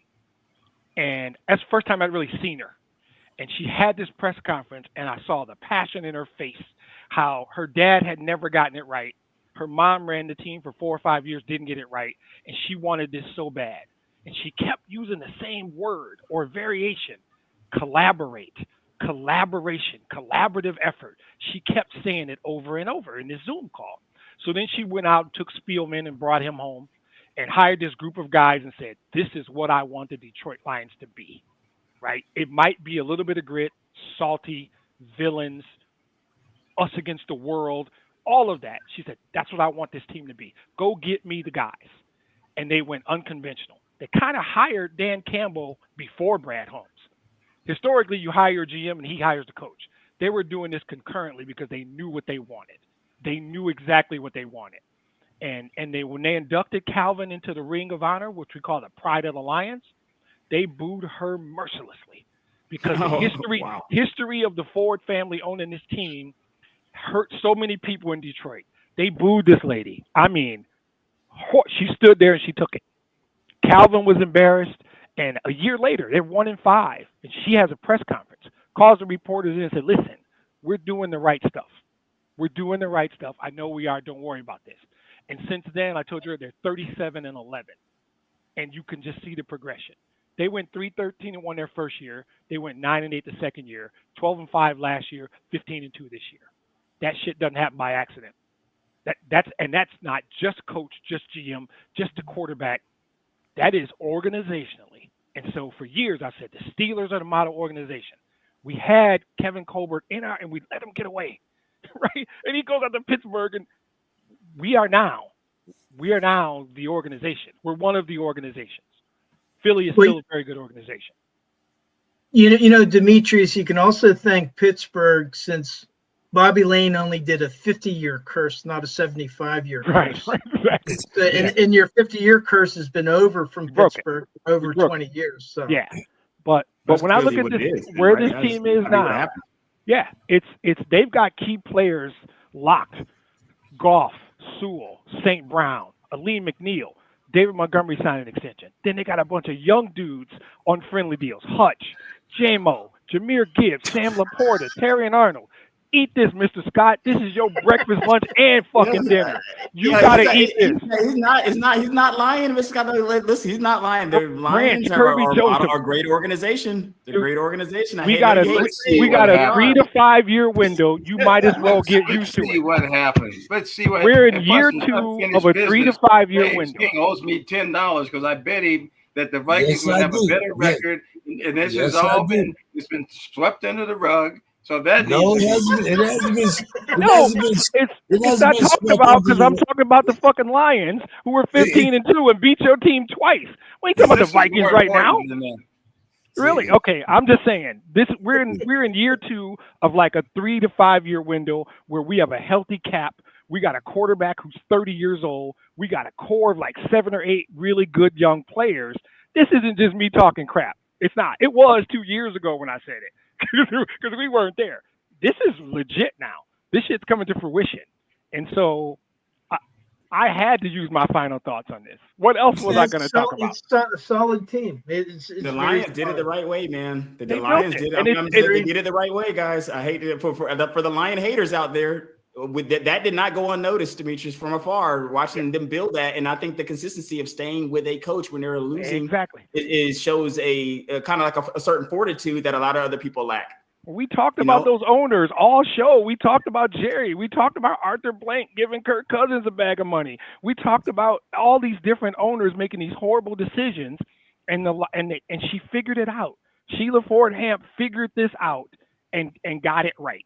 E: And that's the first time I'd really seen her. And she had this press conference, and I saw the passion in her face, how her dad had never gotten it right. Her mom ran the team for 4 or 5 years, didn't get it right, and she wanted this so bad. And she kept using the same word or variation, collaborate, collaboration, collaborative effort. She kept saying it over and over in this Zoom call. So then she went out and took Spielman and brought him home. and hired this group of guys and said, this is what I want the Detroit Lions to be, right? It might be a little bit of grit, salty, villains, us against the world, all of that. She said, that's what I want this team to be. Go get me the guys. And they went unconventional. They kind of hired Dan Campbell before Brad Holmes. Historically, you hire a GM and he hires the coach. They were doing this concurrently because they knew what they wanted. They knew exactly what they wanted. And when they inducted Calvin into the Ring of Honor, which we call the Pride of the Lions, they booed her mercilessly because the history of the Ford family owning this team hurt so many people in Detroit. They booed this lady. I mean, she stood there and she took it. Calvin was embarrassed, and a year later, they're 1-5, and she has a press conference, calls the reporters in and said, listen, we're doing the right stuff. We're doing the right stuff. I know we are. Don't worry about this. And since then, I told you they're 37-11, and you can just see the progression. They went 3-13-1 their first year. They went 9-8 the second year, 12-5 last year, 15-2 this year. That shit doesn't happen by accident. That's not just coach, just GM, just the quarterback. That is organizationally. And so for years, I said the Steelers are the model organization. We had Kevin Colbert in our, and we let him get away, right? And he goes out to Pittsburgh, and we are now the organization. We're one of the organizations. Philly is still a very good organization.
B: You know, Demetrius, you can also thank Pittsburgh since Bobby Lane only did a 50-year curse, not a 75-year curse.
E: Right, exactly.
B: So, and your 50-year curse has been over from Pittsburgh for over 20 years. So
E: yeah, but when I look at this, where this team is now, yeah, it's they've got key players locked: Goff, Sewell, St. Brown, Aleem McNeil, David Montgomery signed an extension. Then they got a bunch of young dudes on friendly deals: Hutch, J-Mo, Jahmyr Gibbs, Sam Laporta, Terry and Arnold. Eat this, Mr. Scott. This is your breakfast, lunch, and fucking dinner. You gotta eat this.
D: He's not lying, Mr. Scott. Listen, he's not lying. The Lions are a great organization. They're a great organization.
E: We got a 3 to 5 year window. You might as well get used to it.
F: Let's see what happens. Let's see what.
E: We're in year 2 of a 3 to 5 year window.
F: King owes me $10 because I bet him that the Vikings would have a better record, and this has all been swept under the rug. So that
E: it's not talked about because I'm talking about the fucking Lions who were 15-2 and beat your team twice. We ain't talking about the Vikings right now. Really? Okay, I'm just saying we're in year 2 of like a 3 to 5 year window where we have a healthy cap. We got a quarterback who's 30 years old. We got a core of like 7 or 8 really good young players. This isn't just me talking crap. It's not. It was 2 years ago when I said it. Because we weren't there. This is legit now. This shit's coming to fruition. And so I had to use my final thoughts on this. What else was I going to talk about?
B: It's a solid team. It's
D: the Lions did it the right way, man. The Lions did it. They did it the right way, guys. I hate it for the Lion haters out there. With that did not go unnoticed, Demetrius, from afar, watching them build that. And I think the consistency of staying with a coach when they're losing it shows a kind of like a certain fortitude that a lot of other people lack.
E: We talked about those owners all show. We talked about Jerry. We talked about Arthur Blank giving Kirk Cousins a bag of money. We talked about all these different owners making these horrible decisions, and she figured it out. Sheila Ford Hamp figured this out and got it right.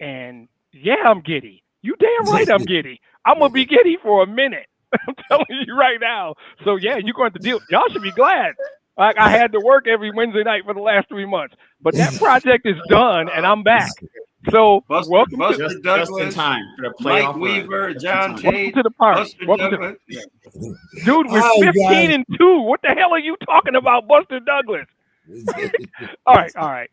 E: And yeah, I'm giddy. You damn right I'm giddy. I'm going to be giddy for a minute. I'm telling you right now. So, yeah, you're going to deal. Y'all should be glad. I had to work every Wednesday night for the last 3 months. But that project is done, and I'm back. So, welcome
F: Buster Douglas,
D: just in time for the
F: Mike Weaver, John Tate.
E: Welcome to the party. Dude, we're 15-2. What the hell are you talking about, Buster Douglas? All right.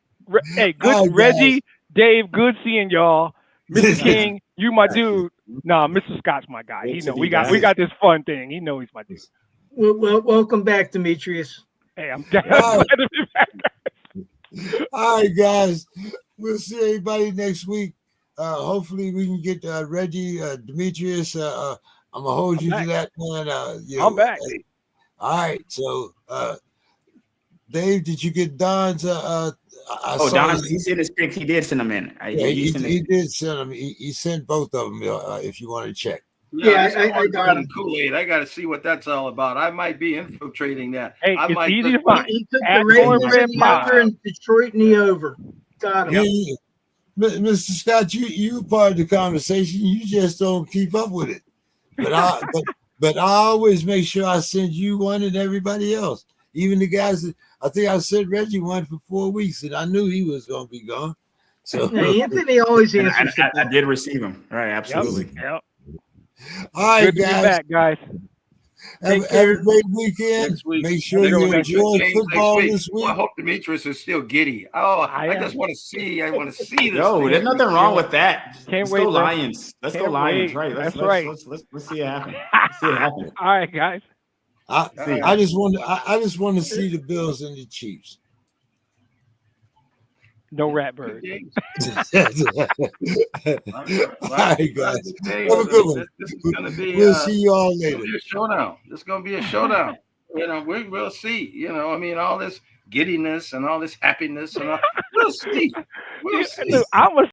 E: Hey, good, Reggie, Dave, good seeing y'all. Mr. King, you my dude. Nah, Mr. Scott's my guy. He know we got this fun thing. He know he's my dude.
B: Well, welcome back, Demetrius.
E: Hey, I'm glad to be back.
A: All right, guys. We'll see everybody next week. Hopefully we can get Reggie, Demetrius. I'm gonna hold you to that, man.
E: I'm back.
A: All right. So, Dave, did you get Don's?
D: Don, he sent his pics. He did send them in.
A: He did send them. He sent both of them if you want to check.
B: Yeah, I got him.
F: Kool-Aid. I got to see what that's all about. I might be infiltrating that.
E: Hey,
F: I
E: it's
F: might
E: easy to
F: just-
E: find.
B: He took
E: At
B: the Ravens
E: cornbread
B: in the
E: pie.
B: under and Detroit in the over. Got him.
A: Yeah, Mr. Scott, you part of the conversation. You just don't keep up with it. But I always make sure I send you one and everybody else. Even the guys that I think I sent Reggie one for 4 weeks, and I knew he was going to be gone. So
B: Now, Anthony always
D: And
B: answers.
D: I did receive them. Right, absolutely.
E: Yep.
A: all right,
E: Good to be
A: guys.
E: back, guys.
A: Have a great weekend.
F: Next week.
A: Make sure
F: They're
A: you
F: gonna make
A: enjoy
F: good games
A: football
F: next week.
A: this week.
F: Well, I hope Demetrius is still giddy. Oh, I
E: am.
F: just want to see. I want to see this.
D: Yo,
F: thing.
D: there's nothing wrong with that.
E: Can't
D: Let's
E: wait,
D: go
E: bro.
D: Lions. Let's go
E: Can't
D: Lions.
E: wait.
D: Right.
E: That's right.
D: Let's see it happen. Let's see it happen.
E: All right, guys.
A: I just want to see the Bills and the Chiefs.
E: No rat
F: Good
E: bird.
F: games.
A: All right, guys.
F: Today,
A: Have a good one.
F: This is going to be.
A: We'll see you all
F: It's
A: later.
F: gonna be a showdown. It's going to be a showdown. We'll see. I mean, all this giddiness and all this happiness and all. We'll see. We'll see.
E: Dude, I'm a